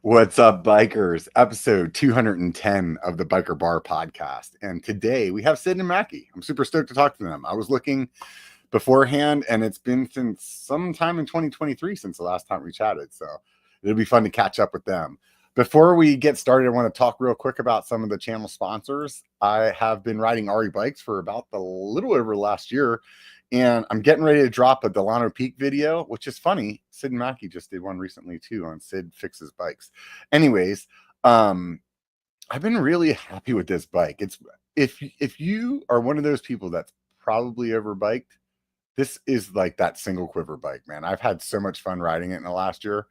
What's up, bikers? Episode 210 of the Biker Bar podcast. And today we have Syd and Macky. I'm super stoked to talk to them. I was looking beforehand, and it's been since sometime in 2023 since the last time we chatted. So it'll be fun to catch up with them. Before we get started, I want to talk real quick about some of the channel sponsors. I have been riding RE bikes for about a little over last year, and I'm getting ready to drop a Delano Peak video, which is funny. Syd and Macky just did one recently too on Syd Fixes Bikes. Anyways, I've been really happy with this bike. It's if you are one of those people that's probably over biked, this is like that single quiver bike, man. I've had so much fun riding it in the last year.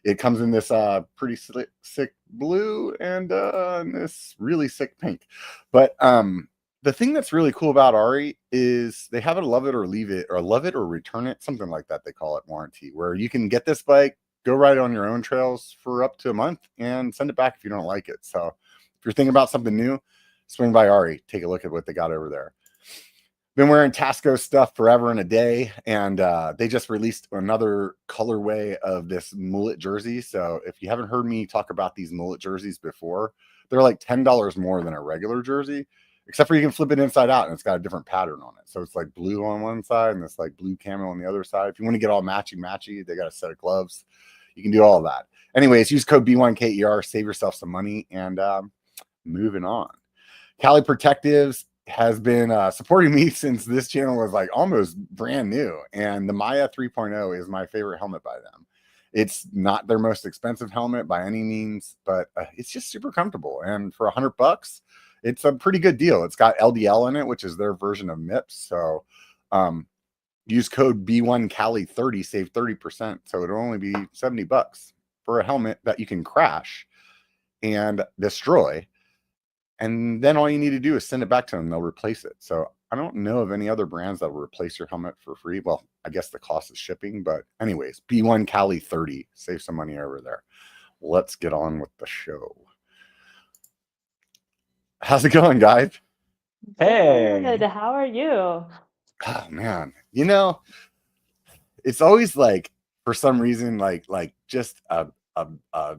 It comes in this pretty sick blue and this really sick pink. But the thing that's really cool about Ari is they have a love it or leave it, or love it or return it, something like that. They call it warranty, where you can get this bike, go ride it on your own trails for up to a month and send it back if you don't like it. So if you're thinking about something new, swing by Ari, take a look at what they got over there. Been wearing Tasco stuff forever and a day, and they just released another colorway of this mullet jersey. So if you haven't heard me talk about these mullet jerseys before, they're like $10 more than a regular jersey, except for you can flip it inside out and it's got a different pattern on it. So it's like blue on one side and it's like blue camo on the other side. If you want to get all matchy, they got a set of gloves. You can do all of that. Anyways, use code B1KER, save yourself some money, and moving on. Cali Protectives has been supporting me since this channel was like almost brand new, and the Maya 3.0 is my favorite helmet by them. It's not their most expensive helmet by any means, but it's just super comfortable, and for $100 it's a pretty good deal. It's got LDL in it, which is their version of MIPS. So use code B1Cali30, save 30%. So it'll only be $70 for a helmet that you can crash and destroy. And then all you need to do is send it back to them. They'll replace it. So I don't know of any other brands that will replace your helmet for free. Well, I guess the cost is shipping, but anyways, B1Cali30, save some money over there. Let's get on with the show. How's it going, guys? Hey. Good. How are you? Oh man, you know, it's always like, for some reason, like just a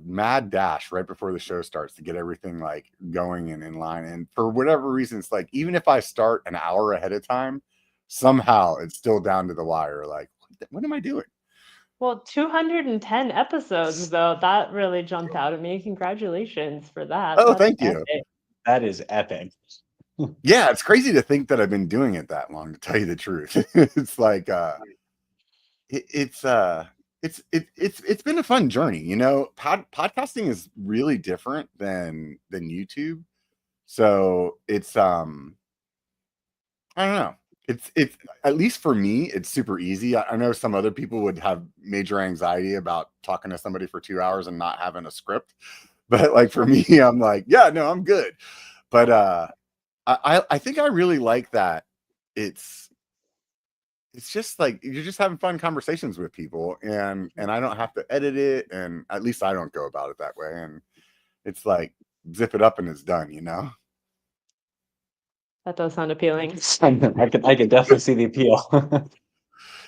mad dash right before the show starts to get everything like going and in line. And for whatever reason, it's like, even if I start an hour ahead of time, somehow it's still down to the wire. Like, what am I doing? Well, 210 episodes, though, that really jumped out at me. Congratulations for that. Oh, That's thank you. epic. That is epic. Yeah, it's crazy to think that I've been doing it that long, to tell you the truth. It's like it's been a fun journey. You know, podcasting is really different than YouTube. So it's I don't know. It's at least for me, it's super easy. I know some other people would have major anxiety about talking to somebody for 2 hours and not having a script. But like for me, I'm like, yeah, no, I'm good. But I think I really like that it's just like you're just having fun conversations with people, and I don't have to edit it, and at least I don't go about it that way. And it's like zip it up and it's done, you know? That does sound appealing. I can definitely see the appeal.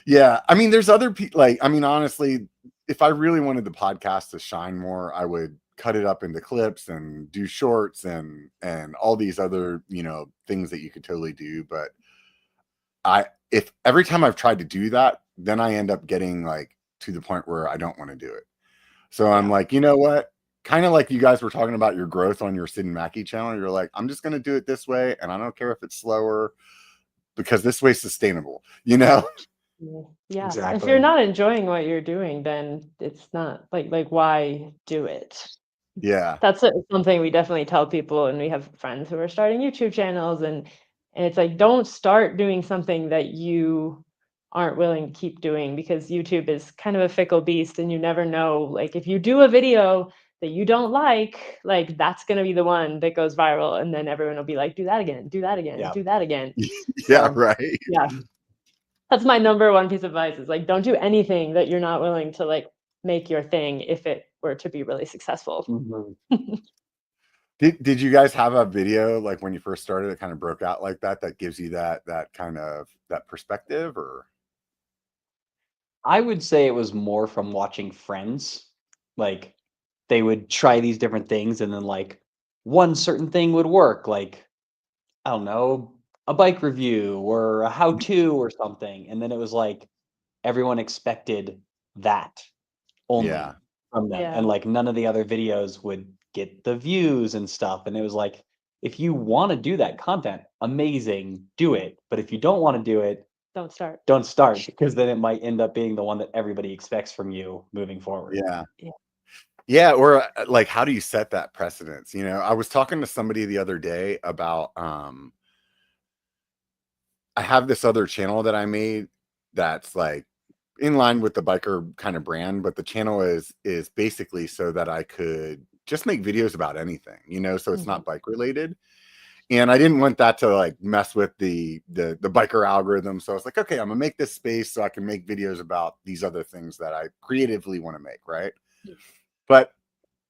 Yeah, I mean, there's other people. Like, I mean, honestly, if I really wanted the podcast to shine more, I would cut it up into clips and do shorts and all these other, you know, things that you could totally do. But if every time I've tried to do that, then I end up getting like to the point where I don't want to do it. So I'm like, you know what? Kind of like you guys were talking about your growth on your Syd and Macky channel. You're like, I'm just going to do it this way, and I don't care if it's slower, because this way's sustainable, you know? Yeah. Exactly. If you're not enjoying what you're doing, then it's not like why do it? Yeah. That's something we definitely tell people, and we have friends who are starting YouTube channels, and it's like, don't start doing something that you aren't willing to keep doing, because YouTube is kind of a fickle beast, and you never know, like, if you do a video that you don't like that's going to be the one that goes viral, and then everyone will be like, do that again, do that again, do that again. Yeah, right. Yeah, that's my number one piece of advice, is like, don't do anything that you're not willing to like make your thing if it were to be really successful. Mm-hmm. Did you guys have a video like when you first started that kind of broke out like that gives you that kind of that perspective? Or I would say it was more from watching friends. Like, they would try these different things, and then like one certain thing would work, like I don't know, a bike review or a how-to or something, and then it was like everyone expected that Yeah. only from them, Yeah. and like none of the other videos would get the views and stuff. And it was like, if you want to do that content, amazing, do it. But if you don't want to do it, Don't start. don't start, because then it might end up being the one that everybody expects from you moving forward. Yeah. Yeah. Yeah, or like how do you set that precedence? You know, I was talking to somebody the other day about I have this other channel that I made that's like in line with the biker kind of brand, but the channel is basically so that I could just make videos about anything, you know, so it's not bike related. And I didn't want that to like mess with the biker algorithm. So I was like, okay, I'm gonna make this space so I can make videos about these other things that I creatively want to make, right? Yeah. But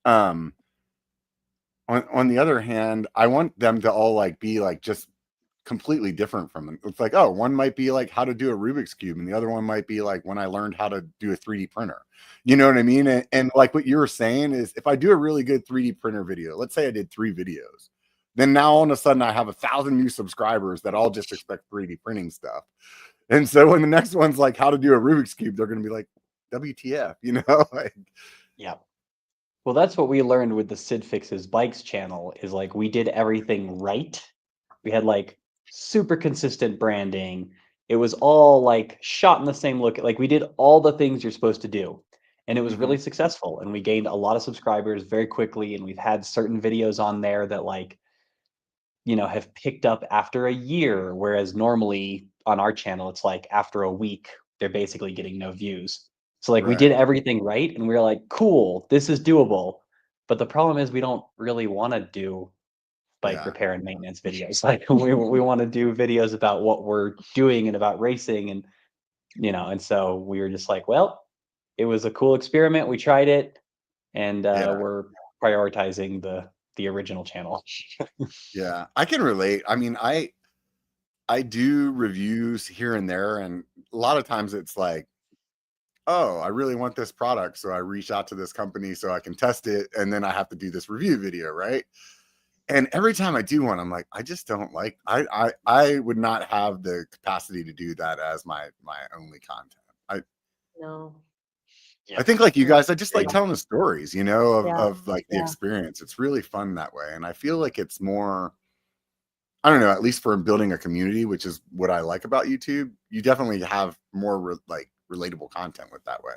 on the other hand, I want them to all like be like just completely different from them. It's like, oh, one might be like how to do a Rubik's Cube, and the other one might be like when I learned how to do a 3D printer. You know what I mean? And like what you were saying is if I do a really good 3D printer video, let's say I did 3 videos, then now all of a sudden I have 1,000 new subscribers that all just expect 3D printing stuff. And so when the next one's like how to do a Rubik's Cube, they're going to be like, WTF, you know? Like, Yeah. Well, that's what we learned with the Sid Fixes Bikes channel, is like we did everything right. We had like super consistent branding. It was all like shot in the same look. Like we did all the things you're supposed to do. And it was really successful. And we gained a lot of subscribers very quickly. And we've had certain videos on there that like, you know, have picked up after a year. Whereas normally on our channel, it's like after a week, they're basically getting no views. So like we right. did everything right, and we were like, cool, this is doable. But the problem is we don't really want to do bike Yeah. repair and maintenance videos. Like we want to do videos about what we're doing and about racing, and you know, and so we were just like, well, it was a cool experiment. We tried it, and Yeah. we're prioritizing the original channel. Yeah. I can relate. I mean, I do reviews here and there, and a lot of times it's like, oh, I really want this product, so I reach out to this company so I can test it, and then I have to do this review video, right? And every time I do one, I'm like, I just don't like. I would not have the capacity to do that as my only content. No. I think like you Yeah. guys, I just like Yeah. telling the stories, you know, of Yeah. of like the Yeah. experience. It's really fun that way, and I feel like it's more. I don't know, at least for building a community, which is what I like about YouTube. You definitely have more like relatable content with that way.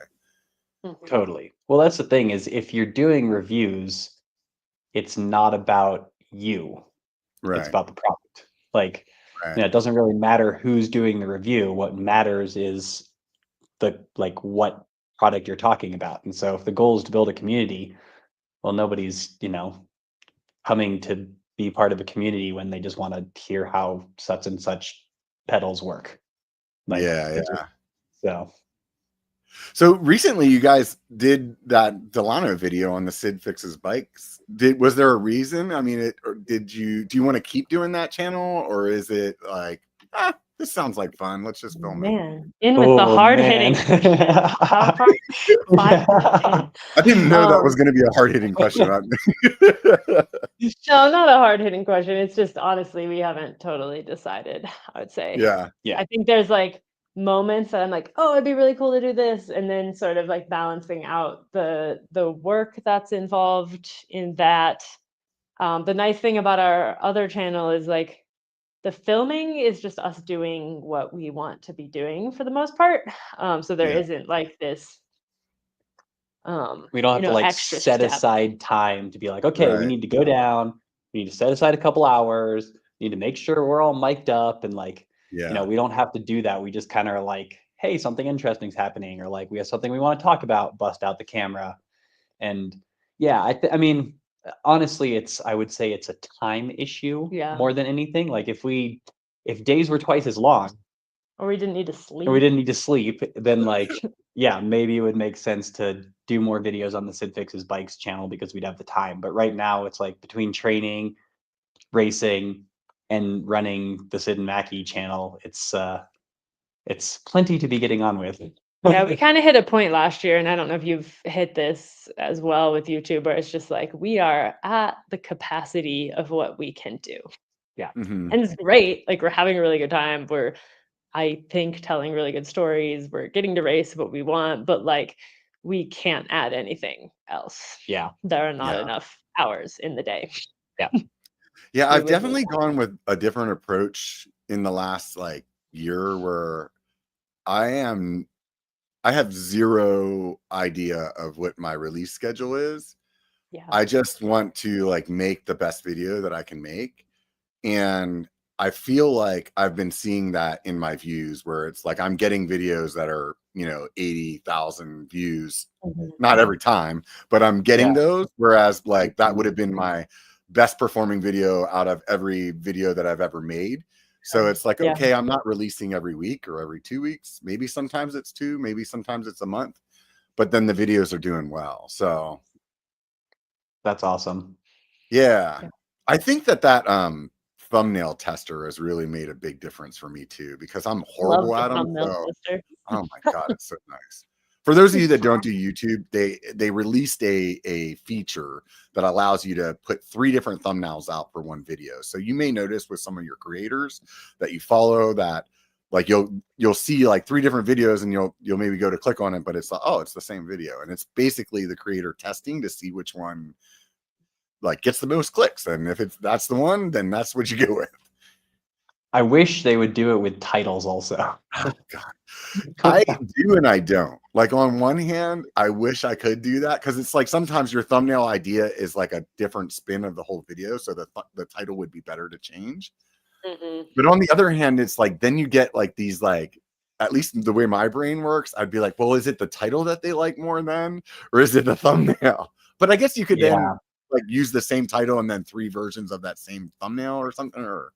Totally. Well, that's the thing, is if you're doing reviews, it's not about you. It's Right. about the product. Like, you Right. know, it doesn't really matter who's doing the review. What matters is the like what product you're talking about. And so if the goal is to build a community, well, nobody's, you know, coming to be part of a community when they just want to hear how such and such pedals work. Like, Yeah, it just, yeah. so So recently you guys did that Delano video on the Sid Fixes Bikes. Was there a reason? I mean, or do you want to keep doing that channel, or is it like, this sounds like fun, let's just film it? Man, in with the hard-hitting question. How far? 5 to 10. I didn't know that was Um, going to be a hard-hitting question. No, not a hard-hitting question. It's just honestly, we haven't totally decided, I would say. Yeah. yeah. I think there's like moments that I'm like, oh, it'd be really cool to do this, and then sort of like balancing out the work that's involved in that. The nice thing about our other channel is like the filming is just us doing what we want to be doing for the most part. So there Yeah. isn't like this We don't have to like extra set step. aside time to be like, okay, we Right. need to go down, we need to set aside a couple hours, we need to make sure we're all mic'd up, and like, you know, Yeah. we don't have to do that. We just kind of are like, hey, something interesting's happening, or like we have something we want to talk about, bust out the camera. And yeah, I mean, honestly, I would say it's a time issue Yeah. more than anything. Like if days were twice as long Or we didn't need to and we sleep. didn't need to sleep, then like, yeah, maybe it would make sense to do more videos on the Sid Fixes Bikes channel because we'd have the time. But right now it's like between training, racing, and running the Syd Macky channel, it's plenty to be getting on with. Yeah, we kind of hit a point last year, and I don't know if you've hit this as well with YouTube, where it's just like we are at the capacity of what we can do. Mhm. And it's great. Like, we're having a really good time. We're, I think, telling really good stories. We're getting to race what we want, but like we can't add anything else. Yeah. There are not Yeah. enough hours in the day. Yeah, We I've would need definitely that. gone with a different approach in the last like year where I have zero idea of what my release schedule is. Yeah. I just want to like make the best video that I can make. And I feel like I've been seeing that in my views where it's like I'm getting videos that are, 80,000 views, not every time, but I'm getting those. Whereas like that would have been my best performing video out of every video that I've ever made. So it's like, Yeah. okay, I'm not releasing every week or every 2 weeks. Maybe sometimes it's 2, maybe sometimes it's a month, but then the videos are doing well. So That's awesome. yeah. Yeah. I think that thumbnail tester has really made a big difference for me too, because I'm Love horrible the at them. thumbnail So, tester. oh my God, it's so nice. For those of you that don't do YouTube, they released a feature that allows you to put 3 different thumbnails out for one video. So you may notice with some of your creators that you follow that like you'll see like 3 different videos and you'll maybe go to click on it, but it's like, oh, it's the same video. And it's basically the creator testing to see which one like gets the most clicks. And if that's the one, then that's what you go with. I wish they would do it with titles also. Oh God. I do and I don't. Like on one hand, I wish I could do that because it's like sometimes your thumbnail idea is like a different spin of the whole video, so the title would be better to change. But on the other hand, it's like then you get like these like, at least the way my brain works, I'd be like, well, is it the title that they like more then, or is it the thumbnail? But I guess you could then like use the same title and then 3 versions of that same thumbnail or something. Or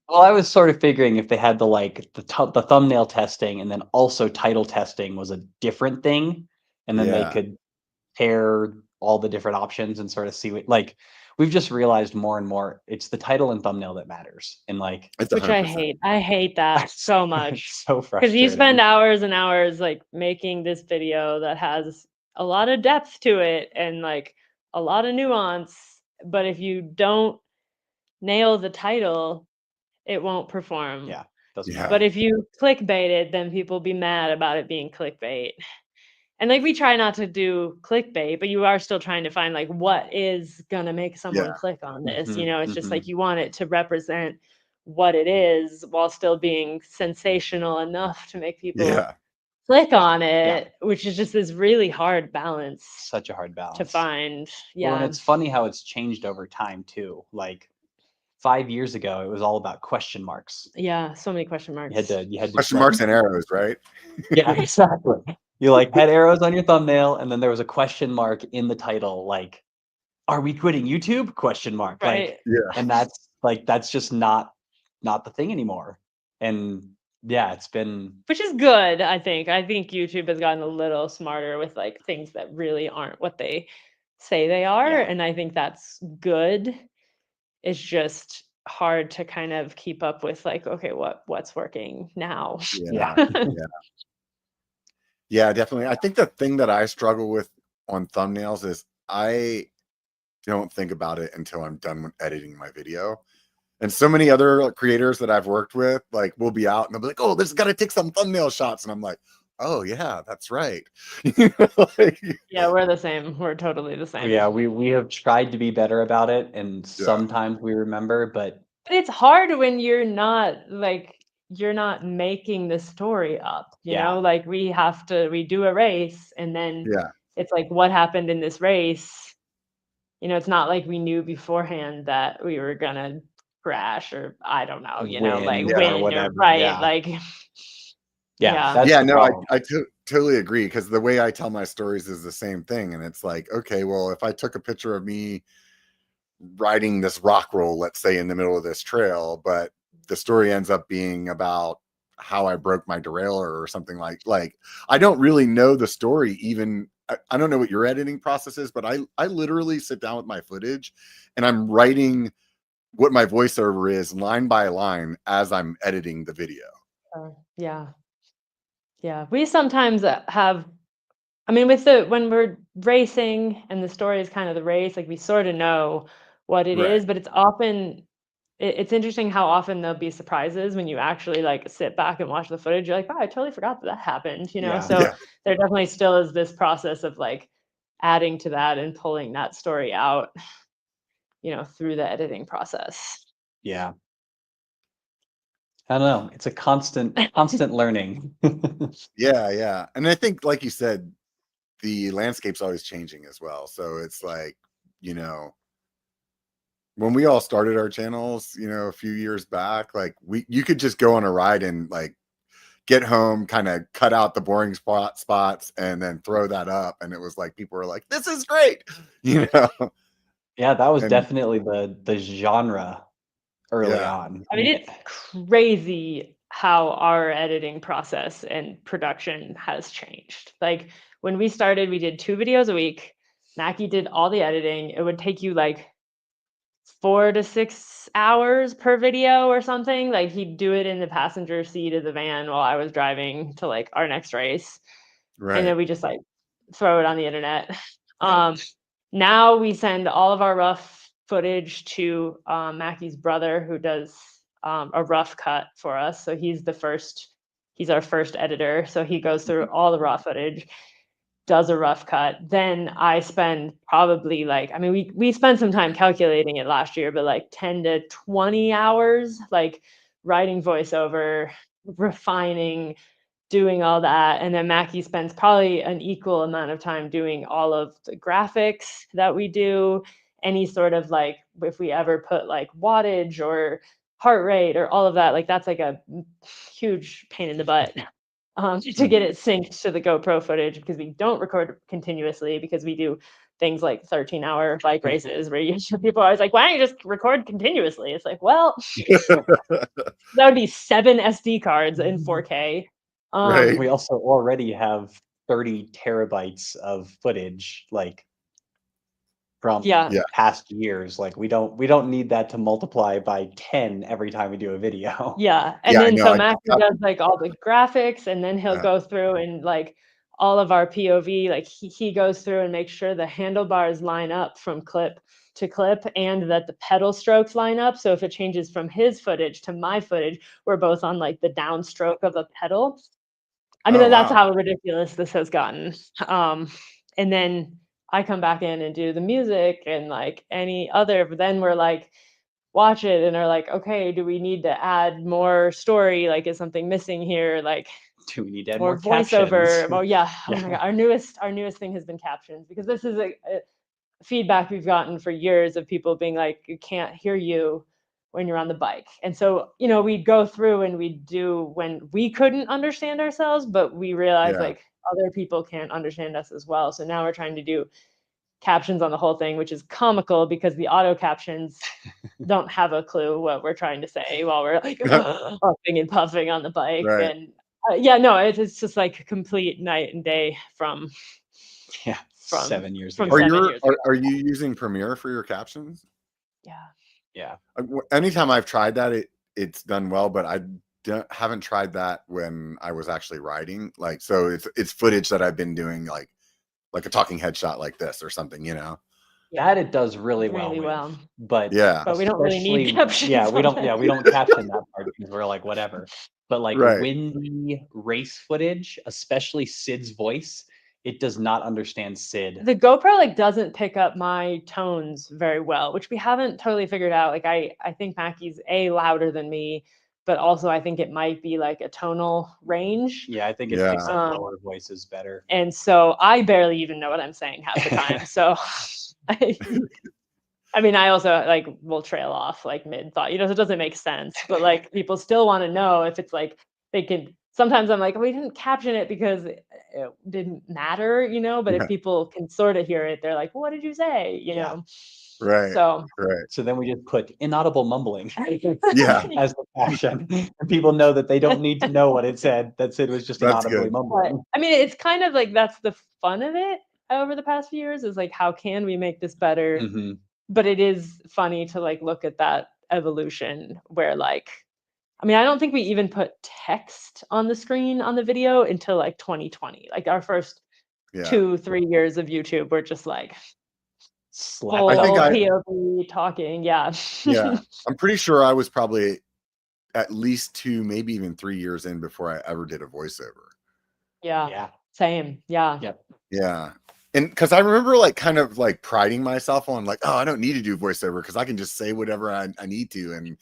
Well, I was sort of figuring if they had the thumbnail testing and then also title testing was a different thing, and then they could pair all the different options and sort of see what like we've just realized more and more it's the title and thumbnail that matters. And like it's Which I 100%. hate. I hate that so much. it's so Because you frustrating. spend hours and hours like making this video that has a lot of depth to it and like a lot of nuance. But if you don't nail the title, it won't perform. Yeah, doesn't Yeah. matter. But if you clickbait it, then people be mad about it being clickbait. And like we try not to do clickbait, but you are still trying to find like what is gonna make someone Yeah. click on this. Mhm, It's just like you want it to represent what it is while still being sensational enough to make people Yeah. click on it, which is just this really hard balance Such a hard balance to find. Well, and Yeah. it's funny how it's changed over time too. Like 5 years ago, it was all about question marks. Yeah. So many question marks. You had to Question marks and arrows, right? Yeah, exactly. You like had arrows on your thumbnail, and then there was a question mark in the title, like, "Are we quitting YouTube?" Question mark. Right. Like, Yeah. and that's just not the thing anymore. And yeah, it's been Which is good, I think. I think YouTube has gotten a little smarter with like things that really aren't what they say they are. Yeah. And I think that's good. It's just hard to kind of keep up with like, okay, what's working now? Yeah. Yeah, definitely. I think the thing that I struggle with on thumbnails is I don't think about it until I'm done with editing my video. And so many other creators that I've worked with, like, will be out and they'll be like, "Oh, this has got to take some thumbnail shots," and I'm like, "Oh yeah, that's right." Like, Yeah, we're the same. We're totally the same. Yeah, we have tried to be better about it, and Yeah. sometimes we remember, but But it's hard when you're not making the story up, like we do a race and then Yeah. it's like what happened in this race. It's not like we knew beforehand that we were gonna crash or I don't know, like Win or win or whatever, right, yeah. like yeah, Yeah. that's Yeah, the no, problem. I totally agree because the way I tell my stories is the same thing. And it's like, okay, well, if I took a picture of me riding this rock roll, let's say in the middle of this trail, but the story ends up being about how I broke my derailleur or something like I don't really know the story even. I don't know what your editing process is, but I literally sit down with my footage and I'm writing what my voiceover is line by line as I'm editing the video. Yeah. Yeah, we sometimes have. I mean, when we're racing and the story is kind of the race, like we sort of know what it Right. is, but it's often it's interesting how often there'll be surprises when you actually like sit back and watch the footage. You're like, oh, I totally forgot that that happened, you know? Yeah. So Yeah. there definitely still is this process of like adding to that and pulling that story out, through the editing process. Yeah. I don't know. It's a constant learning. Yeah. And I think, like you said, the landscape's always changing as well. So it's like, when we all started our channels, a few years back, like you could just go on a ride and like get home, kind of cut out the boring spots and then throw that up. And it was like, people were like, this is great. Yeah, that was And definitely the genre early yeah, on. I mean, it's crazy how our editing process and production has changed. Like when we started, we did 2 videos a week. Mackie did all the editing. It would take you like 4 to 6 hours per video or something. Like he'd do it in the passenger seat of the van while I was driving to like our next race. And right. then we just like throw it on the internet. Now we send all of our rough footage to Mackie's brother, who does a rough cut for us. So he's our first editor. So he goes through all the raw footage, does a rough cut. Then I spend probably like, I mean, we spent some time calculating it last year, but like 10 to 20 hours, like writing voiceover, refining, doing all that. And then Mackie spends probably an equal amount of time doing all of the graphics that we do, any sort of like, if we ever put like wattage or heart rate or all of that, like that's like a huge pain in the butt to get it synced to the GoPro footage, because we don't record continuously, because we do things like 13-hour bike races where people are always like, why don't you just record continuously? It's like, well, that would be 7 SD cards in 4K. Right. We also already have 30 terabytes of footage, like from Yeah. past years. Like we don't need that to multiply by 10 every time we do a video. Yeah. And Yeah, I then know. so Mackie does like all the graphics, and then he'll Yeah. go through and like all of our POV, like he goes through and makes sure the handlebars line up from clip to clip, and that the pedal strokes line up. So if it changes from his footage to my footage, we're both on like the downstroke of a pedal. I mean, Oh, that's wow. how ridiculous this has gotten. And then I come back in and do the music and like any other, but then we're like, watch it and are like, okay, do we need to add more story? Like, is something missing here? Like, Do we need to add more more captions? voiceover? Well, yeah. Oh Yeah. my god, our newest thing has been captions, because this is a feedback we've gotten for years of people being like, you can't hear you when you're on the bike. And so, we'd go through and we'd do when we couldn't understand ourselves, but we realized Yeah. like other people can't understand us as well. So now we're trying to do captions on the whole thing, which is comical because the auto captions don't have a clue what we're trying to say while we're like puffing and puffing on the bike. Right. And yeah, no, it's just like complete night and day from Yeah. from 7 years from ago. 7 years ago. Are you using Premiere for your captions? Yeah. Yeah. Anytime I've tried that, it's done well, but I haven't tried that when I was actually writing. Like, so it's footage that I've been doing, like a talking headshot like this or something, That it does really Really with. well. But Yeah. But we don't really need especially- captions. Yeah, we on don't it. we don't caption that part because we're like whatever. But like Right. windy race footage, especially Syd's voice, it does not understand Syd. The GoPro like doesn't pick up my tones very well, which we haven't totally figured out. Like I think Mackie's louder than me, but also I think it might be like a tonal range. Yeah, I think it Yeah. picks up lower voices better. And so I barely even know what I'm saying half the time. So I mean, I also like will trail off like mid thought, so it doesn't make sense. But like people still want to know if it's like they can. Sometimes I'm like, we didn't caption it because it didn't matter, But Yeah. if people can sort of hear it, they're like, well, what did you say? Yeah. Right. So Right. So then we just put inaudible mumbling Yeah. as the caption. And people know that they don't need to know what it said. That Syd was just That's inaudibly good. But mumbling. I mean, it's kind of like that's the fun of it over the past few years, is like, how can we make this better? Mhm. But it is funny to like look at that evolution where like I mean, I don't think we even put text on the screen on the video until like 2020. Like our first Yeah. 2-3 years of YouTube were just like Slap I think full I POV talking. Yeah. yeah. I'm pretty sure I was probably at least 2, maybe even 3 years in before I ever did a voiceover. Yeah. Yeah. Same. Yeah. Yep. Yeah. And because I remember like kind of like priding myself on like, oh, I don't need to do voiceover because I can just say whatever I need to.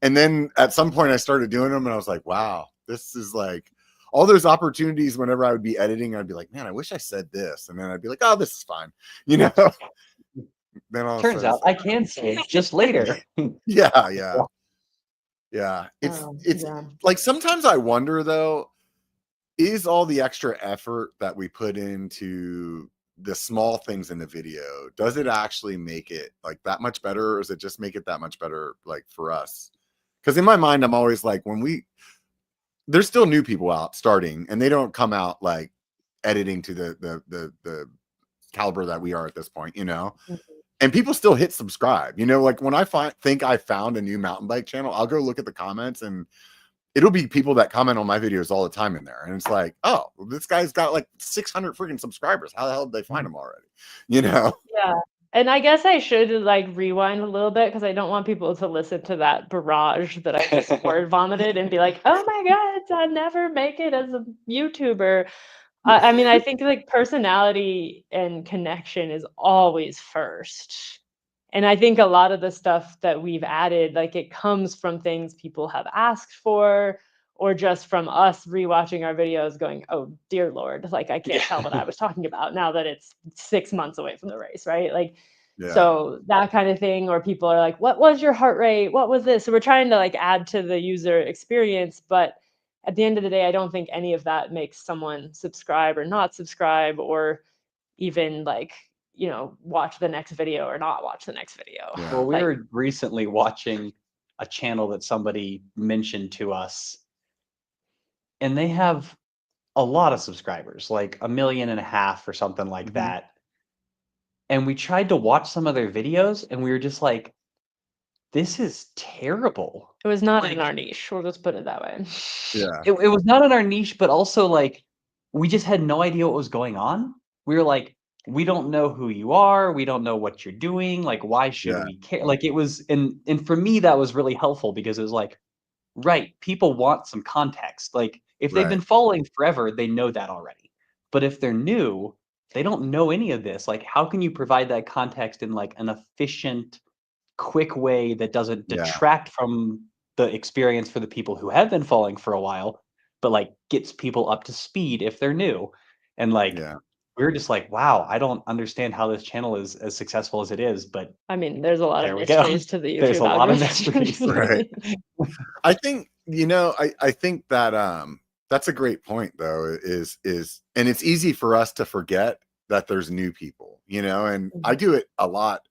And then at some point I started doing them and I was like, wow, this is like all those opportunities whenever I would be editing, I'd be like, man, I wish I said this. And then I'd be like, oh, this is fine. You know, then all of a Turns sudden out it's like, I can say it just later. yeah, yeah. Yeah. It's Yeah. like sometimes I wonder though, is all the extra effort that we put into the small things in the video, does it actually make it like that much better, or does it just make it that much better like for us? Because in my mind I'm always like, there's still new people out starting and they don't come out like editing to the caliber that we are at this point, you know. Mhm. And people still hit subscribe, you know, like when I think I found a new mountain bike channel, I'll go look at the comments and it'll be people that comment on my videos all the time in there. And it's like, oh, well, this guy's got like 600 freaking subscribers. How the hell did they find him already? You know? Yeah. And I guess I should like rewind a little bit because I don't want people to listen to that barrage that I just word vomited and be like, oh my God, I'll never make it as a YouTuber. I mean, I think like personality and connection is always first. And I think a lot of the stuff that we've added, like it comes from things people have asked for, or just from us rewatching our videos going, oh, dear Lord, like I can't tell what I was talking about now that it's 6 months away from the race, right? Like, Yeah. so that kind of thing, or people are like, what was your heart rate? What was this? So we're trying to like add to the user experience, but at the end of the day, I don't think any of that makes someone subscribe or not subscribe, or even like, watch the next video or not watch the next video. Yeah. Well, we Like, were recently watching a channel that somebody mentioned to us, and they have a lot of subscribers, like 1.5 million or something like Mhm. that. And we tried to watch some of their videos, and we were just like, this is terrible. it was not in Like, our niche. We'll just put it that way. Yeah. it was not in our niche, but also like we just had no idea what was going on. We were like, we don't know who you are, we don't know what you're doing, like why should Yeah. we care? Like it was, and for me that was really helpful because it was like, right, people want some context. Like if they've been Right. following forever, they know that already. But if they're new, they don't know any of this. Like how can you provide that context in like an efficient, quick way that doesn't Yeah. detract from the experience for the people who have been following for a while, but like gets people up to speed if they're new? And like Yeah. we're just like, wow, I don't understand how this channel is as successful as it is, but I mean, there's a lot of there we go. mysteries to the There's YouTube a lot of algorithm. mysteries. Right. I think, I think that that's a great point though, is and it's easy for us to forget that there's new people, and I do it a lot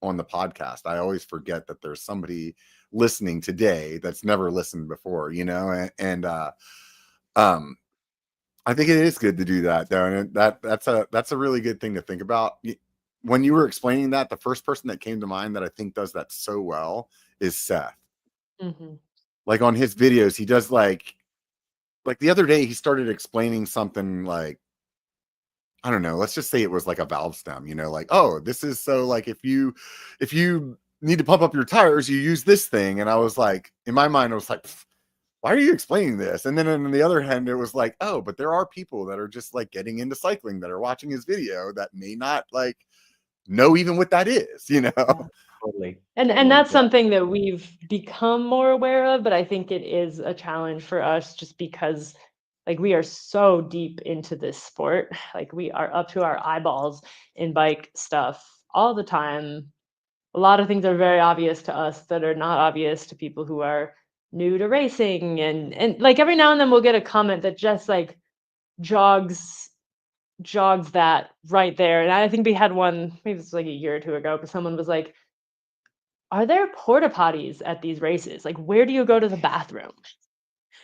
on the podcast. I always forget that there's somebody listening today that's never listened before, and I think it is good to do that though. And that's a really good thing to think about. When you were explaining that, the first person that came to mind that I think does that so well is Seth. Mhm. Like on his videos, he does like the other day he started explaining something like, I don't know, let's just say it was like a valve stem, like, oh, this is so like if you need to pump up your tires, you use this thing. And I was like, in my mind, I was like, why are you explaining this? And then on the other hand, it was like, oh, but there are people that are just like getting into cycling that are watching his video that may not like know even what that is, Yeah. Totally. And that's Yeah. something that we've become more aware of, but I think it is a challenge for us just because like we are so deep into this sport. Like we are up to our eyeballs in bike stuff all the time. A lot of things are very obvious to us that are not obvious to people who are new to racing, and like every now and then we'll get a comment that just like jogs that right there. And I think we had one, maybe it's like a year or two ago, but someone was like, are there porta potties at these races? Like, where do you go to the bathroom?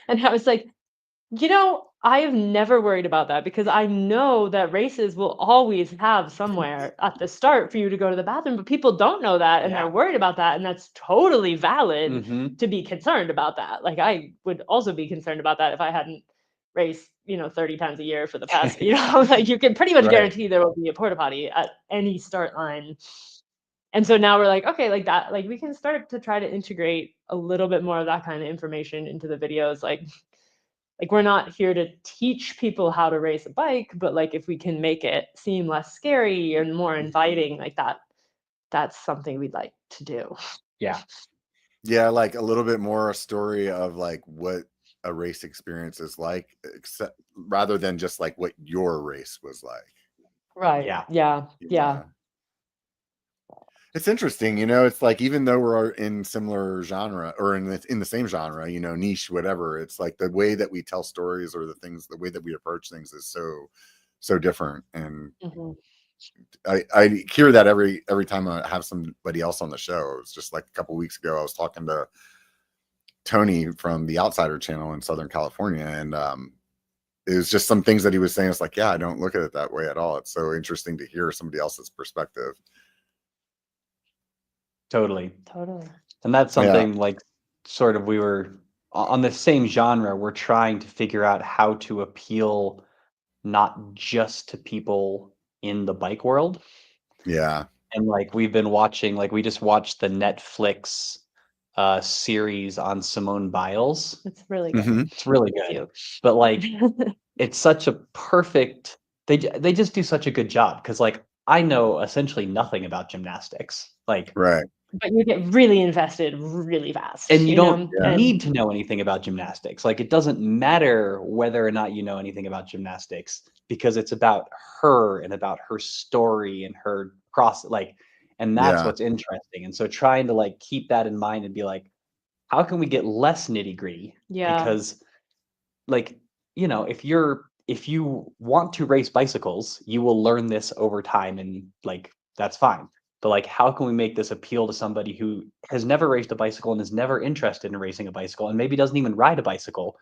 And I was like, I have never worried about that because I know that races will always have somewhere at the start for you to go to the bathroom, but people don't know that and Yeah. they're worried about that, and that's totally valid Mhm. to be concerned about that. Like I would also be concerned about that if I hadn't raced, 30 times a year for the past, like you can pretty much Right. guarantee there will be a porta potty at any start line. And so now we're like, okay, like that, like we can start to try to integrate a little bit more of that kind of information into the videos. Like we're not here to teach people how to race a bike, but like if we can make it seem less scary and more inviting, like that's something we'd like to do. Yeah. Yeah, like a little bit more a story of like what a race experience is like, except rather than just like what your race was like. Right. Yeah. Yeah. Yeah. It's interesting, it's like even though we're in similar genre or in the same genre, niche, whatever, it's like the way that we tell stories or the way that we approach things is so different. And Mhm. I hear that every time I have somebody else on the show. It's just like a couple weeks ago, I was talking to Tony from the Outsider channel in Southern California, and it was just some things that he was saying. It's like, yeah, I don't look at it that way at all. It's so interesting to hear somebody else's perspective. Totally. Totally. And that's something like sort of we were on the same genre. We're trying to figure out how to appeal not just to people in the bike world. Yeah. And like we've been watching, like we just watched the Netflix series on Simone Biles. It's really good. Mhm. It's really Thank good. you. But like it's such a perfect they just do such a good job because like I know essentially nothing about gymnastics. Like Right. But you get really invested really fast. and you don't and need to know anything about gymnastics. Like it doesn't matter whether or not you know anything about gymnastics because it's about her and about her story and her and that's Yeah. what's interesting. And so trying to like keep that in mind and be like, how can we get less nitty gritty? Yeah. Because like, if you want to race bicycles, you will learn this over time and like that's fine. But like how can we make this appeal to somebody who has never raced a bicycle and is never interested in racing a bicycle and maybe doesn't even ride a bicycle?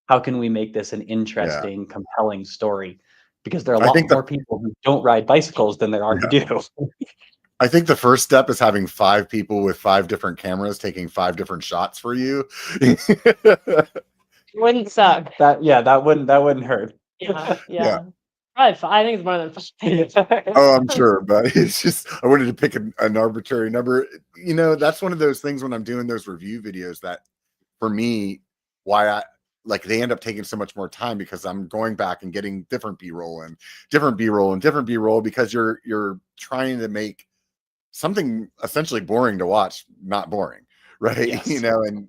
How can we make this an interesting, compelling story? Because there are a I lot think more people who don't ride bicycles than there are who do. I think the first step is having 5 people with 5 different cameras taking 5 different shots for you. Wouldn't suck. That wouldn't hurt. Yeah. Yeah. Probably I think it's more than 5. Oh, I'm sure, but it's just I wanted to pick an arbitrary number. That's one of those things when I'm doing those review videos that for me, why I like they end up taking so much more time because I'm going back and getting different B-roll and different B-roll and different B-roll because you're trying to make something essentially boring to watch not boring, right? Yes. And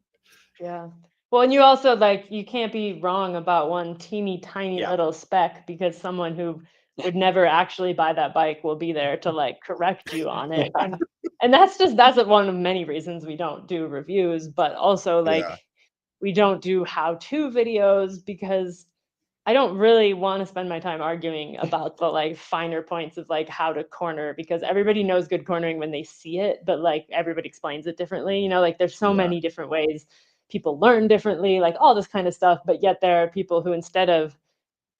Yeah. Well, and you also you can't be wrong about one teeny tiny Yeah. little speck because someone who would never actually buy that bike will be there to correct you on it. And that's one of many reasons we don't do reviews, but also Yeah. we don't do how-to videos because I don't really want to spend my time arguing about the finer points of how to corner because everybody knows good cornering when they see it, but everybody explains it differently. There's so many different ways people learn differently, all this kind of stuff. But yet there are people who instead of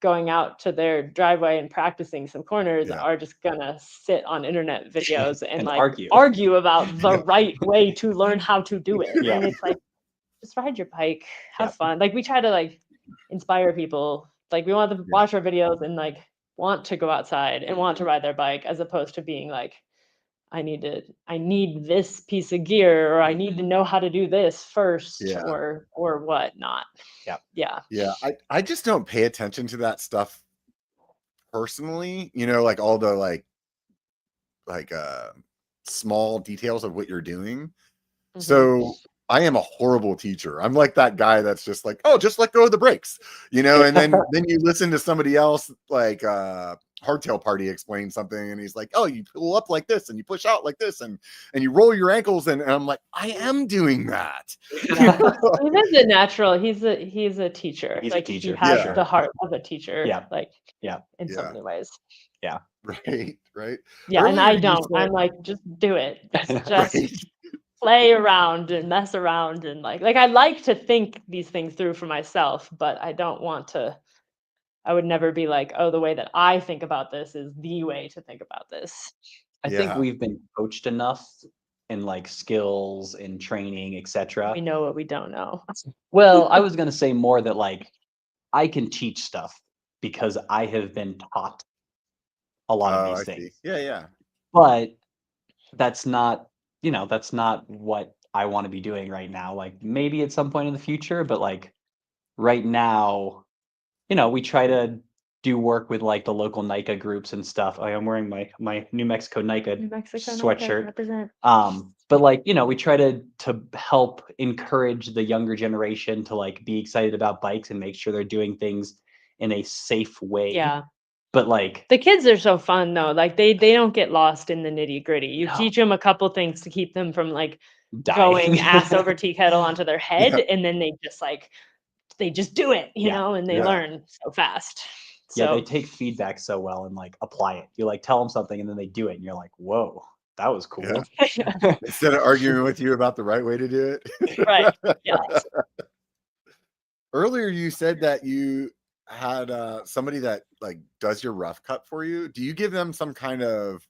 going out to their driveway and practicing some corners are just gonna sit on internet videos and, And argue about the right way to learn how to do it. Yeah. And it's just ride your bike, have Yeah. fun. We try to inspire people. We want them to watch our videos and want to go outside and want to ride their bike as opposed to being I need this piece of gear or I need to know how to do this first or whatnot. Yeah. Yeah. Yeah. I just don't pay attention to that stuff personally, all the small details of what you're doing. Mhm. So I am a horrible teacher. I'm like that guy that's just like, oh, just let go of the brakes, and then you listen to somebody else like Hardtail Party explain something and he's like, oh, you pull up like this and you push out like this and you roll your ankles and I'm like, I am doing that. Yeah. He's a natural. He's a teacher. He's a teacher, He has yeah. the heart of a teacher. Yeah. In so many ways. Yeah. Right. Yeah, and Earlier I you don't. said- I'm just do it. Just Right. play around and mess around and I like to think these things through for myself, but I don't want to I would never be like, oh, the way that I think about this is the way to think about this. I think we've been coached enough in like skills and training, etc. We know what we don't know. Well, I was going to say more that like I can teach stuff because I have been taught a lot of these things. Yeah. But that's not, that's not what I want to be doing right now. Like maybe at some point in the future, but like right now, we try to do work with like the local NICA groups and stuff. I'm wearing my New Mexico NICA sweatshirt. Represent. But like, we try to help encourage the younger generation to like be excited about bikes and make sure they're doing things in a safe way. Yeah. But like the kids are so fun though. Like they don't get lost in the nitty gritty. You teach them a couple things to keep them from like going ass over tea kettle onto their head, and then they just do it, you know, and they learn so fast. Yeah, they take feedback so well and like apply it. You like tell them something and then they do it, and you're like, whoa, that was cool. Yeah. Instead of arguing with you about the right way to do it. Right. Yeah. Earlier, you said that you had somebody that like does your rough cut for you. Do you give them some kind of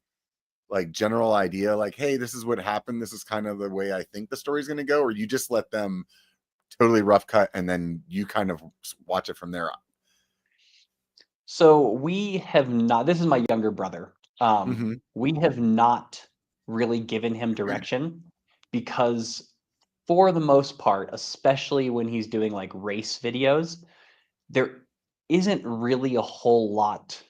like general idea, like, hey, this is what happened, this is kind of the way I think the story's going to go, or you just let them totally rough cut and then you kind of watch it from there? So we have not, this is my younger brother. We have not really given him direction because for the most part, especially when he's doing like race videos, there isn't really a whole lot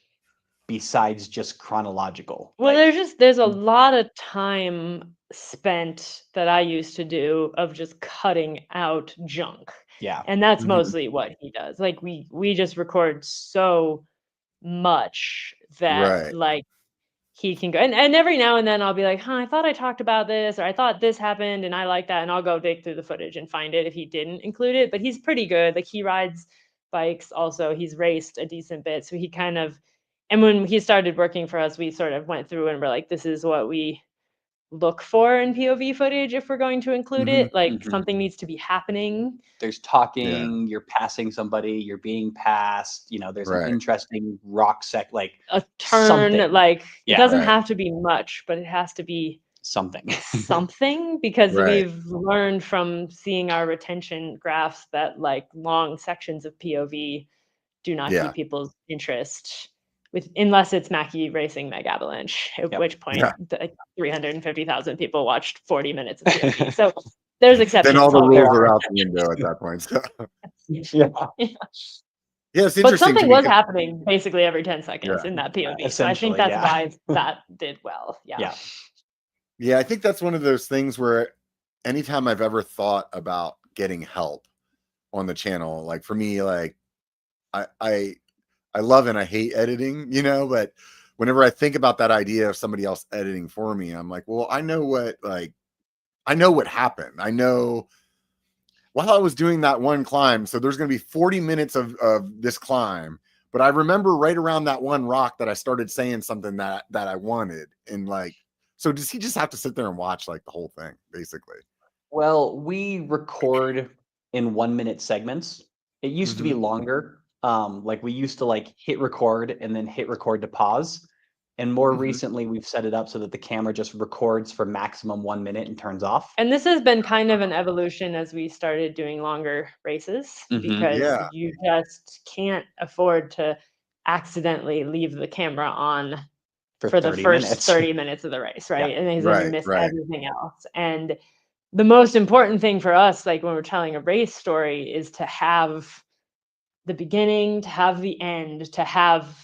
besides just chronological. Well, there's a lot of time spent that I used to do of just cutting out junk. Yeah. And that's mostly what he does. Like we just record so much that like he can go and every now and then I'll be like, I thought I talked about this, or I thought this happened and I like that, and I'll go dig through the footage and find it if he didn't include it. But he's pretty good. Like he rides bikes also. He's raced a decent bit. So he kind of, and when he started working for us, we sort of went through and we're like, this is what we look for in POV footage if we're going to include it. Like something needs to be happening. There's talking, you're passing somebody, you're being passed, there's an interesting rock like a turn, something. Like it doesn't have to be much, but it has to be something. Because we've learned from seeing our retention graphs that like long sections of POV do not keep people's interest. Unless it's Macky racing Meg Avalanche, at which point like 350,000 people watched 40 minutes of POV. So there's exceptions. Then all the rules are out the window at that point. So. It's interesting. But something was happening basically every 10 seconds in that POV. So I think that's why that did well. Yeah, I think that's one of those things where anytime I've ever thought about getting help on the channel, like for me, like I love and I hate editing, but whenever I think about that idea of somebody else editing for me, I'm like, well, I know what happened. I know while I was doing that one climb, so there's going to be 40 minutes of this climb, but I remember right around that one rock that I started saying something that I wanted. And like, so does he just have to sit there and watch like the whole thing basically? Well, we record in 1 minute segments. It used to be longer. Like we used to like hit record and then hit record to pause. And more recently we've set it up so that the camera just records for maximum 1 minute and turns off. And this has been kind of an evolution as we started doing longer races, because you just can't afford to accidentally leave the camera on for the first 30 minutes of the race, right? And then you miss everything else. And the most important thing for us, like when we're telling a race story, is to have the beginning, to have the end, to have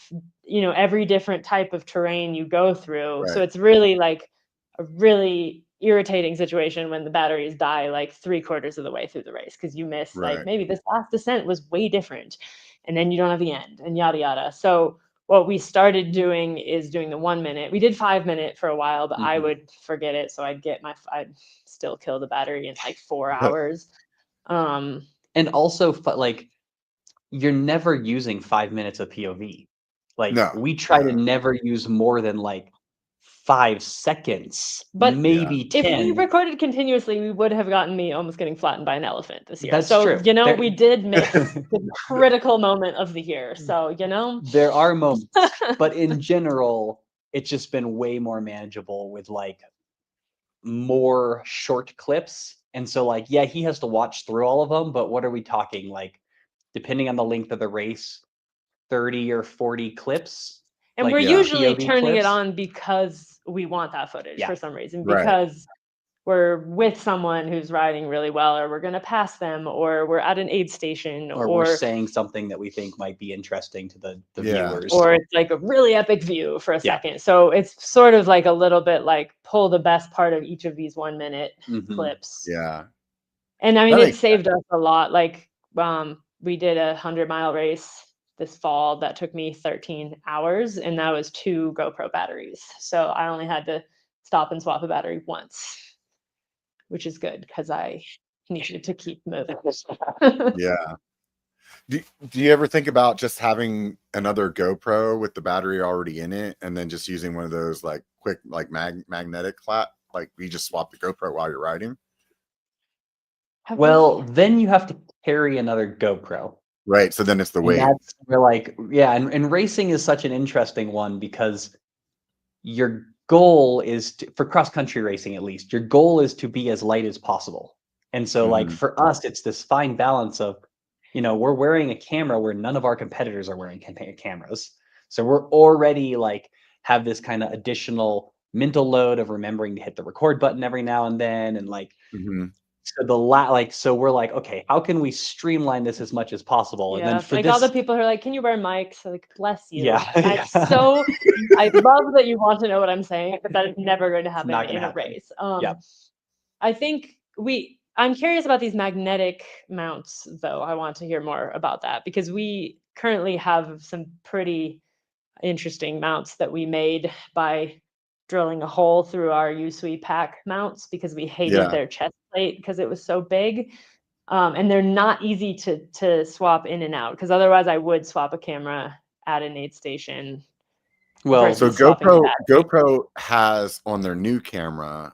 every different type of terrain you go through. So it's really like a really irritating situation when the batteries die like 3/4 of the way through the race because you miss like maybe this last descent was way different, and then you don't have the end and yada yada. So what we started doing is doing the 1 minute. We did 5 minute for a while, but I would forget it, so I'd still kill the battery in like 4 hours. And also like you're never using 5 minutes of POV. Like we try to never use more than like 5 seconds, But maybe if 10. we recorded continuously, we would have gotten me almost getting flattened by an elephant this year. That's so, true. We did miss the critical moment of the year. So, There are moments, but in general, it's just been way more manageable with like more short clips. And so like, yeah, he has to watch through all of them, but what are we talking? Like, depending on the length of the race, 30 or 40 clips. And like, we're usually POV turning it clips. on because we want that footage Yeah. for some reason, Right. because we're with someone who's riding really well, or we're going to pass them, or we're at an aid station, Or we're saying something that we think might be interesting to the Yeah. viewers. or it's like a really epic view for a Yeah. second. So it's sort of like a little bit like pull the best part of each of these 1 minute clips. Yeah. And I mean, That it makes saved us a lot. Like, we did a 100-mile race this fall that took me 13 hours, and that was 2 GoPro batteries. So I only had to stop and swap a battery once, which is good because I needed to keep moving. Yeah. Do you ever think about just having another GoPro with the battery already in it, and then just using one of those like quick like magnetic flat, like you just swap the GoPro while you're riding? Well, then you have to carry another GoPro. Right. So then it's the weight. And that's where like, yeah, and racing is such an interesting one because your goal is to, for cross-country racing at least, your goal is to be as light as possible. And so like for us, it's this fine balance of, we're wearing a camera where none of our competitors are wearing cameras. So we're already like have this kind of additional mental load of remembering to hit the record button every now and then. And like, so we're like, okay, how can we streamline this as much as possible? And then for like this, all the people who are like, can you wear mics? Like, bless you. Yeah. I love that you want to know what I'm saying, but that is never going to happen in a race. I think I'm curious about these magnetic mounts, though. I want to hear more about that because we currently have some pretty interesting mounts that we made by drilling a hole through our Usui pack mounts because we hated their chest plate because it was so big. And they're not easy to swap in and out because otherwise I would swap a camera at an aid station. Well, so GoPro has on their new camera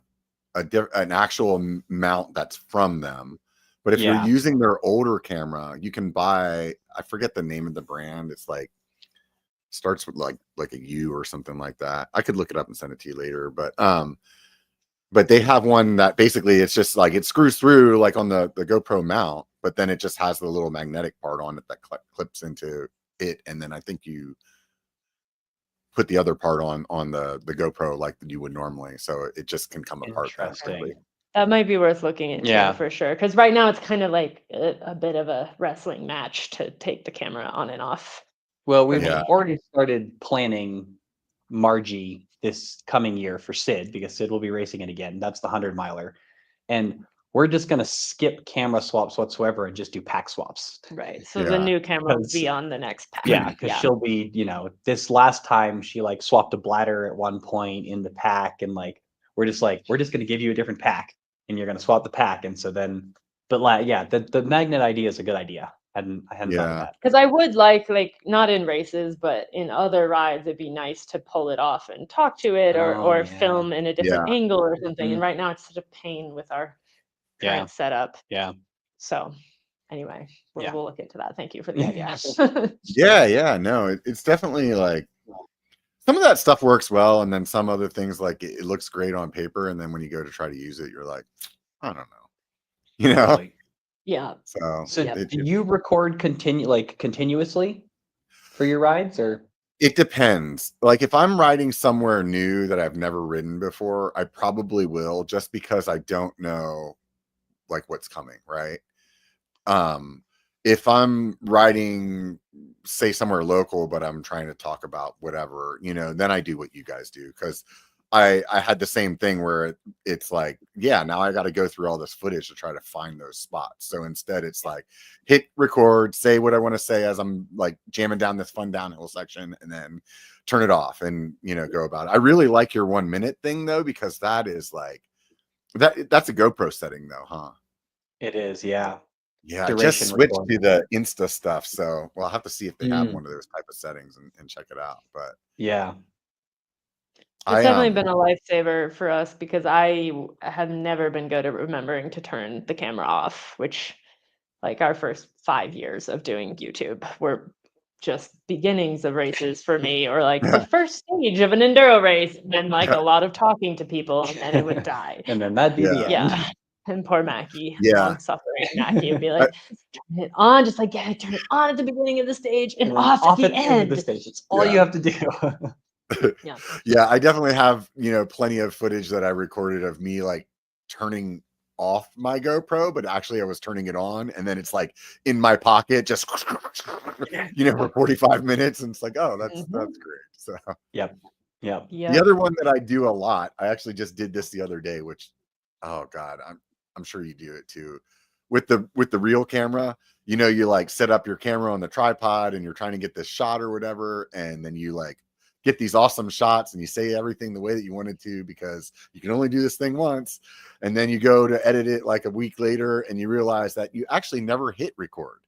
an actual mount that's from them. But if you're using their older camera, you can buy, I forget the name of the brand. It's like starts with like a U or something like that. I could look it up and send it to you later, but they have one that basically it's just like it screws through like on the GoPro mount, but then it just has the little magnetic part on it that clips into it, and then I think you put the other part on the GoPro like you would normally, so it just can come apart. That might be worth looking into for sure, because right now it's kind of like a bit of a wrestling match to take the camera on and off. Well, we've already started planning Margie this coming year for Syd because Syd will be racing it again. That's the 100-miler. And we're just going to skip camera swaps whatsoever and just do pack swaps. Right. So the new camera will be on the next pack. Yeah, because she'll be, this last time she like swapped a bladder at one point in the pack, and like we're just going to give you a different pack and you're going to swap the pack. And so then, but yeah, the magnet idea is a good idea. I hadn't thought of that. Because I would like not in races, but in other rides, it'd be nice to pull it off and talk to it or film in a different angle or something. And right now it's such a pain with our current setup. Yeah. So anyway, we'll look into that. Thank you for the idea. No, it's definitely like some of that stuff works well, and then some other things like it looks great on paper, and then when you go to try to use it, you're like, I don't know, Totally. Yeah. So do you record continuously for your rides, or? It depends. Like if I'm riding somewhere new that I've never ridden before, I probably will, just because I don't know like what's coming, right? If I'm riding, say somewhere local, but I'm trying to talk about whatever, then I do what you guys do, because I had the same thing where it's like, now I got to go through all this footage to try to find those spots. So instead it's like hit record, say what I want to say as I'm like jamming down this fun downhill section, and then turn it off and, go about it. I really like your 1 minute thing though, because that is like, that's a GoPro setting though, huh? It is. Yeah. Yeah. I just switched to the Insta stuff. So I'll have to see if they have one of those type of settings and check it out. But yeah. It's definitely been a lifesaver for us because I have never been good at remembering to turn the camera off, which like our first 5 years of doing YouTube were just beginnings of races for me, or like the first stage of an enduro race, and then like a lot of talking to people, and then it would die. And then that'd be the end. Yeah. And poor Mackie, Yeah. long suffering Mackie, would be like, turn it on, just like, yeah, turn it on at the beginning of the stage and then off at the end. of the stage. It's all Yeah. you have to do. Yeah. Yeah, I definitely have, plenty of footage that I recorded of me like turning off my GoPro, but actually I was turning it on, and then it's like in my pocket, just for 45 minutes, and it's like, oh, that's great. So Yep. the other one that I do a lot, I actually just did this the other day, which, oh God, I'm sure you do it too. With the real camera, you like set up your camera on the tripod and you're trying to get this shot or whatever, and then you like get these awesome shots and you say everything the way that you wanted to because you can only do this thing once, and then you go to edit it like a week later and you realize that you actually never hit record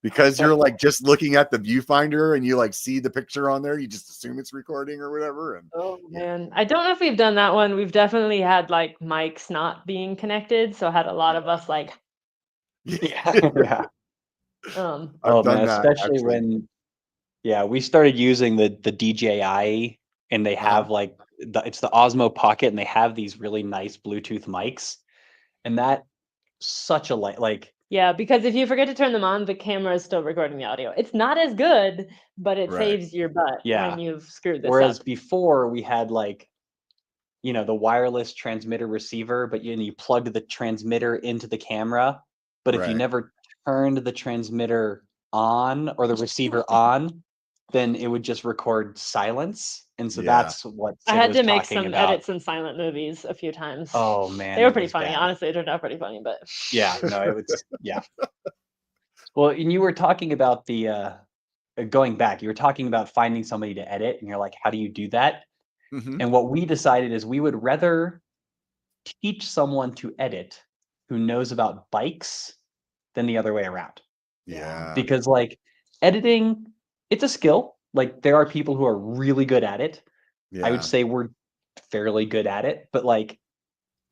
because you're like just looking at the viewfinder and you like see the picture on there, you just assume it's recording or whatever. And man, I don't know if we've done that one. We've definitely had like mics not being connected, so had a lot of us like yeah. I've done that, especially actually. when we started using the DJI, and they have like it's the Osmo Pocket, and they have these really nice Bluetooth mics, and that such a like yeah, because if you forget to turn them on, the camera is still recording the audio. It's not as good, but it saves your butt when you've screwed this whereas up. before we had like the wireless transmitter receiver, but you plugged the transmitter into the camera, but if you never turned the transmitter on or the receiver on, then it would just record silence. And so that's what Syd I had was to make talking about. edit some silent movies a few times. Oh man, they were pretty funny. Honestly, it turned out pretty funny, but it was Well, and you were talking about the going back, you were talking about finding somebody to edit, and you're like, how do you do that? And what we decided is we would rather teach someone to edit who knows about bikes than the other way around. Yeah. Because like editing, it's a skill. Like there are people who are really good at it. I would say we're fairly good at it, but like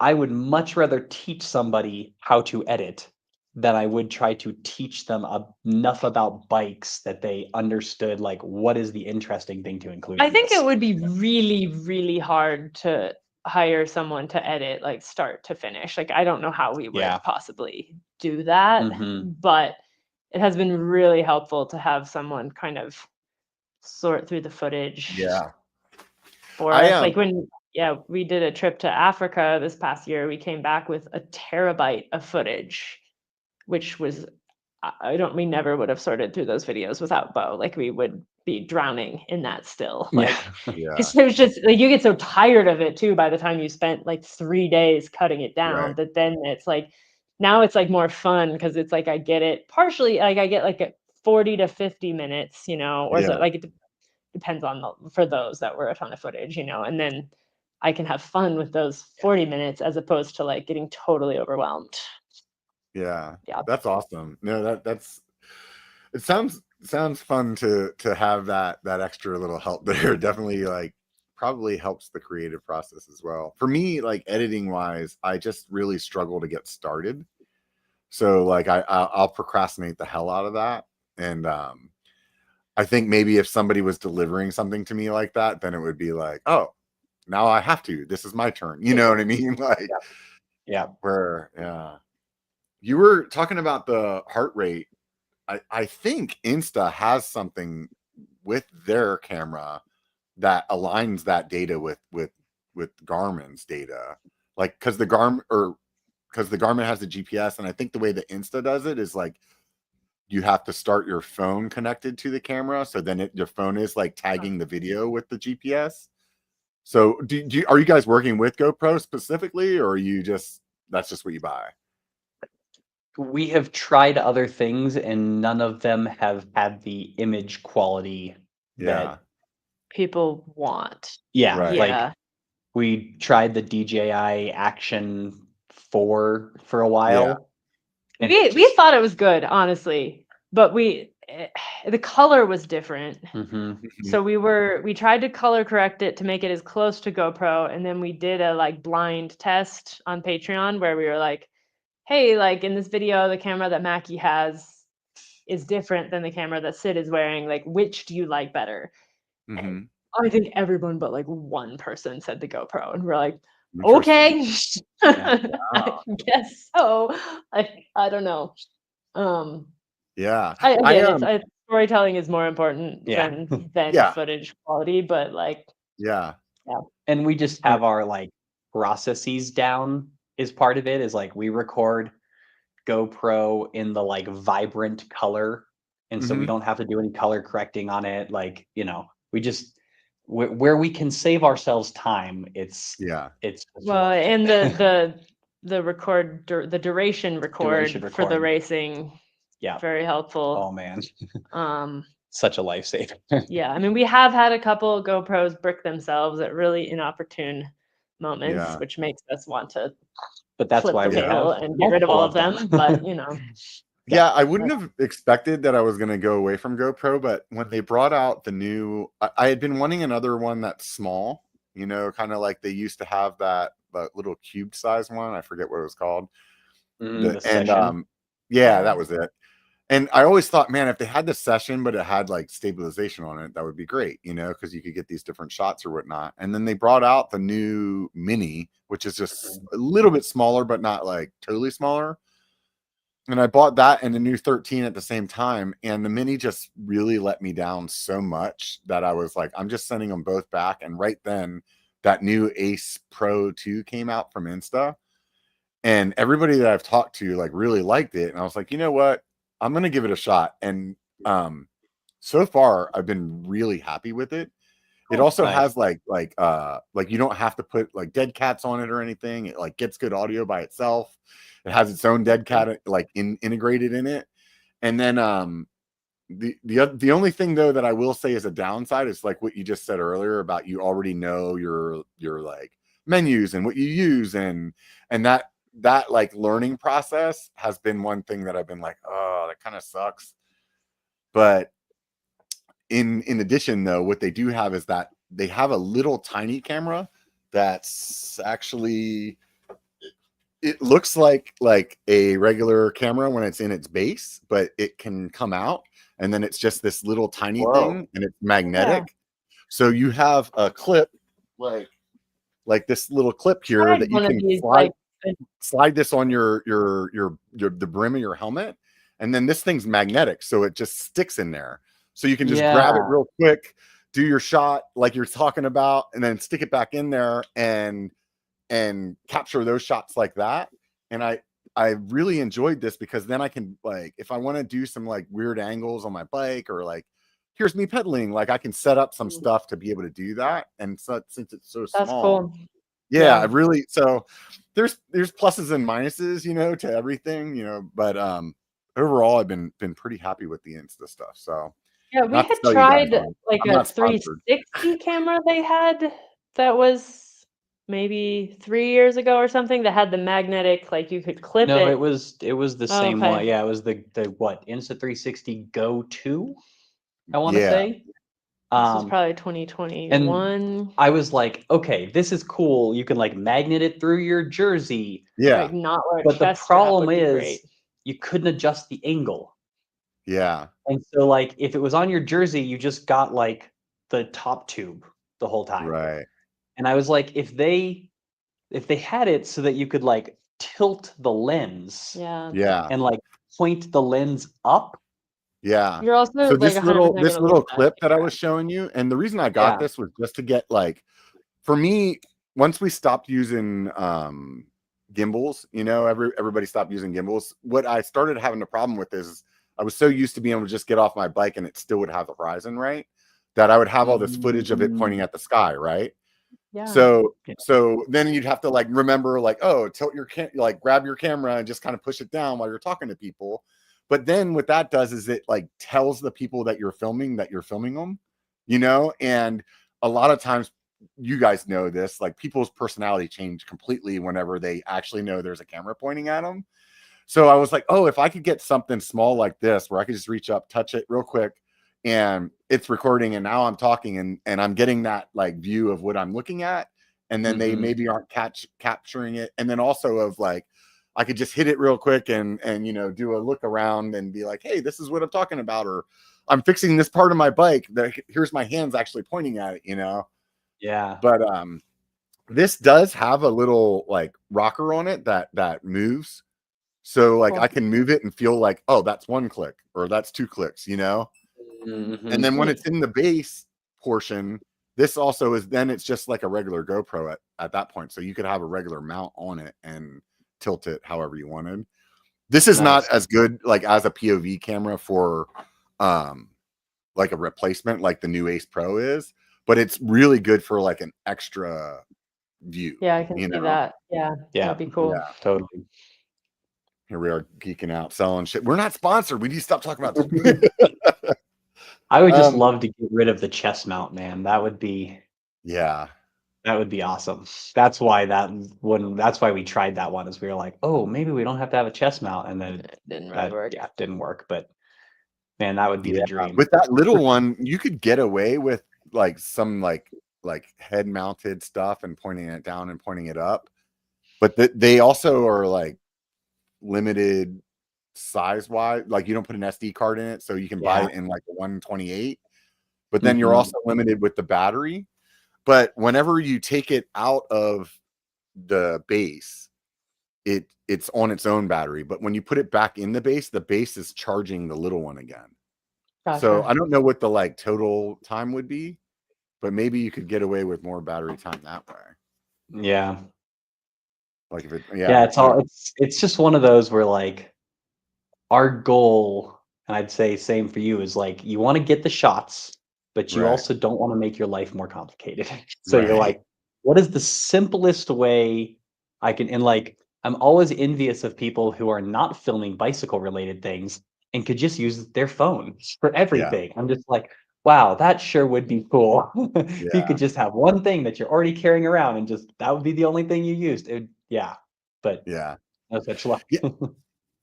I would much rather teach somebody how to edit than I would try to teach them enough about bikes that they understood like what is the interesting thing to include. I think it would be really, really hard to hire someone to edit like start to finish. Like I don't know how we would possibly do that, but it has been really helpful to have someone kind of sort through the footage for us. Like when we did a trip to Africa this past year, we came back with a terabyte of footage, which was we never would have sorted through those videos without Bo. Like we would be drowning in that still. Like it was just like you get so tired of it too by the time you spent like 3 days cutting it down that then it's like now it's like more fun because it's like I get it partially, like I get like 40 to 50 minutes, or so, like it depends on for those that were a ton of footage, and then I can have fun with those 40 minutes as opposed to like getting totally overwhelmed. Yeah, that's awesome. No, that's it sounds fun to have that extra little help there. Definitely like probably helps the creative process as well. For me, like editing wise, I just really struggle to get started. So like I'll procrastinate the hell out of that. And I think maybe if somebody was delivering something to me like that, then it would be like, oh, now I have to. This is my turn. You know what I mean? Like you were talking about the heart rate. I think Insta has something with their camera that aligns that data with Garmin's data, like because the Garmin has the GPS, and I think the way that Insta does it is like you have to start your phone connected to the camera, so then your phone is like tagging the video with the GPS. So are you guys working with GoPro specifically, or are you that's just what you buy? We have tried other things and none of them have had the image quality that people want. Like we tried the DJI Action 4 for a while. And we thought it was good, honestly, but the color was different. Mm-hmm. So we tried to color correct it to make it as close to GoPro, and then we did a like blind test on Patreon where we were like, hey, like in this video, the camera that Mackie has is different than the camera that Syd is wearing. Like, which do you like better? And I think everyone but like one person said the GoPro, and we're like, okay, I guess so. I don't know. Yeah. Again, storytelling is more important Yeah. than Yeah. footage quality, but like, Yeah. And we just have our like processes down is part of it, is like we record GoPro in the like vibrant color, and so we don't have to do any color correcting on it. Like, you know, we just where we can save ourselves time, it's well, and the record the duration record for the racing, very helpful. Oh man, such a lifesaver. Yeah, I mean, we have had a couple GoPros brick themselves at really inopportune moments, which makes us want to but that's flip why the we table and get rid of all of them. But you know, yeah, I wouldn't have expected that I was going to go away from GoPro, but when they brought out the new, I had been wanting another one that's small, you know, kind of like they used to have that little cube size one. I forget what it was called. Yeah, that was it. And I always thought, man, if they had the Session, but it had like stabilization on it, that would be great, you know, because you could get these different shots or whatnot. And then they brought out the new Mini, which is just a little bit smaller, but not like totally smaller. And I bought that and the new 13 at the same time. And the Mini just really let me down so much that I was like, I'm just sending them both back. And right then, that new Ace Pro 2 came out from Insta. And everybody that I've talked to like really liked it. And I was like, you know what? I'm going to give it a shot. And so far, I've been really happy with it. It also has like you don't have to put like dead cats on it or anything. It like gets good audio by itself. It has its own dead cat like integrated in it. And then the only thing though that I will say is a downside is like what you just said earlier about you already know your like menus and what you use, and that like learning process has been one thing that I've been like, oh, that kind of sucks. But in addition though, what they do have is that they have a little tiny camera that's actually, it looks like a regular camera when it's in its base, but it can come out and then it's just this little tiny thing and it's magnetic. So you have a clip like this little clip here that you can slide this on the brim of your helmet, and then this thing's magnetic, so it just sticks in there. So you can just grab it real quick, do your shot like you're talking about, and then stick it back in there and capture those shots like that. And I really enjoyed this because then I can, like, if I want to do some like weird angles on my bike, or like here's me pedaling, like I can set up some stuff to be able to do that. And so since it's so small, cool. I really, so there's pluses and minuses, you know, to everything, you know, but overall I've been pretty happy with the Insta stuff. So yeah, we had tried like a 360 camera they had that was maybe 3 years ago or something, that had the magnetic, like you could clip it. No, it was the same one. Yeah, it was the what, Insta 360 Go 2, I want to say. This was probably 2021. And I was like, okay, this is cool. You can like magnet it through your jersey. Yeah. Like not wear a but the chest problem strap would be is great. you couldn't adjust the angle. Yeah. And so like if it was on your jersey, you just got like the top tube the whole time. Right. And I was like, if they had it so that you could like tilt the lens. Yeah. And like point the lens up. Yeah. You're also so like this little clip that I was showing you, and the reason I got this was just to get, like, for me, once we stopped using gimbals, you know, everybody stopped using gimbals. What I started having a problem with is I was so used to being able to just get off my bike and it still would have the horizon, right? That I would have all this footage of it pointing at the sky, right? Yeah. So then you'd have to like remember, like, oh, tilt your like grab your camera and just kind of push it down while you're talking to people. But then what that does is it like tells the people that you're filming them, you know? And a lot of times, you guys know this, like people's personality change completely whenever they actually know there's a camera pointing at them. So I was like, oh, if I could get something small like this where I could just reach up, touch it real quick, and it's recording, and now I'm talking, and I'm getting that like view of what I'm looking at, and then they maybe aren't capturing it, and then also of like I could just hit it real quick and do a look around and be like, hey, this is what I'm talking about, or I'm fixing this part of my bike. Here's my hands actually pointing at it, Yeah. But this does have a little like rocker on it that moves. So like I can move it and feel like, oh, that's 1 click or that's 2 clicks, And then when it's in the base portion, this also is, then it's just like a regular GoPro at that point. So you could have a regular mount on it and tilt it however you wanted. This is not as good like as a POV camera for like a replacement like the new Ace Pro is, but it's really good for like an extra view. Yeah, I can see that. Yeah, that'd be cool. Yeah, totally. Here we are geeking out, selling shit. We're not sponsored. We need to stop talking about this. I would just love to get rid of the chest mount, man. That would be awesome. That's why we tried that one, is we were like, oh, maybe we don't have to have a chest mount, and then it didn't really work. Yeah, it didn't work. But man, that would be the dream. With that little one, you could get away with like some like head mounted stuff and pointing it down and pointing it up, but they also are like limited size wise. Like you don't put an SD card in it, so you can buy it in like a 128, but then you're also limited with the battery. But whenever you take it out of the base, it's on its own battery, but when you put it back in the base is charging the little one again. Gotcha. So I don't know what the like total time would be, but maybe you could get away with more battery time that way. Yeah. Like if it's just one of those where like our goal, and I'd say same for you, is like you want to get the shots, but you also don't want to make your life more complicated. So you're like, what is the simplest way I can, and like I'm always envious of people who are not filming bicycle related things and could just use their phone for everything. I'm just like, wow, that sure would be cool. If you could just have one thing that you're already carrying around and just that would be the only thing you used. But no such luck.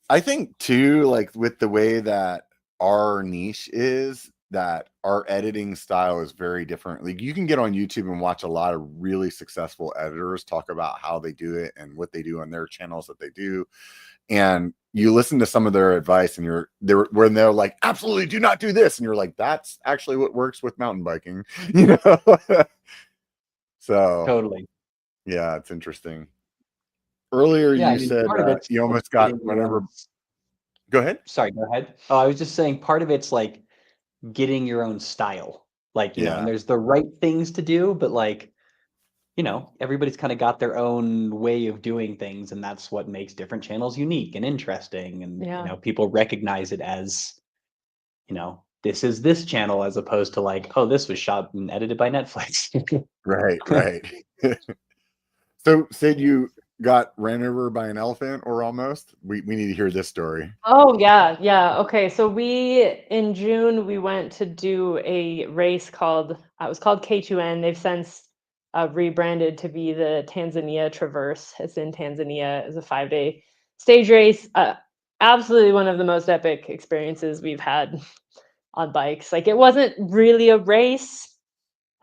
I think too, like with the way that our niche is, that our editing style is very different. Like you can get on YouTube and watch a lot of really successful editors talk about how they do it and what they do on their channels that they do. And you listen to some of their advice and when they're like, absolutely do not do this. And you're like, that's actually what works with mountain biking, So totally. Yeah, it's interesting. Earlier you said you almost got whatever. Go ahead. Sorry, go ahead. Oh, I was just saying part of it's like getting your own style. Like, you know, and there's the right things to do, but like, everybody's kind of got their own way of doing things, and that's what makes different channels unique and interesting. And people recognize it as, this is this channel, as opposed to like, oh, this was shot and edited by Netflix. Right. So Syd, you got ran over by an elephant, or almost? We need to hear this story. Oh yeah. Okay, so in June we went to do a race called K2N. They've since rebranded to be the Tanzania Traverse. It's in Tanzania. It's a 5-day stage race. Absolutely one of the most epic experiences we've had on bikes. Like it wasn't really a race.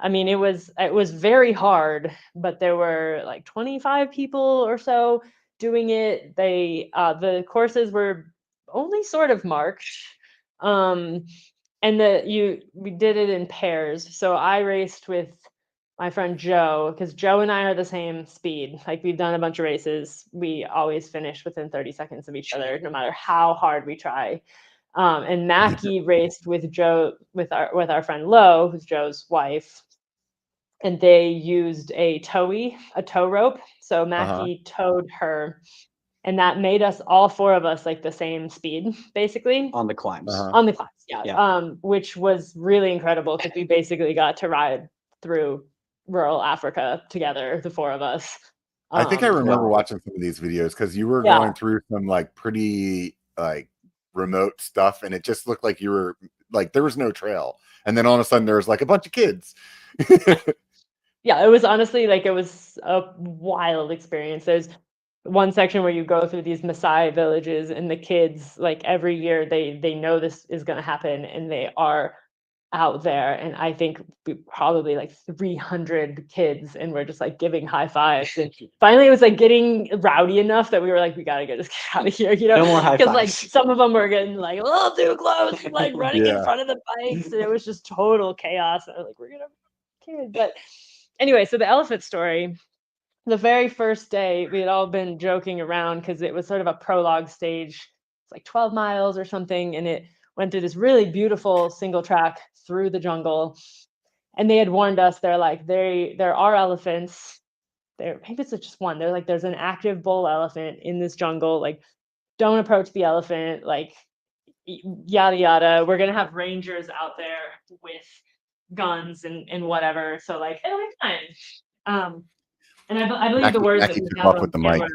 I mean, it was very hard, but there were like 25 people or so doing it. The courses were only sort of marked. And we did it in pairs. So I raced with my friend Joe, because Joe and I are the same speed. Like we've done a bunch of races. We always finish within 30 seconds of each other, no matter how hard we try. And Macky raced with Joe, with our friend Lo, who's Joe's wife, and they used a tow rope. So Macky towed her, and that made us, all four of us, like the same speed, basically on the climbs. On the climbs, which was really incredible because we basically got to ride through rural Africa together, the four of us. I think I remember watching some of these videos because you were going through some like pretty like remote stuff, and it just looked like you were like there was no trail, and then all of a sudden there was like a bunch of kids. Yeah, it was honestly like it was a wild experience. There's one section where you go through these Maasai villages, and the kids, like every year, they know this is going to happen, and they are out there. And I think probably like 300 kids, and we're just like giving high fives. And finally, it was like getting rowdy enough that we were like, we gotta get out of here, you know? No more high Because like fives. some of them were getting like a little too close, like running in Yeah. front of the bikes, and it was just total chaos. And I was like, we're gonna kids. But anyway, so the elephant story. The very first day, we had all been joking around because it was sort of a prologue stage. It's like 12 miles or something, and it went through this really beautiful single track through the jungle. And they had warned us, they're like, there are elephants. There, maybe it's just one. They're like, there's an active bull elephant in this jungle. Like, don't approach the elephant. Like, yada yada. We're gonna have rangers out there with guns and whatever. So like, it'll be fine. And I believe the words that Macky we took have off on with the camera. mic.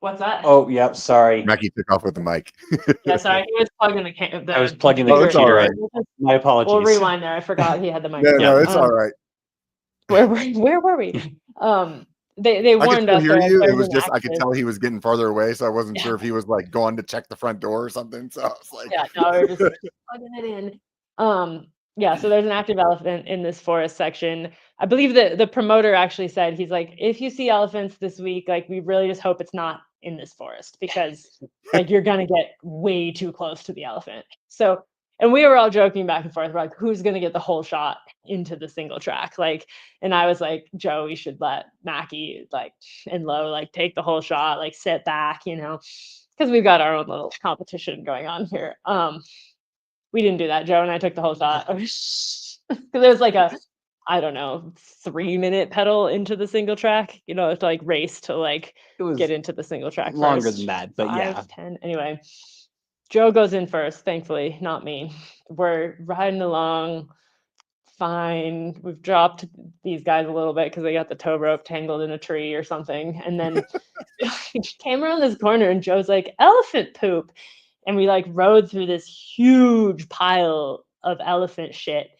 What's that? Oh, yeah, sorry. Macky took off with the mic. Yeah, sorry. He was plugging the I was plugging the Oh, it's all computer right. in. My apologies. We'll rewind there. I forgot he had the No, microphone. no, it's all right. Where were we? They I could warned still us. hear you. It there's was an just I could active- tell he was getting farther away, so I wasn't sure if he was like going to check the front door or something. So I was like, Yeah, no, we're just plugging it in. Yeah, so there's an active elephant in this forest section. I believe that the promoter actually said, he's like, if you see elephants this week, like we really just hope it's not in this forest, because like you're gonna get way too close to the elephant. So, and we were all joking back and forth, like who's gonna get the whole shot into the single track? Like, and I was like, Joe, we should let Macky like and Lo like take the whole shot, like sit back, you know, because we've got our own little competition going on here. We didn't do that. Joe and I took the whole shot. Because there was like a, I don't know, 3-minute pedal into the single track, you know, to like race to like It was get into the single track longer first. than that, but 5, yeah. 10. Anyway, Joe goes in first, thankfully, not me. We're riding along fine. We've dropped these guys a little bit because they got the tow rope tangled in a tree or something. And then came around this corner and Joe's like, elephant poop. And we like rode through this huge pile of elephant shit.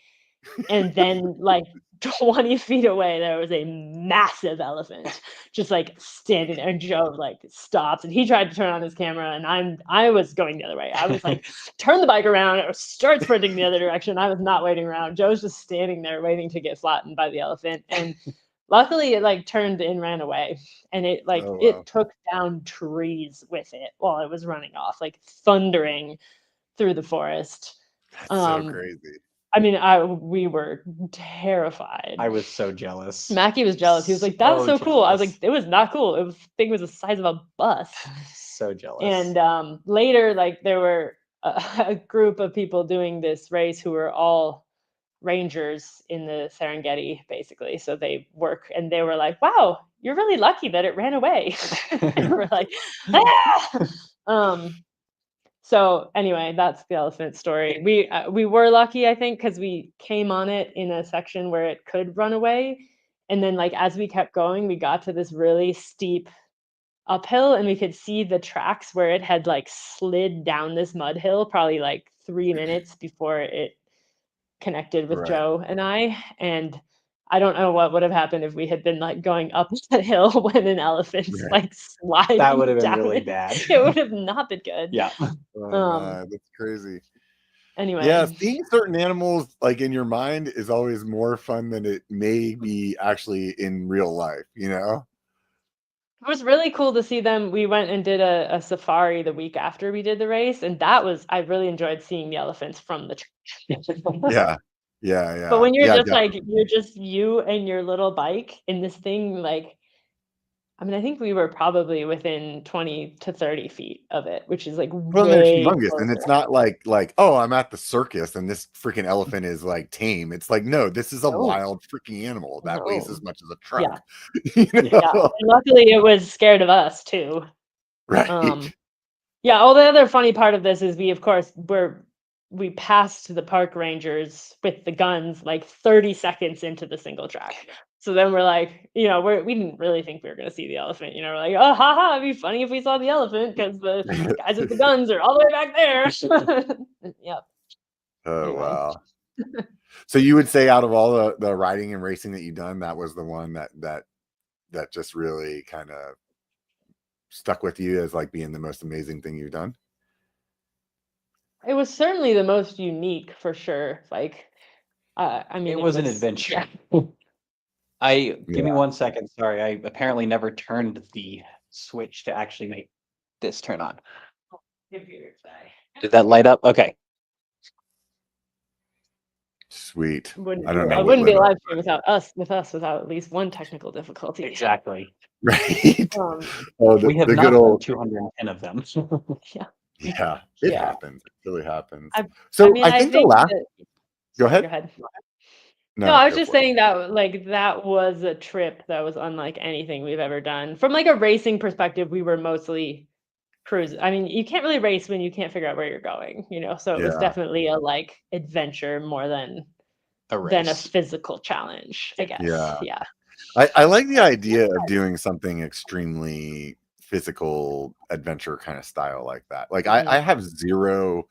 And then like 20 feet away, there was a massive elephant just like standing there. And Joe like stops and he tried to turn on his camera, and I was going the other way. I was like, turn the bike around or start sprinting the other direction. I was not waiting around. Joe's just standing there waiting to get flattened by the elephant. And luckily it like turned and ran away, and it like it took down trees with it while it was running off, like thundering through the forest. That's so crazy. I mean, we were terrified. I was so jealous. Macky was jealous. He was like, "That was so cool." I was jealous. like, "It was not cool. It was thing was the size of a bus." So jealous. And later, like there were a group of people doing this race who were all rangers in the Serengeti, basically. So they work, and they were like, "Wow, you're really lucky that it ran away." And we're like, "Ah!" So anyway, that's the elephant story. We were lucky, I think, because we came on it in a section where it could run away, and then like as we kept going, we got to this really steep uphill, and we could see the tracks where it had like slid down this mud hill, probably like 3 minutes before it connected with Joe and I. And I don't know what would have happened if we had been like going up that hill when an elephant's like sliding. That would have been down really it. bad. It would have not been good. Yeah. That's crazy. Anyway. Yeah, seeing certain animals like in your mind is always more fun than it may be actually in real life, you know? It was really cool to see them. We went and did a safari the week after we did the race, and I really enjoyed seeing the elephants from the tree. Yeah. But when you're just definitely. like, you're just you and your little bike in this thing, like, I mean, I think we were probably within 20 to 30 feet of it, which is like Well, they're way humongous, closer. and it's not like oh, I'm at the circus and this freaking elephant is like tame. It's like, no, this is a wild freaking animal that weighs as much as a truck. Yeah. And luckily it was scared of us too. Right. Yeah, all the other funny part of this is we of course we passed the park rangers with the guns like 30 seconds into the single track. So then we're like, you know, we didn't really think we were going to see the elephant. You know, we're like, oh, haha, it'd be funny if we saw the elephant because the guys with the guns are all the way back there. Yep. Oh, Anyway. wow. So you would say out of all the riding and racing that you've done, that was the one that just really kind of stuck with you as like being the most amazing thing you've done? It was certainly the most unique for sure. Like, I mean, It was an adventure. Give me 1 second. Sorry, I apparently never turned the switch to actually make this turn on. Computer side. Did that light up? Okay. Sweet. Wouldn't I don't know. I what wouldn't be a lit up. live stream without at least one technical difficulty. Exactly. Right. Um, Oh, We have the not good done old. 210 of them. Yeah, it Yeah. happens. It really happens. I So mean, I think the last. that, Go sorry, ahead. No, I was go just for it. saying that like that was a trip that was unlike anything we've ever done. From like a racing perspective, we were mostly cruise. I mean, you can't really race when you can't figure out where you're going, you know. So it was Yeah. definitely a like adventure more than A a race. physical challenge, I guess. Yeah. Yeah. I like the idea of doing something extremely physical adventure kind of style like that. Like I have zero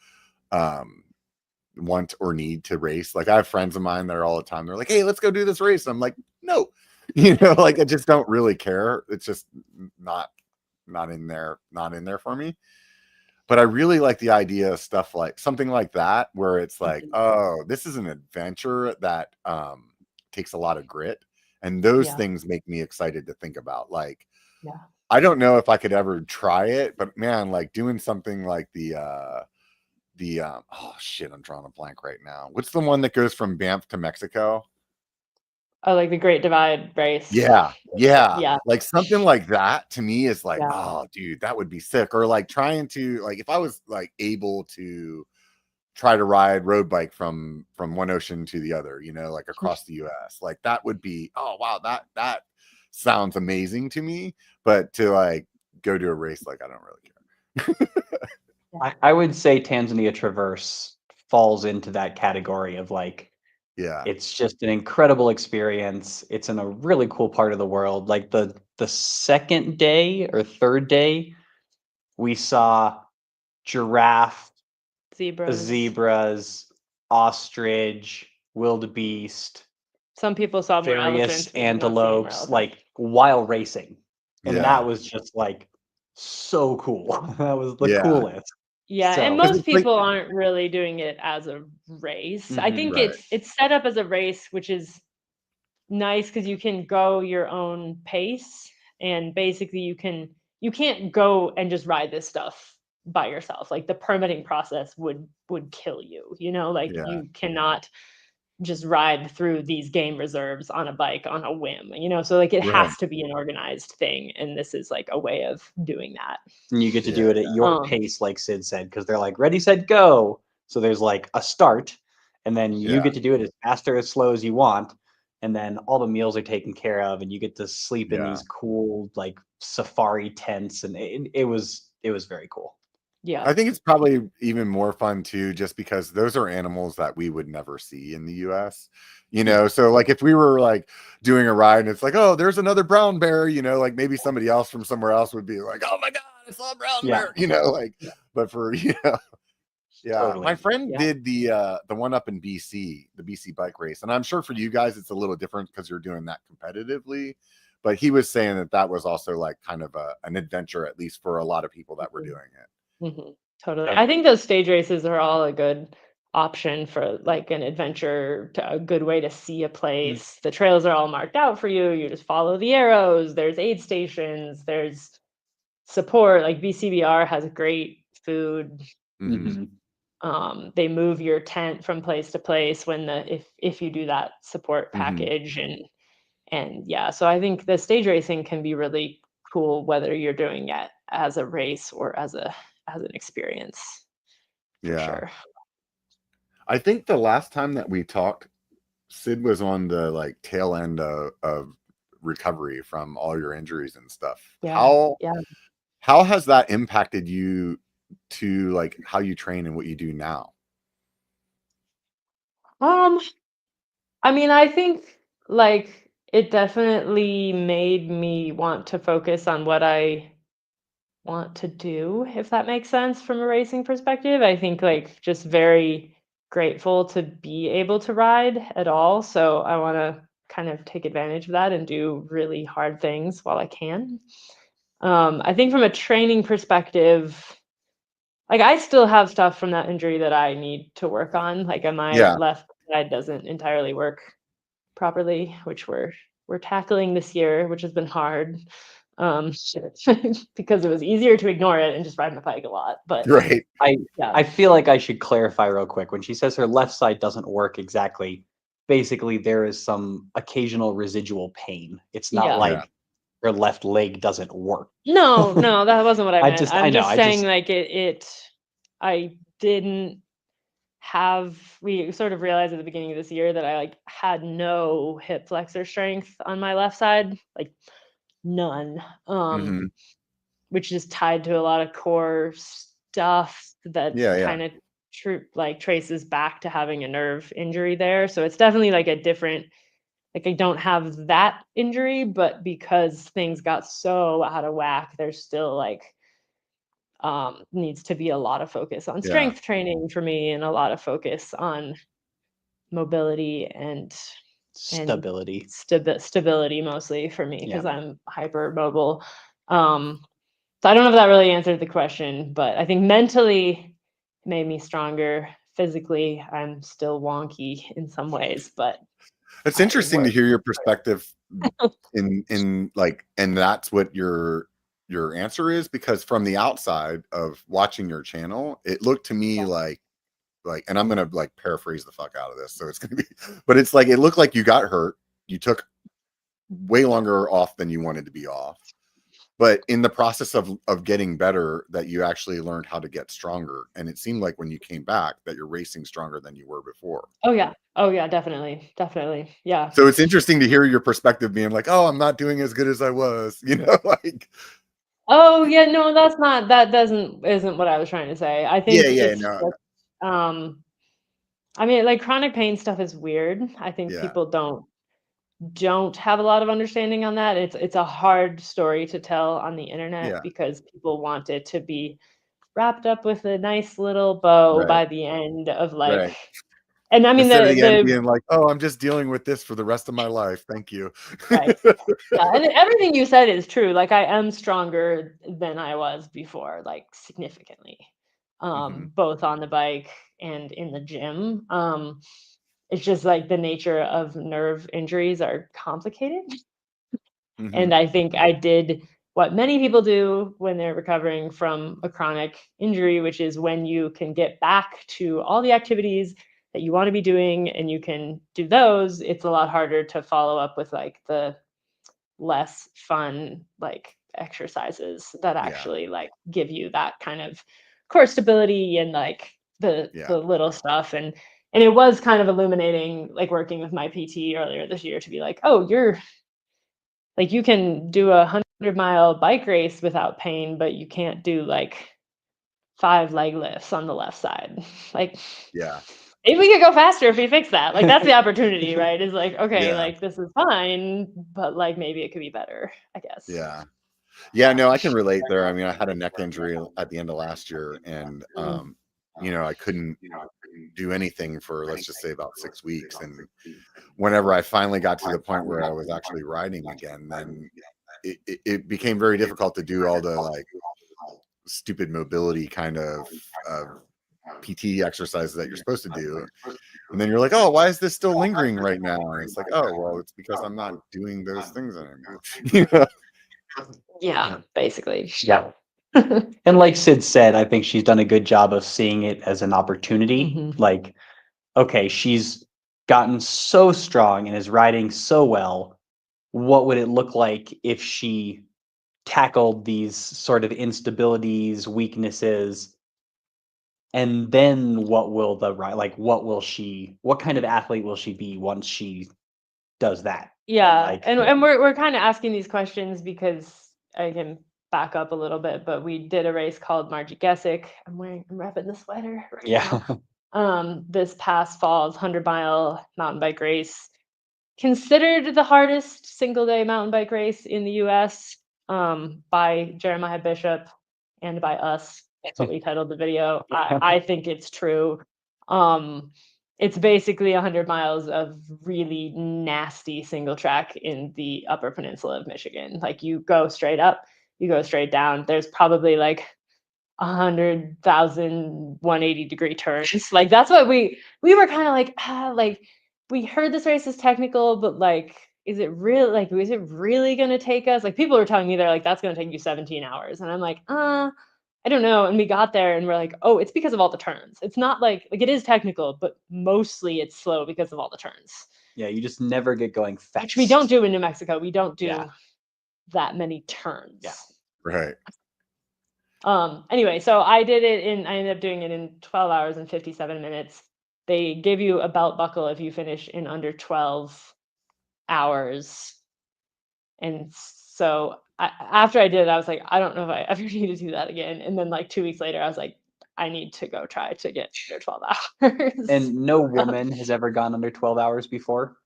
want or need to race. Like I have friends of mine that are all the time. They're like, "Hey, let's go do this race." I'm like, "No," like I just don't really care. It's just not in there for me. But I really like the idea of stuff like something like that, where it's like, oh, this is an adventure that takes a lot of grit, and those things make me excited to think about. Like, I don't know if I could ever try it, but man, like doing something like oh shit, I'm drawing a blank right now. What's the one that goes from Banff to Mexico? Oh, like the Great Divide race. Yeah. Yeah. Like something like that to me is like, Yeah. oh, dude, that would be sick. Or like trying to like if I was like able to try to ride road bike from one ocean to the other, like across the US, like that would be, oh wow, that sounds amazing to me. But to like go to a race, like I don't really care. I would say Tanzania Traverse falls into that category of like, Yeah. it's just an incredible experience. It's in a really cool part of the world. Like the second day or third day, we saw giraffe, zebras, ostrich, wildebeest, some people saw more various elephants than not seeing more antelopes, elephants. like while racing. And Yeah. that was just like so cool. That was the Yeah. coolest. Yeah, So- and 'Cause most it's like- people aren't really doing it as a race. I think Right. it's set up as a race, which is nice because you can go your own pace, and basically you can't go and just ride this stuff by yourself. Like the permitting process would kill you, like Yeah. you cannot just ride through these game reserves on a bike on a whim, so like it Right. has to be an organized thing, and this is like a way of doing that. And you get to do it at your pace, like Syd said, because they're like, ready, set, go. So there's like a start, and then you get to do it as fast or as slow as you want. And then all the meals are taken care of, and you get to sleep in these cool like safari tents. And it was very cool. Yeah. I think it's probably even more fun too, just because those are animals that we would never see in the US, so like if we were like doing a ride and it's like, oh, there's another brown bear, like maybe somebody else from somewhere else would be like, oh my God, I saw a brown bear, but for, Totally. My friend did the one up in BC, the BC bike race. And I'm sure for you guys, it's a little different because you're doing that competitively, but he was saying that was also like kind of an adventure, at least for a lot of people that were doing it. Totally. I think those stage races are all a good option for like an adventure, a good way to see a place. The trails are all marked out for you. You just follow the arrows. There's aid stations. There's support. Like BCBR has great food. They move your tent from place to place when if you do that support package, and yeah. So I think the stage racing can be really cool whether you're doing it as a race or as an experience. For sure. I think the last time that we talked, Syd was on the like tail end of recovery from all your injuries and stuff. How has that impacted you to like how you train and what you do now? I mean, I think like it definitely made me want to focus on what I want to do, if that makes sense from a racing perspective. I think like just very grateful to be able to ride at all. So I want to kind of take advantage of that and do really hard things while I can. I think from a training perspective, like I still have stuff from that injury that I need to work on. Like my left side doesn't entirely work properly, which we're tackling this year, which has been hard. Because it was easier to ignore it and just ride my bike a lot. But Right. I feel like I should clarify real quick. When she says her left side doesn't work exactly, basically there is some occasional residual pain. It's not like her left leg doesn't work. No, that wasn't what I meant. I'm just saying like I didn't have, we sort of realized at the beginning of this year that I like had no hip flexor strength on my left side, like none. Which is tied to a lot of core stuff that kind of traces back to having a nerve injury there. So it's definitely like a different, like I don't have that injury, but because things got so out of whack, there's still like needs to be a lot of focus on strength training for me and a lot of focus on mobility and stability. Stability mostly for me because I'm hyper mobile. So I don't know if that really answered the question, but I think mentally it made me stronger. Physically, I'm still wonky in some ways, but it's interesting to hear your perspective in like, and that's what your answer is, because from the outside of watching your channel, it looked to me like, and I'm gonna like paraphrase the fuck out of this, so it's gonna be, but it's like it looked like you got hurt, you took way longer off than you wanted to be off, but in the process of getting better, that you actually learned how to get stronger, and it seemed like when you came back that you're racing stronger than you were before. Oh yeah, definitely, yeah. So it's interesting to hear your perspective being like, oh, I'm not doing as good as I was, like. Oh yeah, no, that isn't what I was trying to say. I think I mean, like chronic pain stuff is weird. I think people don't have a lot of understanding on that. It's a hard story to tell on the internet because people want it to be wrapped up with a nice little bow by the end of like and I mean instead of the end being like, oh, I'm just dealing with this for the rest of my life, thank you. Right. Yeah, and everything you said is true. Like I am stronger than I was before, like significantly. Both on the bike and in the gym. It's just like the nature of nerve injuries are complicated. And I think I did what many people do when they're recovering from a chronic injury, which is when you can get back to all the activities that you want to be doing and you can do those, it's a lot harder to follow up with like the less fun like exercises that actually like give you that kind of core stability and like the little stuff. And it was kind of illuminating, like working with my PT earlier this year to be like, oh, you're like, you can do a 100-mile bike race without pain, but you can't do like 5 leg lifts on the left side. Like, maybe we could go faster if we fix that. Like, that's the opportunity, right? Is like, okay, like this is fine, but like maybe it could be better, I guess. Yeah, no, I can relate there. I mean, I had a neck injury at the end of last year, and I couldn't do anything for, let's just say, about 6 weeks. And whenever I finally got to the point where I was actually riding again, then it became very difficult to do all the like stupid mobility kind of PT exercises that you're supposed to do. And then you're like, oh, why is this still lingering right now? And it's like, oh, well, it's because I'm not doing those things anymore. Yeah, basically. Yeah. And like Syd said, I think she's done a good job of seeing it as an opportunity. Like, okay, she's gotten so strong and is riding so well. What would it look like if she tackled these sort of instabilities, weaknesses? And then what will what kind of athlete will she be once she does that? Yeah. Like, and we're kind of asking these questions because I can back up a little bit, but we did a race called Margie Gess. I'm repping the sweater right now. This past fall's 100-mile mountain bike race, considered the hardest single-day mountain bike race in the US by Jeremiah Bishop and by us. That's what we titled the video. I think it's true. It's basically 100 miles of really nasty single track in the Upper Peninsula of Michigan. Like you go straight up you go straight down. There's probably like 100,000 180-degree turns. Like that's what we were kind of like we heard this race is technical, but like is it really going to take us? Like people were telling me they're like that's going to take you 17 hours, and I'm like, I don't know. And we got there and we're like, oh, it's because of all the turns. It's not like it is technical, but mostly it's slow because of all the turns. Yeah, you just never get going fast. Which we don't do in New Mexico. We don't do that many turns. Yeah. Right. Anyway, so I ended up doing it in 12 hours and 57 minutes. They give you a belt buckle if you finish in under 12 hours. And so after I did it, I was like, I don't know if I ever need to do that again. And then like 2 weeks later, I was like, I need to go try to get under 12 hours. And no woman has ever gone under 12 hours before.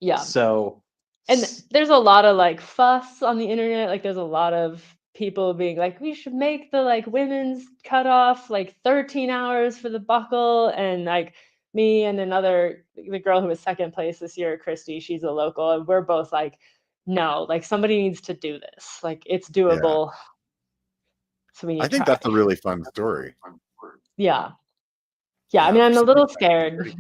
Yeah. So. And there's a lot of like fuss on the internet. Like there's a lot of people being like, we should make the like women's cutoff like 13 hours for the buckle. And like me and the girl who was second place this year, Christy, she's a local, and we're both like, no, like somebody needs to do this. Like it's doable. So we need I think that's a really fun story. Yeah. I mean, I'm a little scared.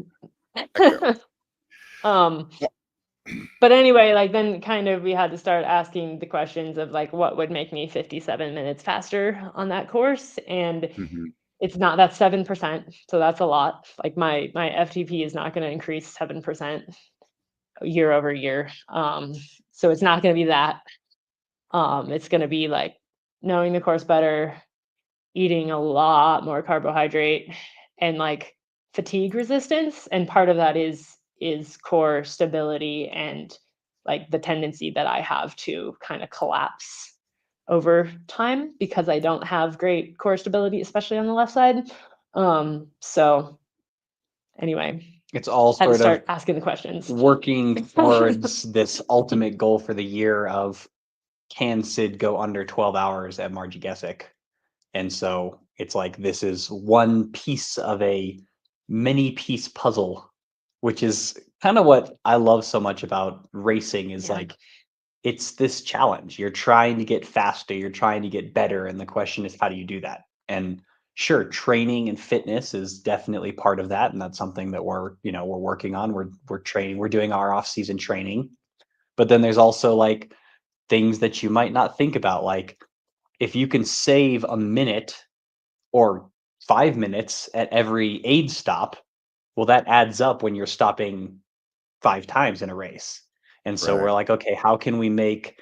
But anyway, like then kind of we had to start asking the questions of like what would make me 57 minutes faster on that course. And it's not, that's 7%. So that's a lot. Like my FTP is not going to increase 7% year over year. So it's not going to be that. It's going to be like knowing the course better, eating a lot more carbohydrate, and like fatigue resistance. And part of that is core stability and like the tendency that I have to kind of collapse over time because I don't have great core stability, especially on the left side. So anyway, it's all had to sort start of asking the questions, working towards this ultimate goal for the year of, can Syd go under 12 hours at Margie Gess? And so it's like, this is one piece of a many piece puzzle, which is kind of what I love so much about racing is like, it's this challenge. You're trying to get faster, you're trying to get better. And the question is, how do you do that? And sure, training and fitness is definitely part of that. And that's something that we're working on. We're training, we're doing our off-season training. But then there's also like things that you might not think about, like if you can save a minute or 5 minutes at every aid stop, well, that adds up when you're stopping 5 times in a race. And so we're like, okay, how can we make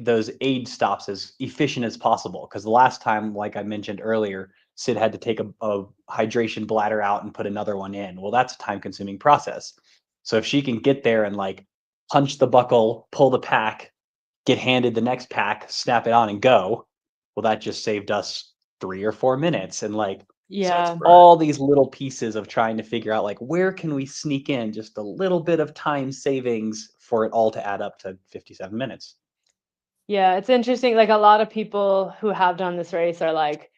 those aid stops as efficient as possible? Because the last time, like I mentioned earlier, Syd had to take a hydration bladder out and put another one in. Well, that's a time-consuming process. So if she can get there and like punch the buckle, pull the pack, get handed the next pack, snap it on and go, well, that just saved us 3 or 4 minutes. And like, so all these little pieces of trying to figure out like, where can we sneak in just a little bit of time savings for it all to add up to 57 minutes. Yeah, it's interesting. Like a lot of people who have done this race are like,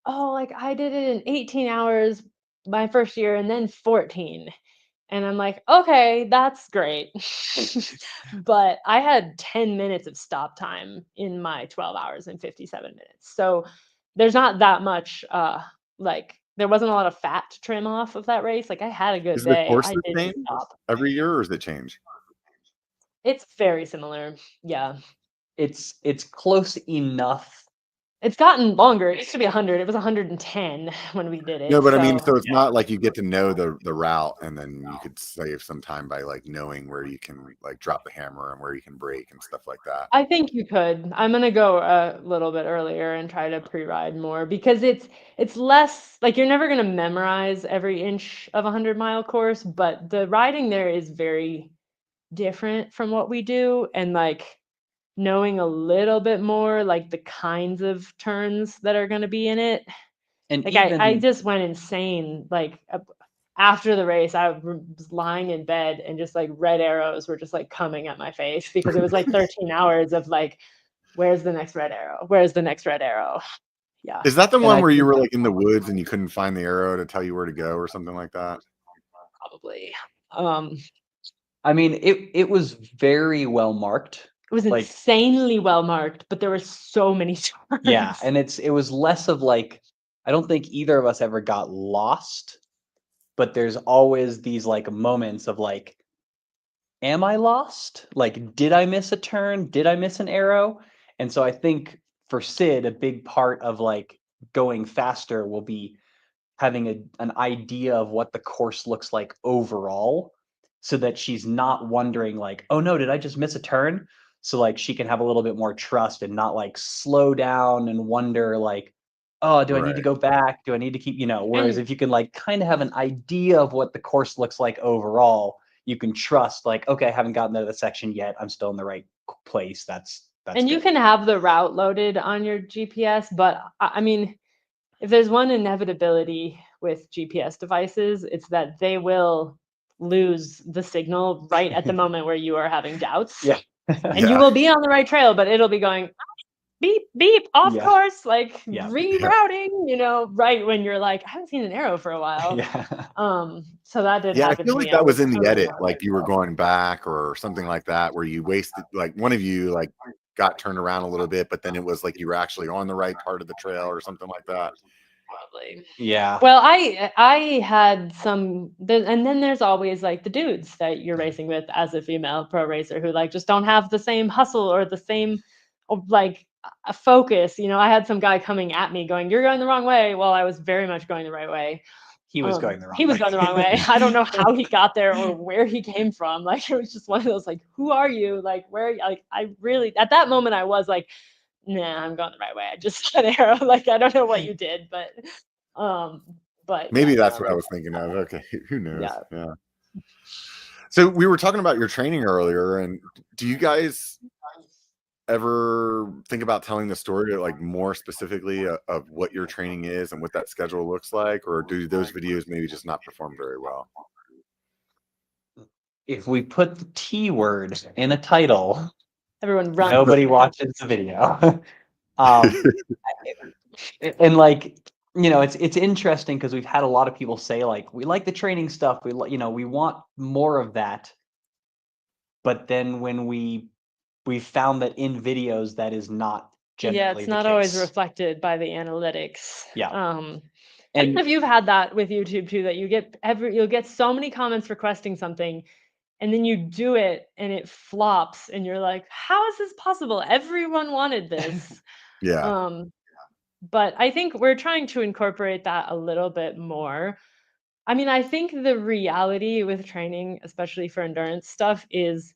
oh, like I did it in 18 hours my first year and then 14. And I'm like, okay, that's great. But I had 10 minutes of stop time in my 12 hours and 57 minutes. So there's not that much, like there wasn't a lot of fat to trim off of that race. Like I had a good Is day. the course I the didn't same stop. every year, or does it change? It's very similar. Yeah. It's close enough. It's gotten longer. It used to be 100. It was 110 when we did it. No, but I mean, so it's not like you get to know the route and then you could save some time by like knowing where you can like drop the hammer and where you can brake and stuff like that. I think you could. I'm gonna go a little bit earlier and try to pre-ride more because it's less like you're never gonna memorize every inch of a 100-mile course, but the riding there is very different from what we do, and like knowing a little bit more like the kinds of turns that are going to be in it. And like I just went insane. Like after the race, I was lying in bed and just like red arrows were just like coming at my face because it was like 13 hours of like, where's the next red arrow? Where's the next red arrow? Yeah. Is that the one where you were like in the woods and you couldn't find the arrow to tell you where to go or something like that? Probably. I mean, it was very well marked. It was Like- insanely well marked, but there were so many turns. Yeah, and it was less of like, I don't think either of us ever got lost, but there's always these like moments of like, am I lost? Like, did I miss a turn? Did I miss an arrow? And so I think for Syd, a big part of like going faster will be having an idea of what the course looks like overall, so that she's not wondering like, oh no, did I just miss a turn? So like she can have a little bit more trust and not like slow down and wonder like, oh, do I need to Right. go back? Do I need to keep, whereas And- if you can like kind of have an idea of what the course looks like overall, you can trust like, okay, I haven't gotten to the section yet. I'm still in the right place. That's and you good. can have the route loaded on your GPS, but I mean, if there's one inevitability with GPS devices, it's that they will lose the signal right at the moment where you are having doubts. Yeah. And Yeah. you will be on the right trail, but it'll be going beep, beep, off Yeah. course, like Yeah. rerouting, right when you're like, I haven't seen an arrow for a while. Yeah. So that did Yeah, I happen feel to like me. that was in the totally edit, not like right you were trail. going back or something like that, where you wasted, like one of you like got turned around a little bit, but then it was like you were actually on the right part of the trail or something like that. Probably. Yeah. Well, I had some, and then there's always like the dudes that you're racing with as a female pro racer who like just don't have the same hustle or the same like a focus. I had some guy coming at me going, "You're going the wrong way." Well, I was very much going the right way. He was going the wrong way. He was going the wrong way. I don't know how he got there or where he came from. Like it was just one of those like, who are you? Like where are you? Like I really at that moment I was like, nah, I'm going the right way. I just saw an arrow. Like I don't know what you did, but Maybe yeah, that's no, what I was thinking of. Okay, who knows? Yeah. Yeah. So we were talking about your training earlier, and do you guys ever think about telling the story like more specifically of what your training is and what that schedule looks like, or do those videos maybe just not perform very well? If we put the T word in a title, everyone runs. nobody watches the video. And like, it's interesting because we've had a lot of people say like, we like the training stuff. We want more of that. But then when we found that in videos, that is not generally it's the not always case. reflected by the analytics. Yeah. I don't And know if you've had that with YouTube too, that you'll get so many comments requesting something, and then you do it and it flops, and you're like, how is this possible? Everyone wanted this. Yeah. But I think we're trying to incorporate that a little bit more. I mean, I think the reality with training, especially for endurance stuff, is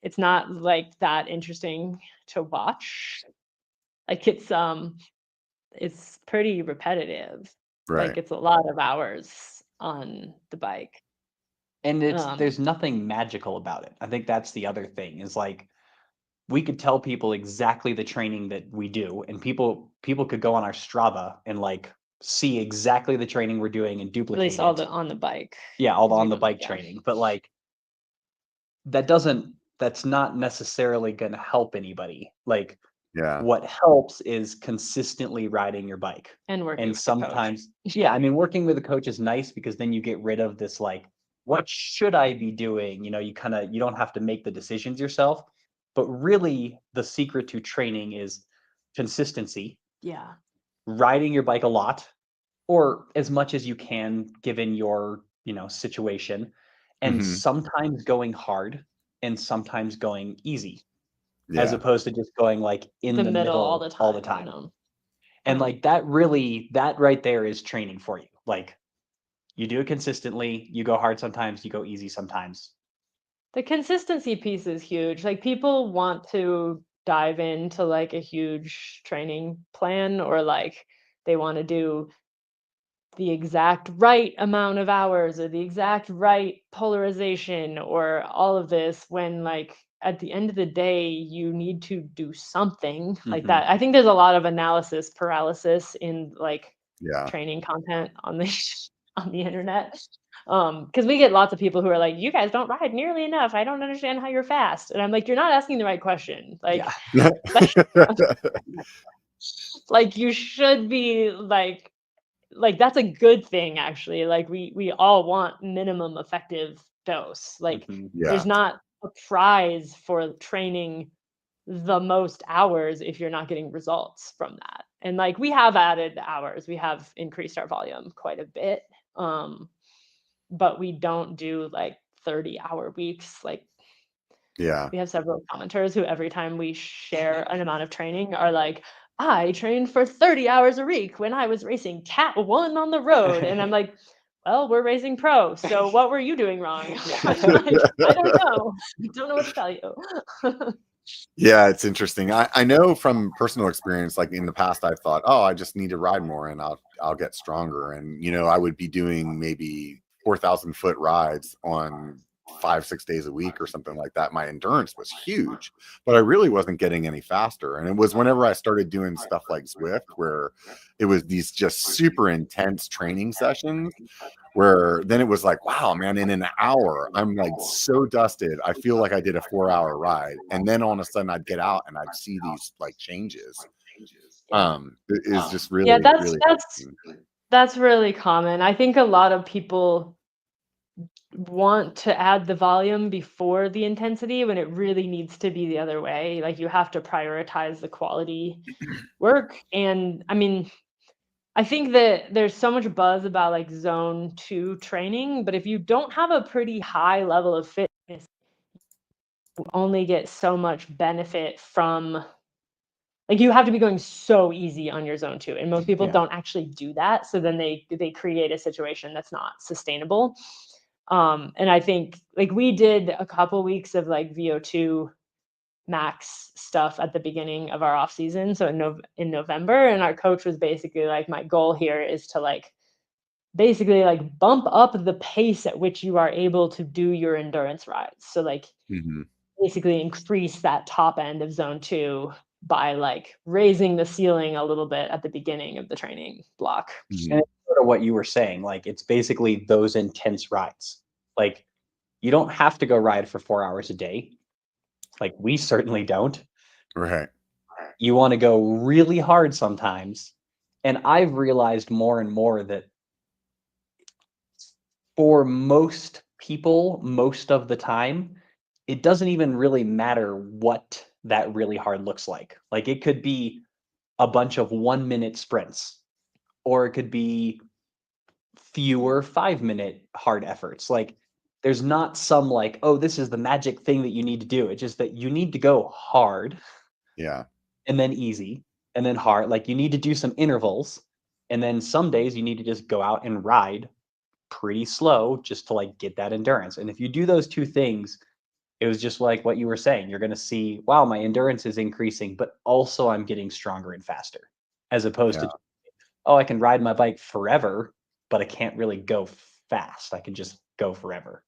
it's not like that interesting to watch. Like it's pretty repetitive. Right. Like it's a lot of hours on the bike. and Um, there's nothing magical about it. I think that's the other thing is like, we could tell people exactly the training that we do, and people could go on our Strava and like see exactly the training we're doing and at duplicate least all it. on the bike. Yeah, all 'cause on we the don't- bike yeah. training. But like that's not necessarily going to help anybody. Like Yeah. what helps is consistently riding your bike. And working And with the coach. sometimes, yeah, I mean, working with a coach is nice because then you get rid of this like, what should I be doing? You don't have to make the decisions yourself. But really, the secret to training is consistency, Yeah. riding your bike a lot, or as much as you can given your situation, and Mhm. sometimes going hard and sometimes going easy, as Yeah. opposed to just going like in the middle all the time. time. You know? And like that right there is training for you. Like you do it consistently, you go hard sometimes, you go easy sometimes. The consistency piece is huge. Like people want to dive into like a huge training plan, or like they want to do the exact right amount of hours or the exact right polarization or all of this, when like at the end of the day you need to do something like Mhm. that. I think there's a lot of analysis paralysis in like Yeah. training content on the on the internet, because we get lots of people who are like, you guys don't ride nearly enough, I don't understand how you're fast, and I'm like, you're not asking the right question. Like Yeah. like you should be like that's a good thing actually. Like we all want minimum effective dose. Like Mhm. Yeah. there's not a prize for training the most hours if you're not getting results from that. And like we have added hours, we have increased our volume quite a bit. But we don't do like 30-hour weeks. Like Yeah. we have several commenters who every time we share an amount of training are like, I trained for 30 hours a week when I was racing Cat 1 on the road. And I'm like, well, we're racing pro. So what were you doing wrong? Like, I don't know. I don't know what to tell you. Yeah, it's interesting. I know from personal experience, like in the past, I thought, oh, I just need to ride more and I'll get stronger. And, I would be doing maybe 4,000 foot rides on 5-6 days a week or something like that. My endurance was huge, but I really wasn't getting any faster. And it was whenever I started doing stuff like Zwift, where it was these just super intense training sessions, where then it was like, wow, man, in an hour, I'm like so dusted. I feel like I did a 4-hour ride. And then all of a sudden I'd get out and I'd see these like changes. It is just really, yeah, really that's really common. I think a lot of people want to add the volume before the intensity when it really needs to be the other way. Like you have to prioritize the quality work. And I mean, I think that there's so much buzz about like zone 2 training, but if you don't have a pretty high level of fitness, you only get so much benefit from, like you have to be going so easy on your zone 2, and most people don't actually do that. So then they create a situation that's not sustainable. And I think like we did a couple weeks of like VO2 max stuff at the beginning of our off season, so in November, and our coach was basically like, my goal here is to like basically like bump up the pace at which you are able to do your endurance rides. So like basically increase that top end of zone 2 by like raising the ceiling a little bit at the beginning of the training block. And it's sort of what you were saying, like it's basically those intense rides. Like you don't have to go ride for 4 hours a day. Like we certainly don't. Right. You want to go really hard sometimes. And I've realized more and more that for most people, most of the time, it doesn't even really matter what that really hard looks like. Like it could be a bunch of 1-minute sprints, or it could be fewer 5-minute hard efforts. Like there's not some like, oh, this is the magic thing that you need to do. It's just that you need to go hard. Yeah. And then easy, and then hard. Like you need to do some intervals, and then some days you need to just go out and ride pretty slow just to like get that endurance. And if you do those two things, it was just like what you were saying. You're going to see, wow, my endurance is increasing, but also I'm getting stronger and faster, as opposed to, oh, I can ride my bike forever, but I can't really go fast. I can just go forever.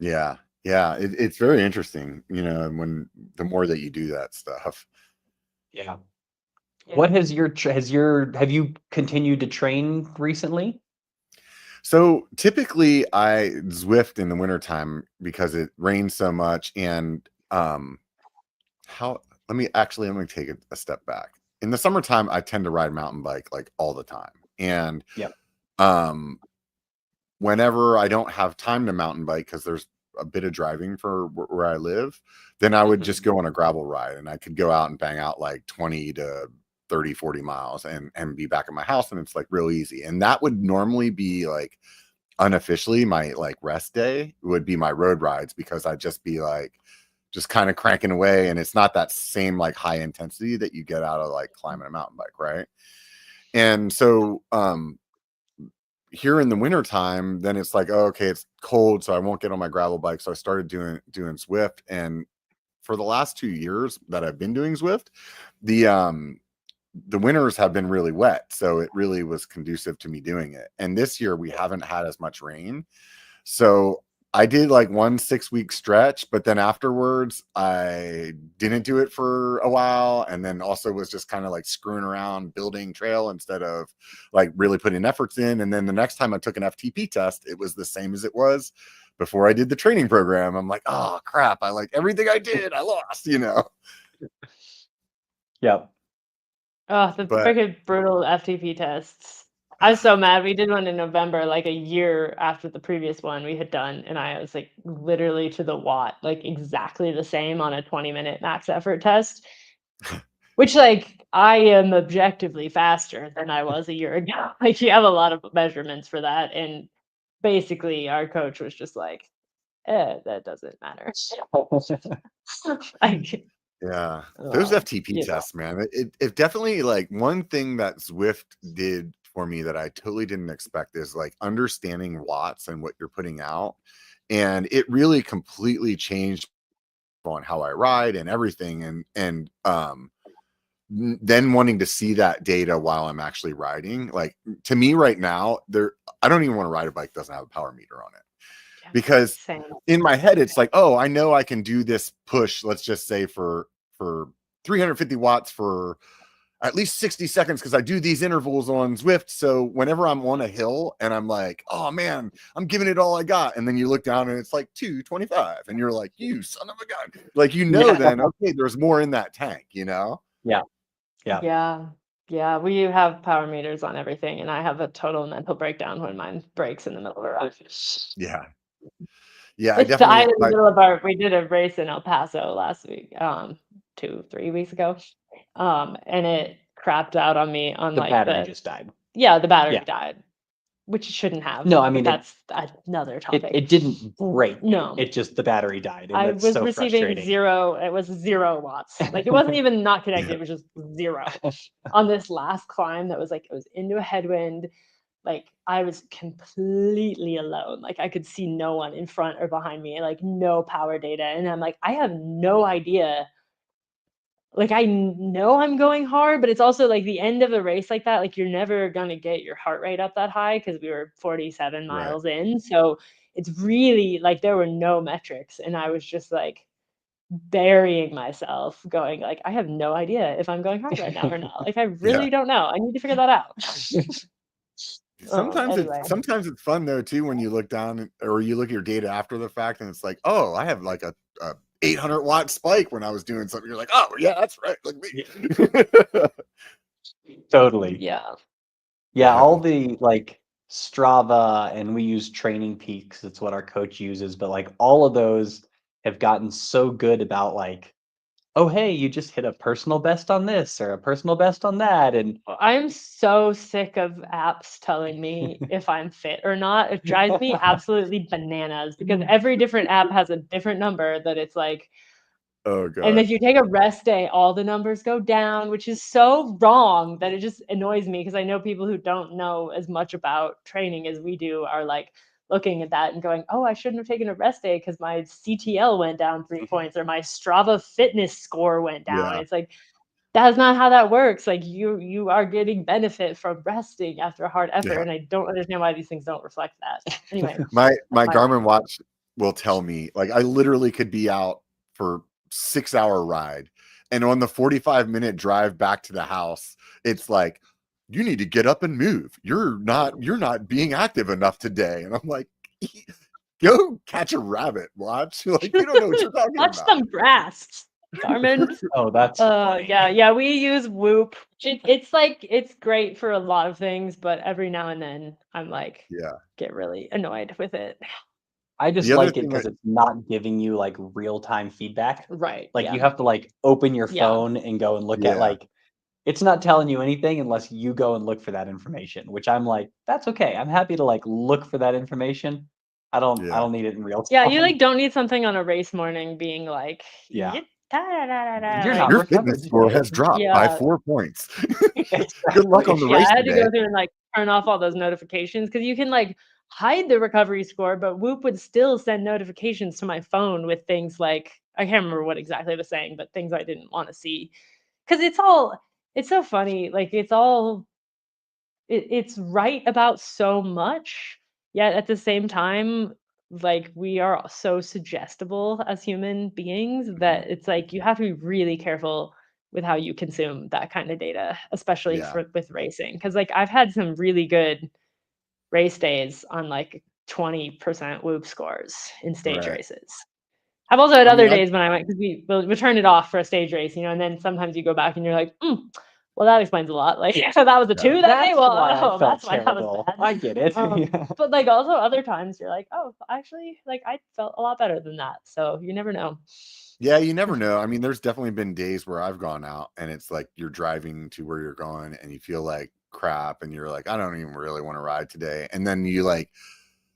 Yeah. Yeah. It's very interesting, when the more that you do that stuff. Yeah. What have you continued to train recently? So typically I Zwift in the wintertime because it rains so much. And let me take a step back. In the summertime, I tend to ride mountain bike like all the time. And whenever I don't have time to mountain bike, because there's a bit of driving for where I live, then I would just go on a gravel ride, and I could go out and bang out like 20 to 30, 40 miles and be back at my house. And it's like real easy. And that would normally be like unofficially my like rest day would be my road rides, because I'd just be like, just kind of cranking away. And it's not that same like high intensity that you get out of like climbing a mountain bike. Right. And so, here in the wintertime, then it's like, oh, okay, it's cold, so I won't get on my gravel bike. So I started doing Zwift. And for the last 2 years that I've been doing Zwift, the winters have been really wet. So it really was conducive to me doing it. And this year we haven't had as much rain. So I did like 1 6-week stretch, but then afterwards I didn't do it for a while. And then also was just kind of like screwing around building trail instead of like really putting efforts in. And then the next time I took an FTP test, it was the same as it was before I did the training program. I'm like, oh crap, I like everything I did, I lost, Yep. Oh, the freaking brutal FTP tests. I was so mad. We did one in November, like a year after the previous one we had done, and I was like literally to the watt, like exactly the same on a 20-minute max effort test. Which, like, I am objectively faster than I was a year ago. Like, you have a lot of measurements for that, and basically, our coach was just like, that doesn't matter." Like, Yeah, those FTP you know. tests, man. It definitely, like, one thing that Zwift did for me that I totally didn't expect is like understanding watts and what you're putting out, and it really completely changed on how I ride and everything, and then wanting to see that data while I'm actually riding. Like, to me right now, I don't even want to ride a bike that doesn't have a power meter on it, Yeah, because same. in my head it's like, oh, I know I can do this push, let's just say for 350 watts for at least 60 seconds, because I do these intervals on Zwift. So whenever I'm on a hill and I'm like, oh man, I'm giving it all I got, and then you look down and it's like 225, and you're like, you son of a gun. Like, then, okay, there's more in that tank, Yeah. Yeah, we have power meters on everything, and I have a total mental breakdown when mine breaks in the middle of a ride. Yeah. I It's died in the definitely, middle of we did a race in El Paso last week, 2-3 weeks ago, and it crapped out on me on The like battery just died. the battery Yeah. died, which it shouldn't have. No, I but mean, that's another topic. it didn't break. No. It just, the battery died, and I that's was so receiving frustrating. 0. It was 0 watts. Like, it wasn't even not connected. It was just 0 on this last climb that was like, it was into a headwind. Like, I was completely alone. Like, I could see no one in front or behind me, like no power data. And I'm like, I have no idea. Like, I know I'm going hard, but it's also like the end of a race like that. Like, you're never going to get your heart rate up that high, because we were 47 miles in. So it's really like there were no metrics. And I was just like burying myself, going like, I have no idea if I'm going hard right now or not. Like, I really don't know. I need to figure that out. sometimes Anyway. it's fun though too, when you look down or you look at your data after the fact, and it's like, oh, I have like a 800 watt spike when I was doing something. You're like, oh yeah, that's right, like me. Totally. Yeah, all the like Strava, and we use Training Peaks, it's what our coach uses, but like all of those have gotten so good about like, oh hey, you just hit a personal best on this or a personal best on that. And I'm so sick of apps telling me if I'm fit or not. It drives me absolutely bananas, because every different app has a different number that it's like, Oh god. and if you take a rest day, all the numbers go down, which is so wrong that it just annoys me, because I know people who don't know as much about training as we do are like looking at that and going, oh, I shouldn't have taken a rest day because my CTL went down 3 points, or my Strava fitness score went down. It's like, that's not how that works. Like, you are getting benefit from resting after a hard effort, and I don't understand why these things don't reflect that. Anyway, my Garmin watch will tell me, like, I literally could be out for 6-hour ride, and on the 45-minute drive back to the house, it's like, you need to get up and move. You're not being active enough today. And I'm like, go catch a rabbit, watch. Like, you don't know what you're talking watch about. some grass, Garmin. oh, that's yeah, we use Whoop. It's like, it's great for a lot of things, but every now and then I'm like, get really annoyed with it. I just like it because it's not giving you like real-time feedback. Right. Like, you have to like open your phone and go and look at, like, it's not telling you anything unless you go and look for that information, which I'm like, that's okay. I'm happy to like look for that information. I don't need it in real time. Yeah, you like don't need something on a race morning being like, You're like, your fitness score has dropped by 4 points. Good luck on the race. I had to go through and like turn off all those notifications, because you can like hide the recovery score, but Whoop would still send notifications to my phone with things like, I can't remember what exactly it was saying, but things I didn't want to see. Because it's so funny. Like, it's right about so much, yet at the same time, like, we are so suggestible as human beings that it's like you have to be really careful with how you consume that kind of data, especially with racing. Because like, I've had some really good race days on like 20% Whoop scores in stage races. I've also had other days when I went, because we turn it off for a stage race, and then sometimes you go back and you're like, Well, that explains a lot. Like, Yeah. so that was a Yeah. 2 that day? That's Well, why I oh, felt that's why that terrible. was bad. I get it. Yeah. But, like, also other times you're like, "Oh, actually, like, I felt a lot better than that." So you never know. Yeah, you never know. I mean, there's definitely been days where I've gone out and it's like you're driving to where you're going and you feel like crap and you're like, I don't even really want to ride today. And then you like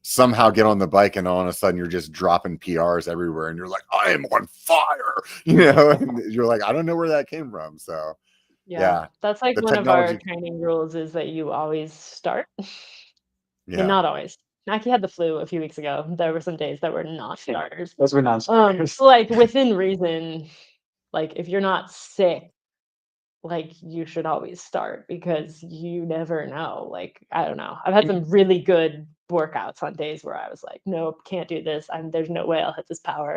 somehow get on the bike and all of a sudden you're just dropping PRs everywhere and you're like, I am on fire, and you're like, I don't know where that came from. So Yeah. yeah, That's, like, the one of our technology. training rules is that you always start. I mean, Yeah. not always. Mackie had the flu a few weeks ago. There were some days that were not starters. Those were non-starters. So, like, within reason, like, if you're not sick, like, you should always start because you never know. Like, I don't know. I've had some really good workouts on days where I was like, "Nope, can't do this. There's no way I'll hit this power."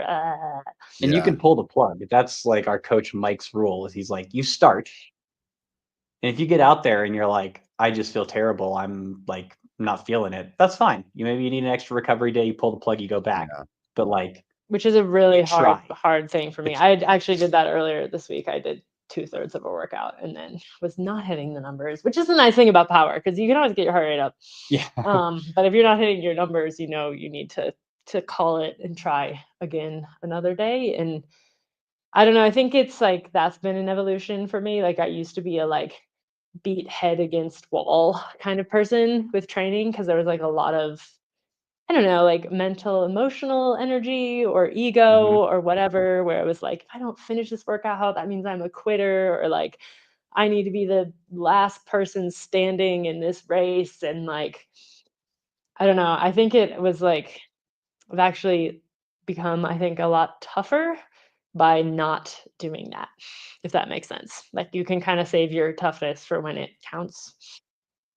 And you Yeah. can pull the plug. That's like our coach Mike's rule is he's like, you start. And if you get out there and you're like, I just feel terrible, I'm like not feeling it, that's fine. Maybe you need an extra recovery day, you pull the plug, you go back. Yeah. But like, Which is a really Try. hard thing for me. I actually did that earlier this week. I did 2/3 of a workout and then was not hitting the numbers, which is the nice thing about power because you can always get your heart rate up. yeah. But if you're not hitting your numbers, you know you need to call it and try again another day. And I don't know. I think it's like that's been an evolution for me. Like I used to be a like beat head against wall kind of person with training because there was like a lot of I don't know, like mental, emotional energy or ego or whatever, where it was like, if I don't finish this workout, that means I'm a quitter, or like I need to be the last person standing in this race. And like, I don't know. I think it was like I've actually become, I think, a lot tougher by not doing that, if that makes sense. Like you can kind of save your toughness for when it counts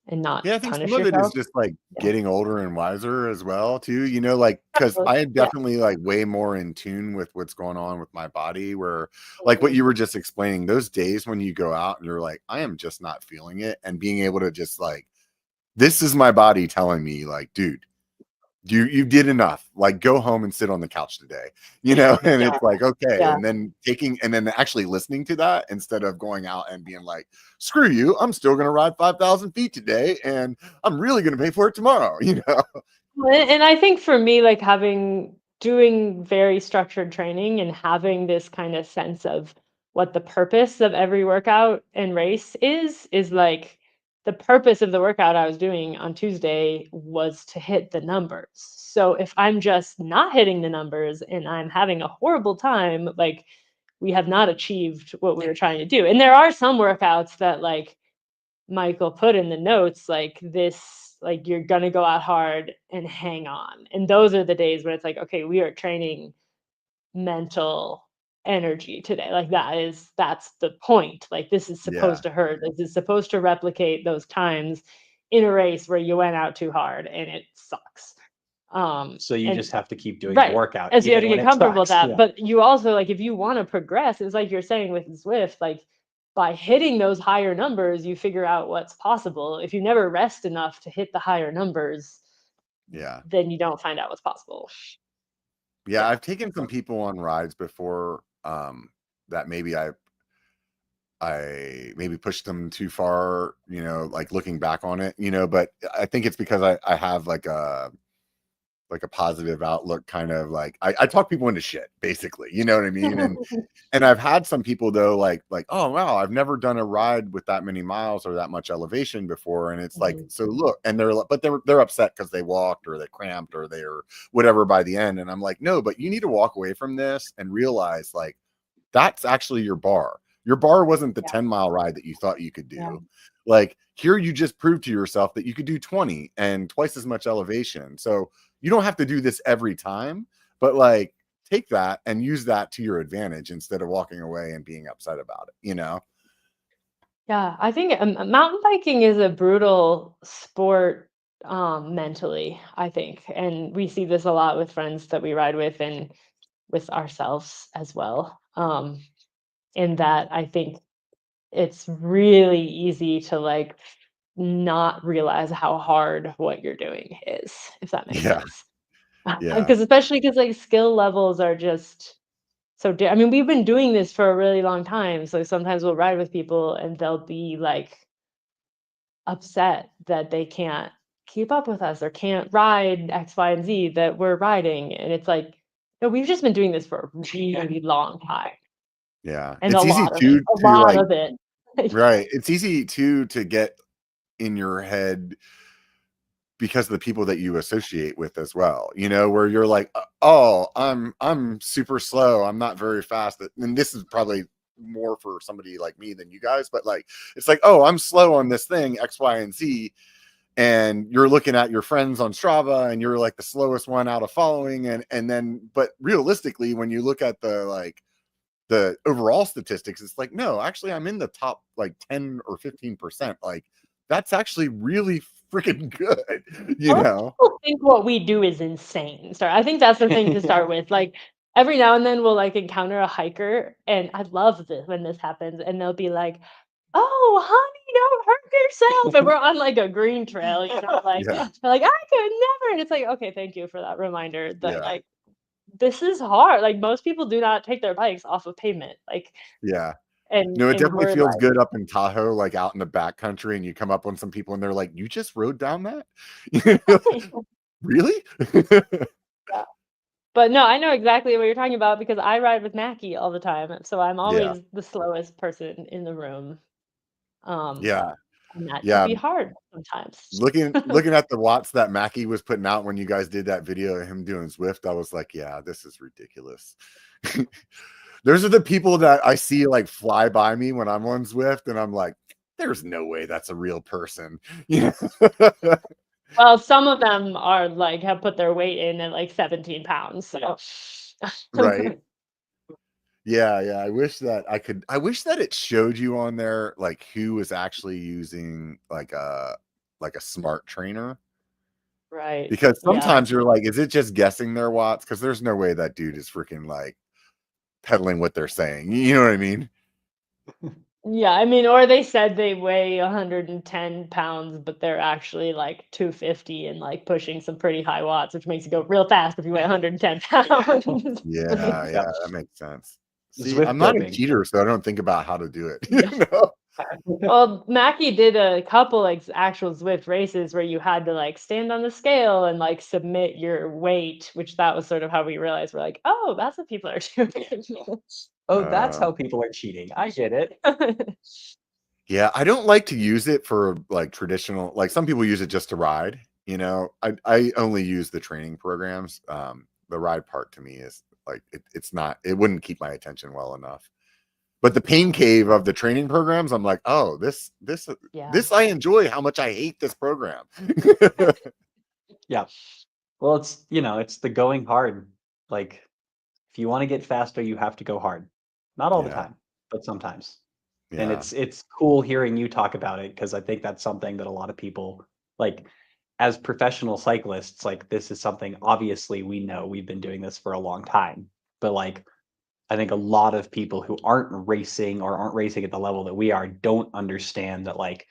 and not Yeah, I think some punish of it is yourself. just like Yeah. getting older and wiser as well, too. Like because Absolutely. I am Yeah. definitely like way more in tune with what's going on with my body. Where, like what you were just explaining, those days when you go out and you're like, I am just not feeling it, and being able to just like, this is my body telling me, like, dude, you did enough. Like, go home and sit on the couch today, and Yeah. it's like, okay. Yeah. And then actually listening to that instead of going out and being like, screw you, I'm still going to ride 5,000 feet today. And I'm really going to pay for it tomorrow, And I think for me, like doing very structured training and having this kind of sense of what the purpose of every workout and race is like the purpose of the workout I was doing on Tuesday was to hit the numbers. So if I'm just not hitting the numbers and I'm having a horrible time, like we have not achieved what we were trying to do. And there are some workouts that like Michael put in the notes, like this, like you're gonna go out hard and hang on. And those are the days when it's like, okay, we are training mental energy today. Like that's the point. Like this is Yeah. supposed to hurt. This is supposed to replicate those times in a race where you went out too hard and it sucks. So you And just have to keep doing the right, workout as you have even to when get it comfortable with sucks. that. Yeah. But you also like if you want to progress, it's like you're saying with Zwift, like by hitting those higher numbers, you figure out what's possible. If you never rest enough to hit the higher numbers, Yeah. then you don't find out what's possible. Yeah. Yeah. I've taken some people on rides before, that maybe I maybe pushed them too far, like looking back on it, but I think it's because I have like a positive outlook, kind of like I talk people into shit, basically, you know what I mean? And I've had some people though, like, oh wow, I've never done a ride with that many miles or that much elevation before. And it's like, Mhm. so look, and they're upset because they walked or they cramped or they're whatever by the end. And I'm like, no, but you need to walk away from this and realize like that's actually your bar. Your bar wasn't the Yeah. 10-mile ride that you thought you could do. Yeah. Like here, you just proved to yourself that you could do 20 and twice as much elevation. So you don't have to do this every time, but like take that and use that to your advantage instead of walking away and being upset about it. Yeah, I think mountain biking is a brutal sport mentally, I think. And we see this a lot with friends that we ride with and with ourselves as well. In that I think it's really easy to like not realize how hard what you're doing is, if that makes Yeah. sense. Yeah. Because especially because like skill levels are just so I mean, we've been doing this for a really long time. So sometimes we'll ride with people and they'll be like upset that they can't keep up with us or can't ride X, Y, and Z that we're riding. And it's like, no, we've just been doing this for a really long time. Yeah. And It's a easy lot of to it. A lot of it. right. It's easy to get in your head because of the people that you associate with as well, you know, where you're like, oh, I'm super slow, I'm not very fast. And this is probably more for somebody like me than you guys, but like, it's like, oh, I'm slow on this thing X, Y, and Z. And you're looking at your friends on Strava and you're like the slowest one out of following. And then, but realistically, when you look at the overall statistics, it's like, no, actually I'm in the top like 10 or 15%. Like, that's actually really freaking good, you know. People think what we do is insane. So I think that's the thing to start with. Like every now and then we'll like encounter a hiker, and I love this when this happens, and they'll be like, "Oh, honey, don't hurt yourself." And we're on like a green trail, like Yeah. they're like, "I could never." And it's like, okay, thank you for that reminder that Yeah. like this is hard. Like most people do not take their bikes off of pavement. Like Yeah. and No, it and definitely we're feels like good up in Tahoe, like out in the back country, and you come up on some people and they're like, you just rode down that? Really? yeah. But no, I know exactly what you're talking about because I ride with Mackie all the time. So I'm Yeah. always the slowest person in the room. Yeah. And that can Yeah. be hard sometimes. Looking at the watts that Mackie was putting out when you guys did that video of him doing Zwift, I was like, yeah, this is ridiculous. Those are the people that I see like fly by me when I'm on Zwift, and I'm like, there's no way that's a real person. You know? Well, some of them are like have put their weight in at like 17 pounds. So Right. Yeah, yeah. I wish that it showed you on there like who was actually using like a smart trainer. right. Because Yeah. sometimes you're like, is it just guessing their watts? Because there's no way that dude is freaking like peddling what they're saying. You know what I mean? Yeah, I mean, or they said they weigh 110 pounds, but they're actually like 250 and like pushing some pretty high watts, which makes you go real fast if you weigh 110 pounds. Yeah, yeah, that makes sense. See, Zwift I'm not a doping. cheater, so I don't think about how to do it. Yeah. You know? Well, Mackie did a couple like actual Zwift races where you had to like stand on the scale and like submit your weight, which that was sort of how we realized we're like, oh, that's what people are doing. Oh, that's how people are cheating. I get it. Yeah, I don't like to use it for like traditional, like some people use it just to ride, you know. I only use the training programs. The ride part to me is like it's not, it wouldn't keep my attention well enough. But the pain cave of the training programs, I'm like, oh, this Yeah. I enjoy. How much I hate this program. Yeah. Well, it's, it's the going hard. Like, if you want to get faster, you have to go hard. Not all the Yeah. time, but sometimes. And Yeah. it's cool hearing you talk about it because I think that's something that a lot of people like as professional cyclists, like this is something obviously we know we've been doing this for a long time. But like I think a lot of people who aren't racing or aren't racing at the level that we are don't understand that like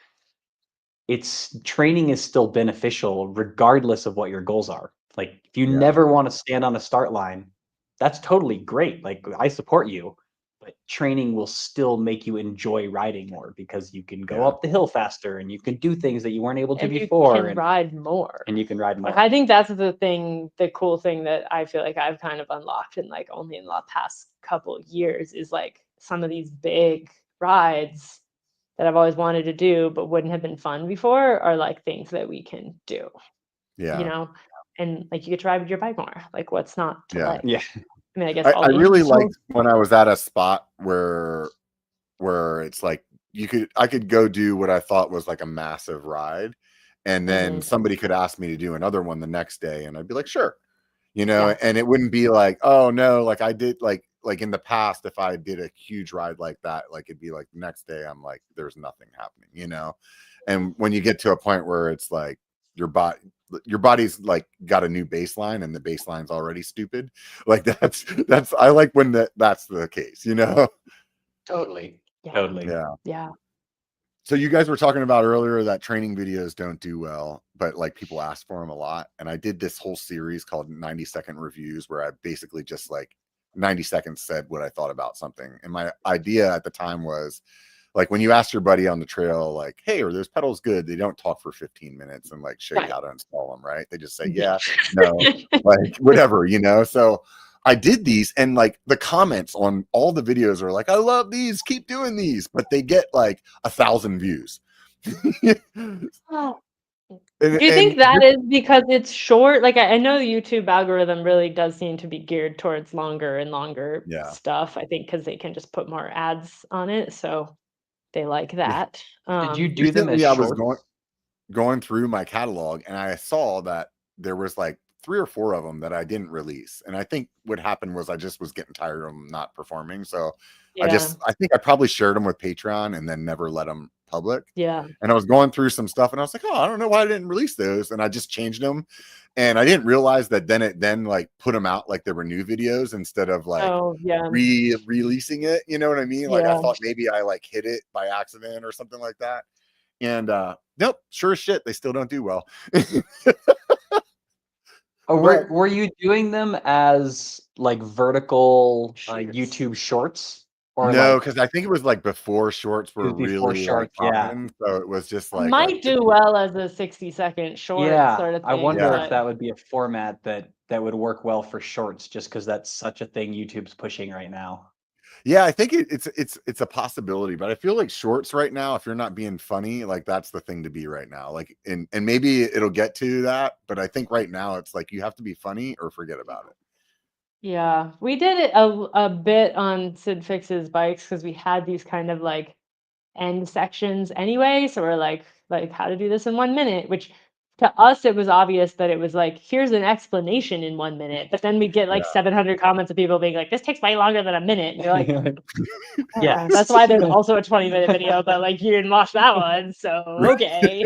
it's training is still beneficial regardless of what your goals are. Like if you Yeah. never want to stand on a start line, that's totally great. Like I support you, but training will still make you enjoy riding more because you can go Yeah. up the hill faster and you can do things that you weren't able to And you before can ride more. and you can ride more. Like I think that's the cool thing that I feel like I've kind of unlocked in like only in the past couple of years is like some of these big rides that I've always wanted to do but wouldn't have been fun before are like things that we can do. Yeah. You know? And like you get to ride with your bike more. Like what's not to Yeah. like? Yeah. I mean, I guess I all the really animals. liked when I was at a spot where it's like I could go do what I thought was like a massive ride, and then somebody could ask me to do another one the next day, and I'd be like, sure, you know. Yeah. And it wouldn't be like, oh no, like I did like in the past, if I did a huge ride like that, like it'd be like the next day I'm like, there's nothing happening, you know. And when you get to a point where it's like your body's like got a new baseline and the baseline's already stupid, like that's I like when that's the case, you know. Totally. Yeah. Totally. Yeah. Yeah. So you guys were talking about earlier that training videos don't do well, but like people ask for them a lot. And I did this whole series called 90-second reviews where I basically just like 90 seconds said what I thought about something. And my idea at the time was, like, when you ask your buddy on the trail, like, hey, are those pedals good? They don't talk for 15 minutes and like show you how to install them, right? They just say, yeah, no, like whatever, you know? So I did these, and like the comments on all the videos are like, I love these, keep doing these, but they get like 1,000 views. Do you think that is because it's short? Like I know the YouTube algorithm really does seem to be geared towards longer and longer stuff. I think because they can just put more ads on it, so they like that. Did you do them as I shorts? was going through my catalog, and I saw that there was like 3 or 4 of them that I didn't release. And I think what happened was I just was getting tired of them not performing. So I think I probably shared them with Patreon and then never let them public. Yeah. And I was going through some stuff and I was like, oh, I don't know why I didn't release those. And I just changed them. And I didn't realize that then like put them out like there were new videos instead of like releasing it. You know what I mean? Like I thought maybe I like hit it by accident or something like that. And nope, sure as shit, they still don't do well. Were you doing them as like vertical YouTube shorts? Or no, because I think it was like before shorts were really like common. So it was just like might do well as a 60-second short sort of thing. I wonder if that would be a format that would work well for shorts, just because that's such a thing YouTube's pushing right now. Yeah, I think it's a possibility, but I feel like shorts right now, if you're not being funny, like that's the thing to be right now. Like, and maybe it'll get to that, but I think right now it's like you have to be funny or forget about it. Yeah, we did it a bit on Syd Fix's bikes because we had these kind of like end sections anyway. So we're like how to do this in 1 minute, which to us it was obvious that it was like, here's an explanation in 1 minute. But then we get like 700 comments of people being like, this takes way longer than a minute. And you're like, yeah, that's why there's also a 20-minute video, but like you didn't watch that one, so okay.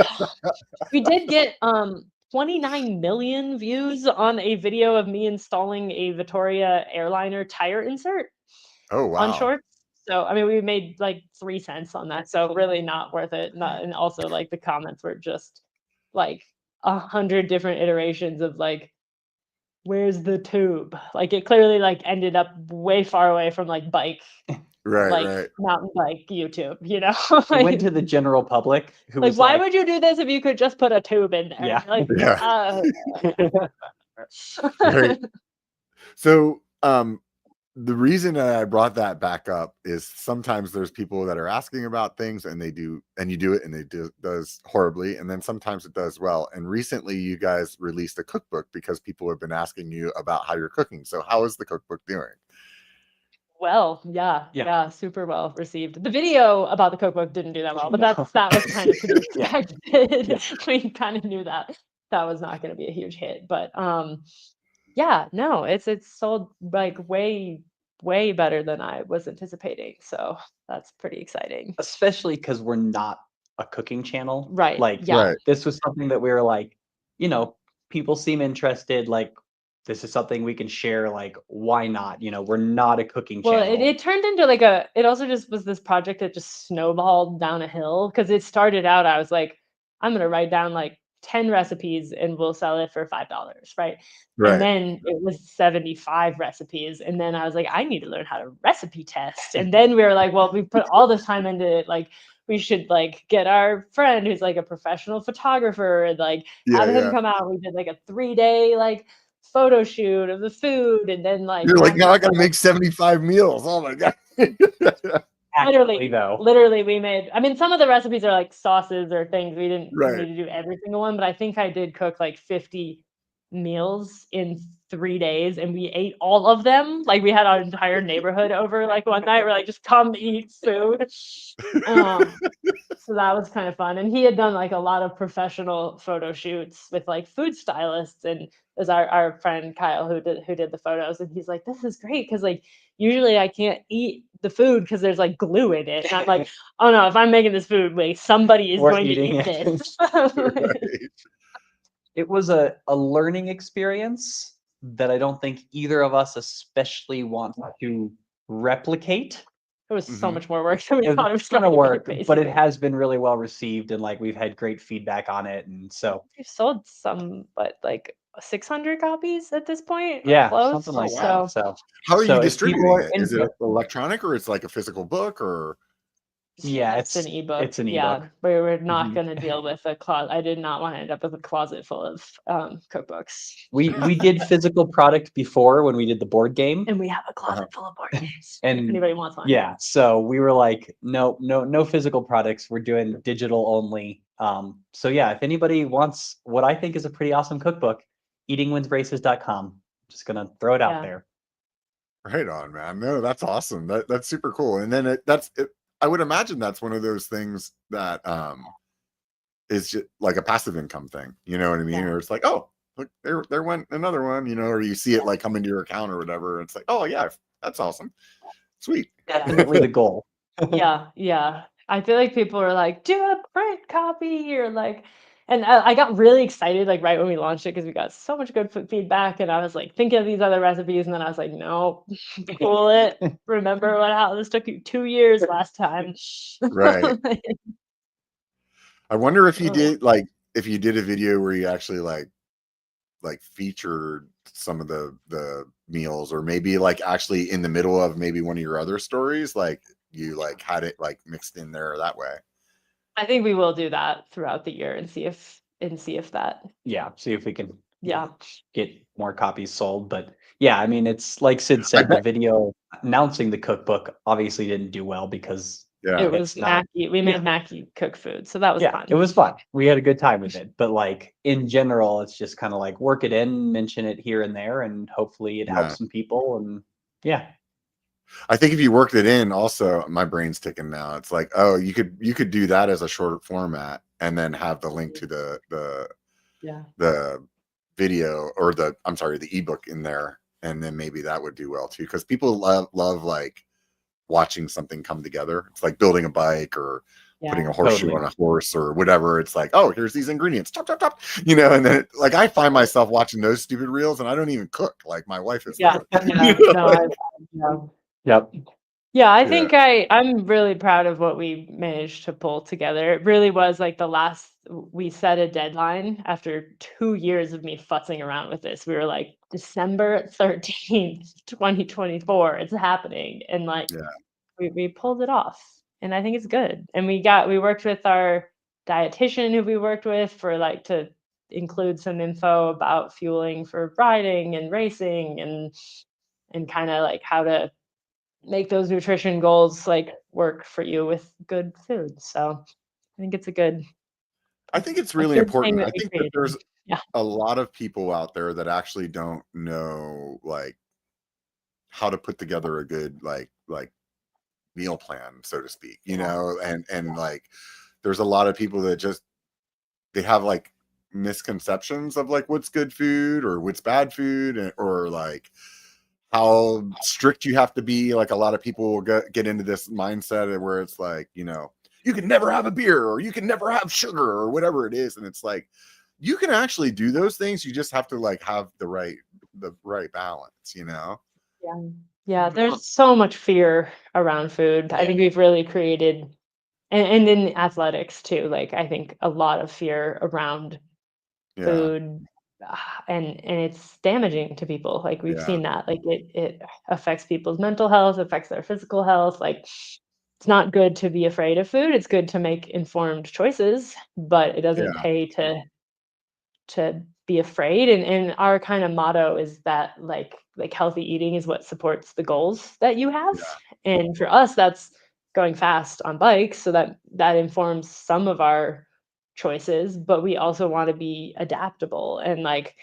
We did get 29 million views on a video of me installing a Victoria airliner tire insert. Oh, wow. On shorts. So, I mean, we made like 3 cents on that. So really not worth it. And also like the comments were just like 100 different iterations of like, where's the tube? Like it clearly like ended up way far away from like bike. Right. Mountain bike YouTube, you know? Like, it went to the general public who like, was why would you do this if you could just put a tube in there? Yeah. Like, Right. So the reason that I brought that back up is sometimes there's people that are asking about things and they do, and you do it and it does horribly, and then sometimes it does well. And recently you guys released a cookbook because people have been asking you about how you're cooking. So how is the cookbook doing? Well, yeah, super well received. The video about the cookbook didn't do that well, but that was kind of to be expected. We kind of knew that was not going to be a huge hit, but it's sold like way better than I was anticipating. So that's pretty exciting. Especially because we're not a cooking channel, right? Like, this was something that we were like, you know, people seem interested, like. This is something we can share, like, why not? You know, we're not a cooking channel. Well, it turned into like it also just was this project that just snowballed down a hill, because it started out, I was like, I'm going to write down like 10 recipes and we'll sell it for $5, right? And then it was 75 recipes. And then I was like, I need to learn how to recipe test. And then we were like, well, we put all this time into it, like, we should like get our friend who's like a professional photographer and like have him come out. We did like a 3-day like photo shoot of the food, and then like you're like, now I gotta make 75 meals. Oh my god. Literally we made, I mean, some of the recipes are like sauces or things. We didn't need to do every single one, but I think I did cook like 50 meals in 3 days, and we ate all of them. Like we had our entire neighborhood over like one night. We're like, just come eat food. So that was kind of fun. And he had done like a lot of professional photo shoots with like food stylists, and there's our friend Kyle who did the photos, and he's like, this is great because like usually I can't eat the food because there's like glue in it. And I'm like, oh no, if I'm making this food, like somebody is going to eat this. It was a learning experience that I don't think either of us especially want to replicate. It was so much more work than we thought it was going to work, but it has been really well received, and like we've had great feedback on it, and so we've sold some, but like 600 copies at this point. Or Yeah, close. something like wow. that. So How are you so if people distributing are it? Is it into electronic or it's like a physical book or? yeah, It's an ebook. it's an Yeah, ebook. we're not Mhm. going to deal with a closet. I did not want to end up with a closet full of cookbooks. We did physical product before when we did the board game. And we have a closet full of board games. And if anybody wants one. yeah, so we were like, no physical products. We're doing digital only. So yeah, if anybody wants what I think is a pretty awesome cookbook, eatingwinsbraces.com. Just gonna throw it out Yeah. there. Right on, man. No, that's awesome. That's super cool. And then I would imagine that's one of those things that is just like a passive income thing. You know what I mean? Yeah. Or it's like, oh, look, there went another one, you know, or you see it like come into your account or whatever. It's like, oh yeah, that's awesome. Sweet. Definitely the goal. Yeah. I feel like people are like, do a print copy or like, and I got really excited like right when we launched it because we got so much good feedback, and I was like thinking of these other recipes, and then I was like, no, pull it. Remember how this took you 2 years last time. Right. I wonder if you Oh. did if you did a video where you actually like featured some of the meals, or maybe like actually in the middle of maybe one of your other stories, like you like had it like mixed in there that way. I think we will do that throughout the year and see if that. Yeah, see if we can Yeah. get more copies sold. But yeah, I mean, it's like Syd said, the video announcing the cookbook obviously didn't do well because Yeah. It was it's not. Macky. We made Macky cook food, so that was Yeah, fun. it was fun. We had a good time with it. But like in general, it's just kind of like work it in, mention it here and there, and hopefully it Yeah. helps some people. And yeah. I think if you worked it in, also my brain's ticking now. It's like, oh, you could do that as a short format and then have the link to the video or the ebook in there, and then maybe that would do well too, because people love like watching something come together. It's like building a bike or putting a horseshoe on a horse or whatever. It's like, oh, here's these ingredients, chop, you know. And then like I find myself watching those stupid reels, and I don't even cook. Like my wife is. Yeah. Yep. Yeah, I think I'm really proud of what we managed to pull together. It really was like we set a deadline after 2 years of me futzing around with this. We were like, December 13th, 2024, it's happening. And like, we pulled it off, and I think it's good. And we worked with our dietitian who we worked with for like to include some info about fueling for riding and racing and kind of like how to make those nutrition goals like work for you with good food. So I think it's I think it's really important. I think that there's Yeah. a lot of people out there that actually don't know like how to put together a good like meal plan, so to speak, you know, and like there's a lot of people that just they have like misconceptions of like what's good food or what's bad food, or like how strict you have to be. Like a lot of people will get into this mindset where it's like, you know, you can never have a beer or you can never have sugar or whatever it is. And it's like, you can actually do those things. You just have to like have the right balance, you know? Yeah. There's so much fear around food. I think we've really created, and in athletics too, like I think a lot of fear around food, and it's damaging to people. Like we've seen that, like it affects people's mental health, affects their physical health. Like it's not good to be afraid of food. It's good to make informed choices, but it doesn't pay to be afraid. And our kind of motto is that like healthy eating is what supports the goals that you have. And for us, that's going fast on bikes, so that informs some of our choices, but we also want to be adaptable. And like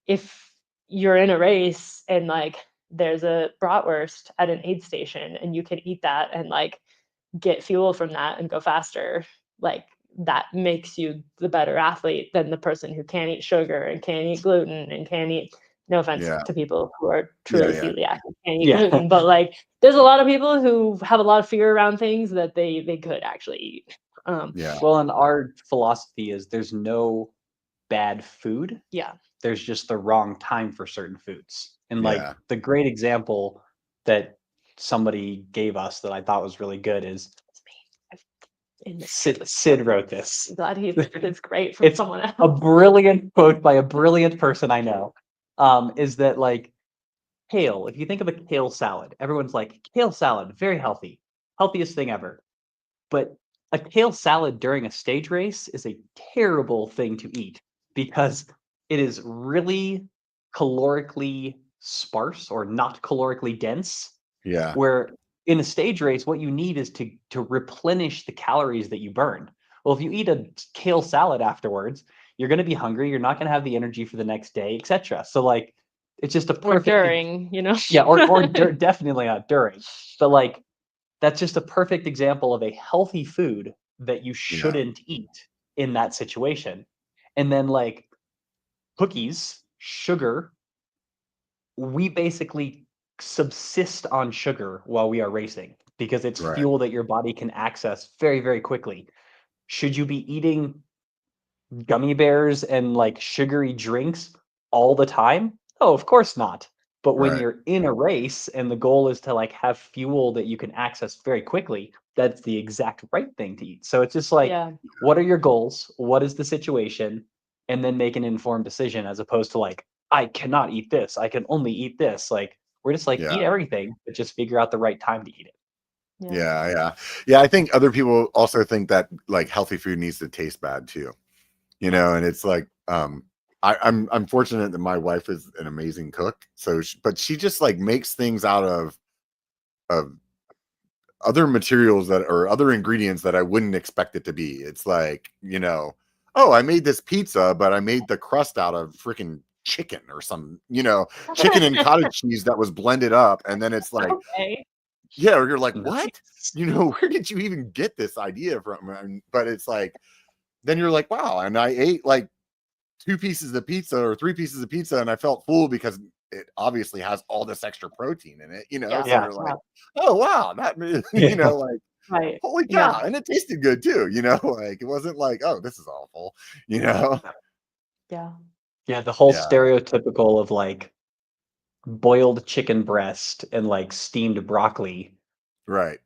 if you're in a race and like there's a bratwurst at an aid station and you can eat that and like get fuel from that and go faster, like that makes you the better athlete than the person who can't eat sugar and can't eat gluten and can't eat, no offense to people who are truly celiac and can't eat gluten, but like there's a lot of people who have a lot of fear around things that they could actually eat. Well, and our philosophy is there's no bad food. There's just the wrong time for certain foods. And like the great example that somebody gave us that I thought was really good is Syd wrote this. Glad it's great from It's someone else. a brilliant quote by a brilliant person I know. Is that like kale? If you think of a kale salad, everyone's like, kale salad, very healthy, healthiest thing ever. But a kale salad during a stage race is a terrible thing to eat because it is really calorically sparse or not calorically dense. Yeah. Where in a stage race, what you need is to replenish the calories that you burned. Well, if you eat a kale salad afterwards, you're going to be hungry. You're not going to have the energy for the next day, etc. So like, it's just a Or perfect during, yeah, or definitely not during. But like, that's just a perfect example of a healthy food that you shouldn't eat in that situation. And then like cookies, sugar, we basically subsist on sugar while we are racing because it's Right. fuel that your body can access very, very quickly. Should you be eating gummy bears and like sugary drinks all the time? Oh, of course not. But when Right. you're in a race and the goal is to like have fuel that you can access very quickly, that's the exact right thing to eat. So it's just like, Yeah. what are your goals? What is the situation? And then make an informed decision as opposed to like, I cannot eat this. I can only eat this. Like, we're just like, Yeah. eat everything, but just figure out the right time to eat it. Yeah. I think other people also think that like healthy food needs to taste bad too, and it's like, I'm fortunate that my wife is an amazing cook. So, but she just like makes things out of other materials or other ingredients that I wouldn't expect it to be. It's like, oh, I made this pizza, but I made the crust out of freaking chicken or some, chicken and cottage cheese that was blended up. And then it's like, Okay. yeah, you're like, Nice. what? Where did you even get this idea from? But it's like, then you're like, wow. And I ate like 2 pieces of pizza or 3 pieces of pizza, and I felt full because it obviously has all this extra protein in it, Yeah. so Yeah. you're like, oh wow, that Yeah. like, Right. holy cow. And it tasted good too, like it wasn't like, oh, this is awful, Yeah. Yeah, the whole Yeah. stereotypical of like boiled chicken breast and like steamed broccoli. Right.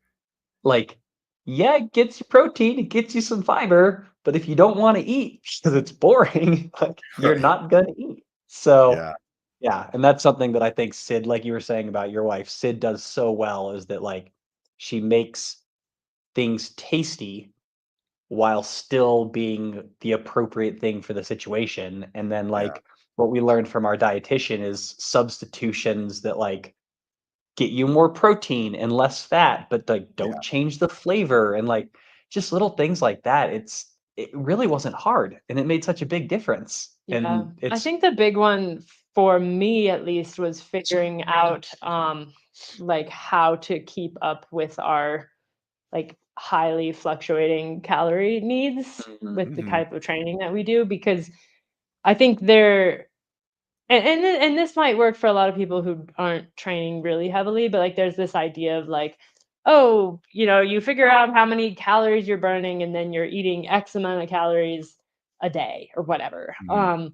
Like, yeah, it gets you protein, it gets you some fiber, but if you don't want to eat because it's boring, like you're Right. not gonna eat. So Yeah. yeah, and that's something that I think Syd, like you were saying about your wife, Syd does so well is that like she makes things tasty while still being the appropriate thing for the situation. And then like what we learned from our dietitian is substitutions that like get you more protein and less fat, but like don't change the flavor and like just little things like that. It really wasn't hard and it made such a big difference. Yeah. And I it's think the big one for me at least was figuring out like how to keep up with our like highly fluctuating calorie needs with the Mhm. type of training that we do, because I think there and this might work for a lot of people who aren't training really heavily, but like there's this idea of like, oh, you figure out how many calories you're burning and then you're eating X amount of calories a day or whatever. Mhm.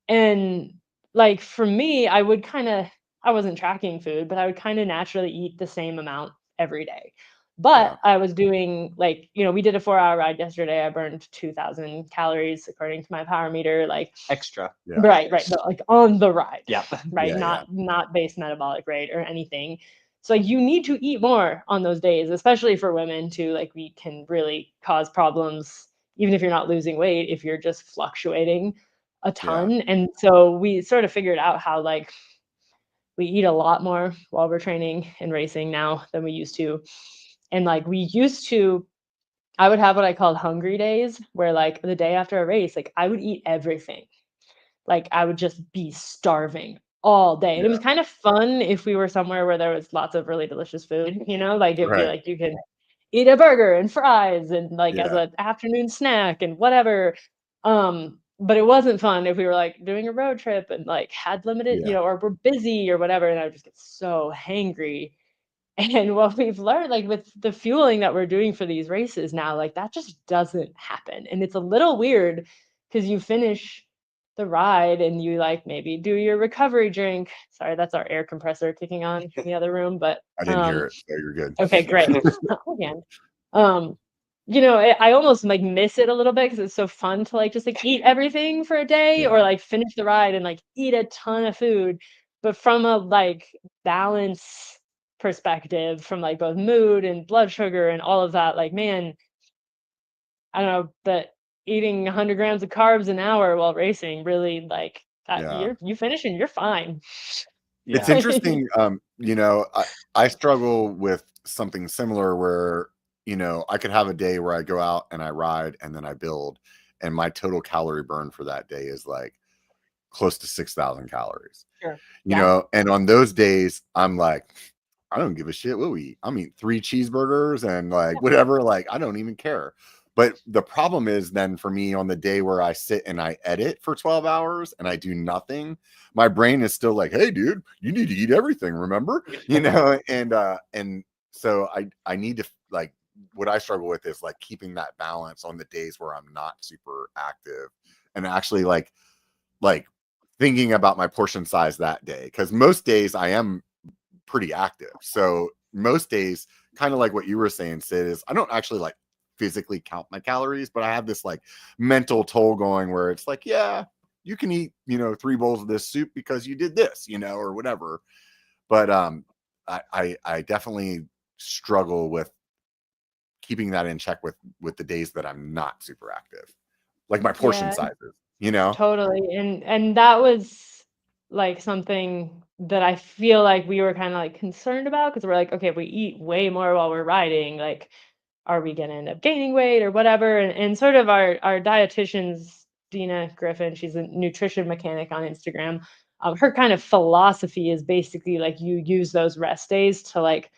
And like for me, I wasn't tracking food, but I would kind of naturally eat the same amount every day. But Yeah. I was doing like, we did a 4-hour ride yesterday. I burned 2,000 calories according to my power meter. Like, extra. Yeah. right, but like on the ride. Yeah. Right. Yeah. Not base metabolic rate or anything. So like you need to eat more on those days, especially for women too. Like we can really cause problems even if you're not losing weight, if you're just fluctuating a ton. And so we sort of figured out how like we eat a lot more while we're training and racing now than we used to. And like I would have what I called hungry days, where like the day after a race, like I would eat everything. Like I would just be starving all day. And it was kind of fun if we were somewhere where there was lots of really delicious food, like it'd be Right. like you could eat a burger and fries and like as Yeah. an afternoon snack and whatever. But it wasn't fun if we were like doing a road trip and like had limited, Yeah. or we're busy or whatever, and I would just get so hangry. And what we've learned, like with the fueling that we're doing for these races now, like that just doesn't happen. And it's a little weird because you finish the ride and you like maybe do your recovery drink. Sorry, that's our air compressor kicking on in the other room, but I didn't hear it, so you're good. okay, great. Again. I almost like miss it a little bit because it's so fun to like just like eat everything for a day or like finish the ride and like eat a ton of food. But from a like balance perspective, from like both mood and blood sugar and all of that, like man, I don't know, but eating 100 grams of carbs an hour while racing really like you finish and you're fine. It's Yeah. interesting. I struggle with something similar where, I could have a day where I go out and I ride and then I build, and my total calorie burn for that day is like close to 6,000 calories. Sure. And on those days, I'm like, I don't give a shit what we eat. I'm eating 3 cheeseburgers and like whatever, like I don't even care. But the problem is then for me on the day where I sit and I edit for 12 hours and I do nothing, my brain is still like, hey dude, you need to eat everything, remember? And so I need to like, what I struggle with is like keeping that balance on the days where I'm not super active and actually like thinking about my portion size that day. Because most days I am pretty active. So most days, kind of like what you were saying, Syd, is I don't actually like physically count my calories, but I have this like mental toll going where it's like, yeah, you can eat, 3 bowls of this soup because you did this, or whatever. But I definitely struggle with keeping that in check with the days that I'm not super active, like my portion sizes, Totally. And that was like something that I feel like we were kind of like concerned about because we're like, okay, if we eat way more while we're riding, like, are we going to end up gaining weight or whatever? And sort of our dietitian's Dina Griffin, she's a nutrition mechanic on Instagram. Her kind of philosophy is basically like you use those rest days to like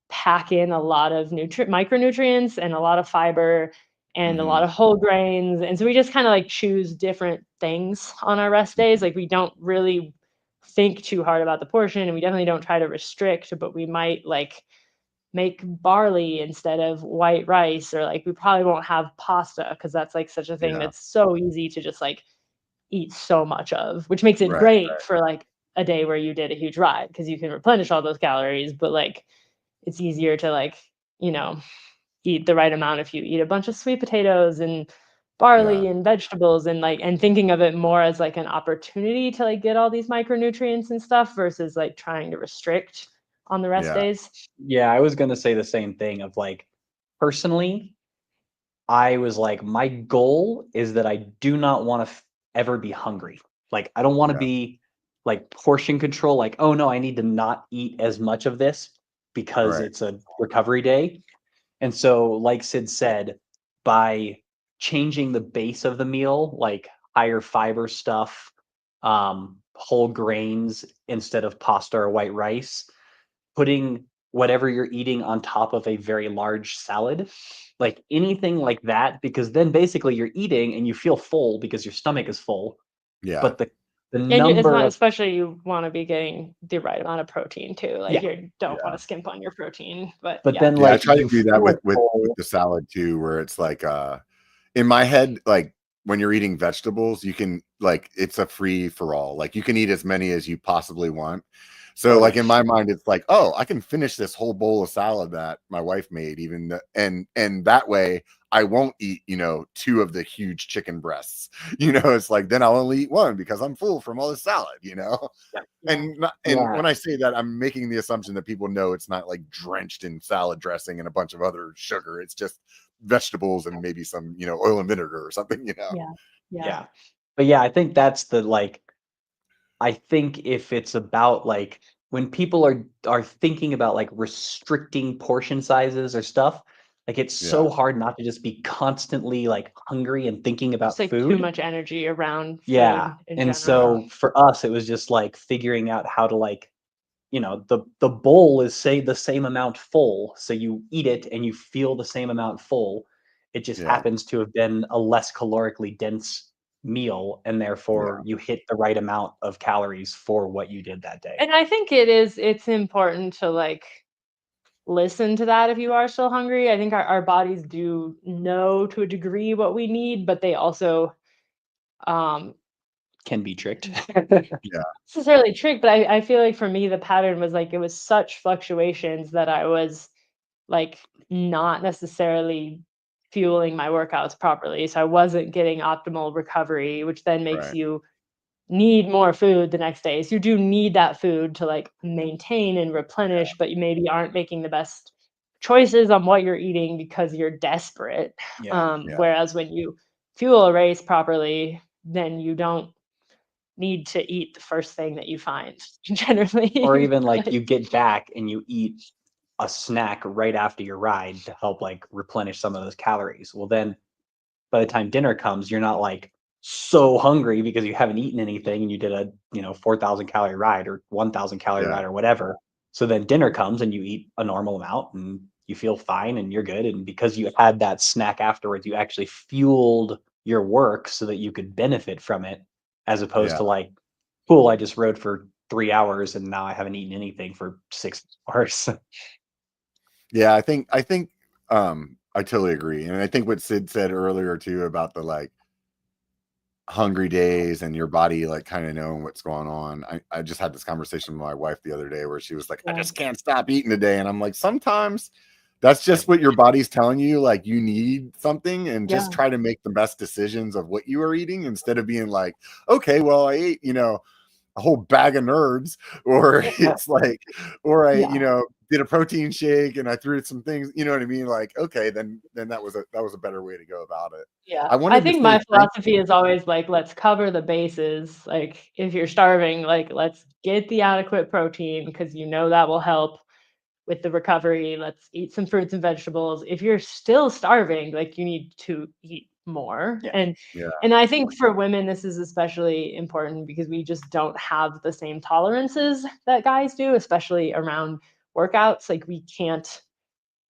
pack in a lot of micronutrients and a lot of fiber and a lot of whole grains. And so we just kind of like choose different things on our rest days. Like we don't really think too hard about the portion and we definitely don't try to restrict, but we might like make barley instead of white rice, or like we probably won't have pasta because that's like such a thing that's so easy to just like eat so much of, which makes it great for like a day where you did a huge ride because you can replenish all those calories, but like it's easier to like, eat the right amount if you eat a bunch of sweet potatoes and barley and vegetables and like and thinking of it more as like an opportunity to like get all these micronutrients and stuff versus like trying to restrict on the rest days. Yeah, I was gonna say the same thing of like personally, I was like, my goal is that I do not want to ever be hungry. Like I don't want to be like portion control, like, oh no, I need to not eat as much of this because it's a recovery day. And so, like Syd said, by changing the base of the meal, like higher fiber stuff, whole grains instead of pasta or white rice, putting whatever you're eating on top of a very large salad, like anything like that, because then basically you're eating and you feel full because your stomach is full. But the and it's number not, of especially you want to be getting the right amount of protein too. Like you don't want to skimp on your protein, but then I like try to you do that feel with full. the salad too, where it's like in my head, like when you're eating vegetables, you can like it's a free for all. Like you can eat as many as you possibly want. So like in my mind, it's like, oh, I can finish this whole bowl of salad that my wife made, and that way I won't eat, 2 of the huge chicken breasts. It's like then I'll only eat 1 because I'm full from all the salad, And when I say that, I'm making the assumption that people know it's not like drenched in salad dressing and a bunch of other sugar. It's just vegetables and maybe some, oil and vinegar or something, Yeah. But yeah, I think that's the like, I think if it's about like when people are thinking about like restricting portion sizes or stuff, like it's so hard not to just be constantly like hungry and thinking about Just like food. too much energy around food in And general. so for us, it was just like figuring out how to like, the bowl is say the same amount full, so you eat it and you feel the same amount full. It just happens to have been a less calorically dense meal, and therefore you hit the right amount of calories for what you did that day. And I think it's important to like listen to that if you are still hungry. I think our bodies do know to a degree what we need, but they also Can be tricked. necessarily tricked, but I feel like for me the pattern was like it was such fluctuations that I was like not necessarily fueling my workouts properly. So I wasn't getting optimal recovery, which then makes Right. you need more food the next day. So you do need that food to like maintain and replenish, but you maybe aren't making the best choices on what you're eating because you're desperate. Yeah. Yeah. Whereas when you fuel a race properly, then you don't need to eat the first thing that you find generally. Or even like But you get back and you eat a snack right after your ride to help like replenish some of those calories. Well, then by the time dinner comes, you're not like so hungry because you haven't eaten anything and you did a 4,000 calorie ride or 1,000 calorie Yeah. ride or whatever. So then dinner comes and you eat a normal amount and you feel fine and you're good. And because you had that snack afterwards, you actually fueled your work so that you could benefit from it, as opposed Yeah. to like, cool, I just rode for 3 hours and now I haven't eaten anything for 6 hours. Yeah, I think I totally agree. And I think what Syd said earlier too about the like hungry days and your body like kind of knowing what's going on. I just had this conversation with my wife the other day where she was like, I yeah, just can't stop eating today. And I'm like, sometimes that's just what your body's telling you, like you need something, and yeah, just try to make the best decisions of what you are eating instead of being like, okay, well, I ate, a whole bag of nerds, or it's like, or I, yeah. did a protein shake and I threw some things, you know what I mean? Like, okay, then that was a better way to go about it. Yeah, I I wanted to think say my thank philosophy is always like, let's cover the bases. Like, if you're starving, like, let's get the adequate protein because that will help with the recovery. Let's eat some fruits and vegetables. If you're still starving, like, you need to eat more. Yeah. Yeah, And I think for women, this is especially important because we just don't have the same tolerances that guys do, especially around workouts. Like, we can't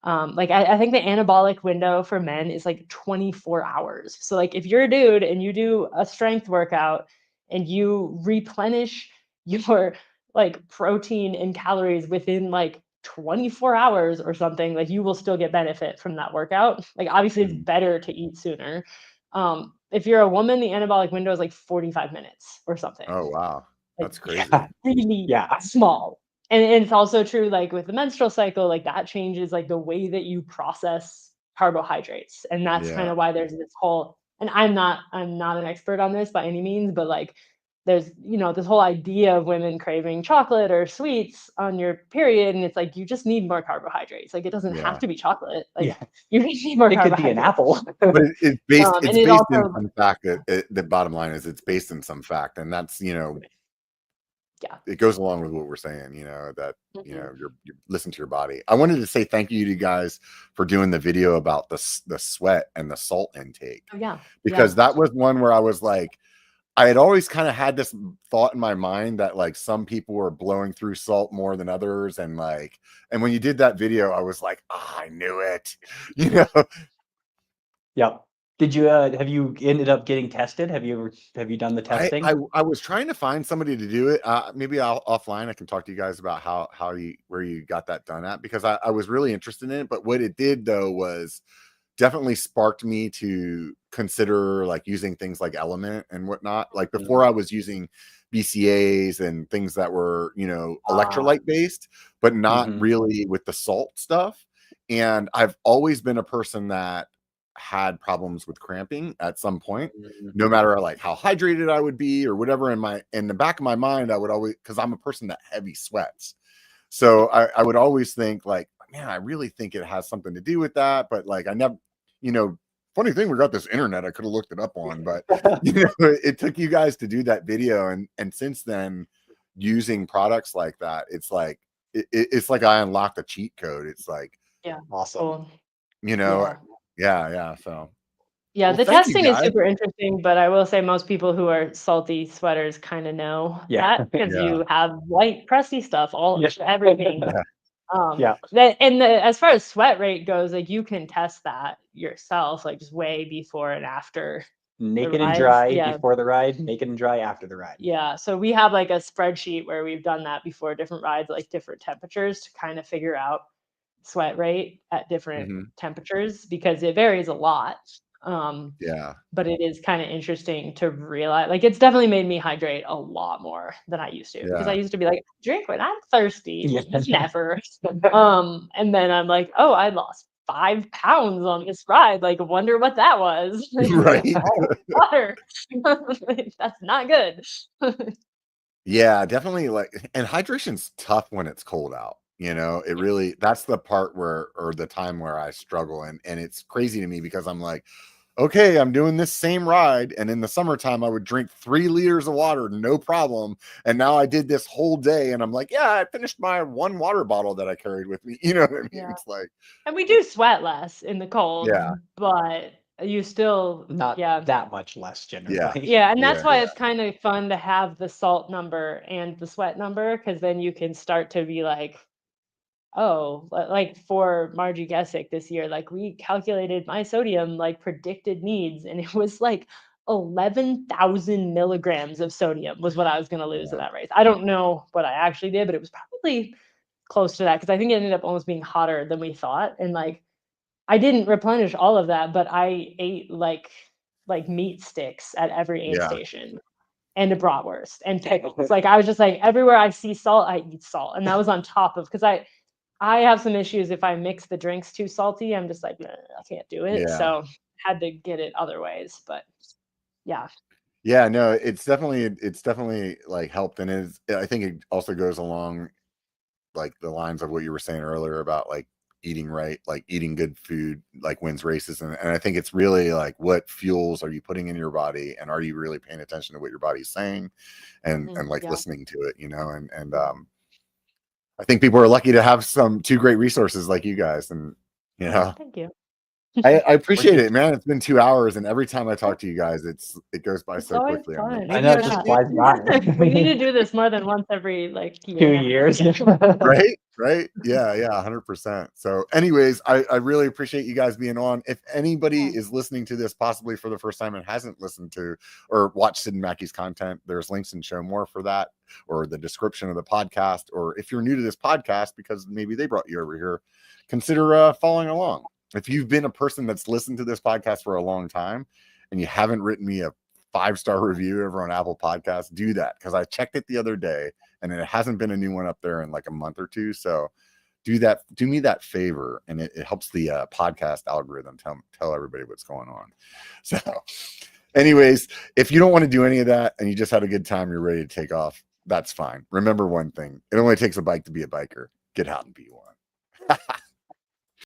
like I think the anabolic window for men is like 24 hours. So like if you're a dude and you do a strength workout and you replenish your like protein and calories within like 24 hours or something, like you will still get benefit from that workout. Like obviously it's mhm. better to eat sooner. If you're a woman, the anabolic window is like 45 minutes or something. Oh wow, Like that's Yeah. crazy. really Yeah. small. And it's also true, like with the menstrual cycle, like that changes like the way that you process carbohydrates. And that's Yeah, kind of why there's this whole, and I'm not an expert on this by any means, but like there's, this whole idea of women craving chocolate or sweets on your period. And it's like you just need more carbohydrates. Like it doesn't have yeah. to be chocolate. Like Yeah. you just need more It could be an carbohydrates. apple. But it's based And it's it based in also, some fact. The bottom line is it's based in some fact, and that's yeah. it goes along with what we're saying. That Mhm. you listen to your body. I wanted to say thank you to you guys for doing the video about the sweat and the salt intake, Oh, yeah. Yeah. because that was one where I was like, I had always kind of had this thought in my mind that like some people were blowing through salt more than others, and when you did that video, I was like, I knew it. you know Yep. Did you have you ended up getting tested? Have you done the I, testing? I I was trying to find somebody to do it. Maybe offline I can talk to you guys about how you where you got that done at, because I was really interested in it. But what it did though was definitely sparked me to consider like using things like Element and whatnot. Like before, I was using BCAs and things that were Ah, electrolyte based, but not mhm. really with the salt stuff. And I've always been a person that had problems with cramping at some point, Mhm. no matter like how hydrated I would be or whatever. In the back of my mind, I would always, because I'm a person that heavy sweats, so I would always think like, man, I really think it has something to do with that. But like I never, you know funny thing, we got this internet I could have looked it up on, but it took you guys to do that video, and since then, using products like that, it's like it's like I unlocked a cheat code. It's like, Yeah. Awesome. Cool. you know Yeah. yeah, so Yeah, well, the thank you testing is guys. super interesting, but I will say most people who are salty sweaters kind of know Yeah. that because Yeah, you have white crusty stuff all Yes. everything. yeah, Yeah. As far as sweat rate goes, like you can test that yourself, like just way before and after the Naked and rides. dry Yeah. before the ride, naked and dry after the ride. Yeah. So we have like a spreadsheet where we've done that before different rides, like different temperatures to kind of figure out sweat rate at different hmm temperatures because it varies a lot. Um, yeah, but it is kind of interesting to realize, like, it's definitely made me hydrate a lot more than I used to because I yeah. used to be like, drink when I'm thirsty. Yeah. Never. And then I'm like, oh, I lost 5 pounds on this ride. Like, wonder what that was. Right. Oh, water. That's not good. Yeah, definitely. Like, and hydration's tough when it's cold out. It really, that's the part where, or the time where I struggle. And it's crazy to me because I'm like, okay, I'm doing this same ride. And in the summertime, I would drink 3 liters of water, no problem. And now I did this whole day. And I'm like, yeah, I finished my 1 water bottle that I carried with me. You know what I mean? Yeah. It's like, And we do sweat less in the cold, yeah, but you still, Not yeah. that much less generally. Yeah, and that's Yeah. why it's kind of fun to have the salt number and the sweat number, because then you can start to be like, oh, like for Margie Gessick this year, like we calculated my sodium like predicted needs, and it was like 11,000 milligrams of sodium was what I was going to lose in that race. I don't know what I actually did, but it was probably close to that, because I think it ended up almost being hotter than we thought. And like, I didn't replenish all of that, but I ate like meat sticks at every aid Yeah. station, and a bratwurst and pickles. Like, I was just like, everywhere I see salt, I eat salt. And that was on top of, because I have some issues if I mix the drinks too salty. I'm just like, nah, I can't do it. Yeah. So had to get it other ways. But yeah. Yeah, no, it's definitely like helped. And I think it also goes along like the lines of what you were saying earlier about like eating right, like eating good food, like wins races. And I think it's really like, what fuels are you putting in your body, and are you really paying attention to what your body's saying, and like Yeah. listening to it, and I think people are lucky to have 2 great resources like you guys. And Thank you. I appreciate it, man. It's been 2 hours, and every time I talk to you guys, it goes by It's so always quickly. fun. I'm like, I maybe know, I it should just do flies by. We need to do this more than once every like 2 year. years. right. Yeah, 100%. So anyways, I really appreciate you guys being on. If anybody is listening to this possibly for the first time and hasn't listened to or watched Syd Macky's content, there's links in show more for that, or the description of the podcast. Or if you're new to this podcast because maybe they brought you over here, consider following along. If you've been a person that's listened to this podcast for a long time and you haven't written me a 5-star review over on Apple Podcasts, do that, because I checked it the other day and it hasn't been a new one up there in like a month or two. So do me that favor, and it helps the podcast algorithm tell everybody what's going on. So anyways, if you don't want to do any of that and you just had a good time, you're ready to take off, that's fine. Remember one thing: it only takes a bike to be a biker. Get out and be one.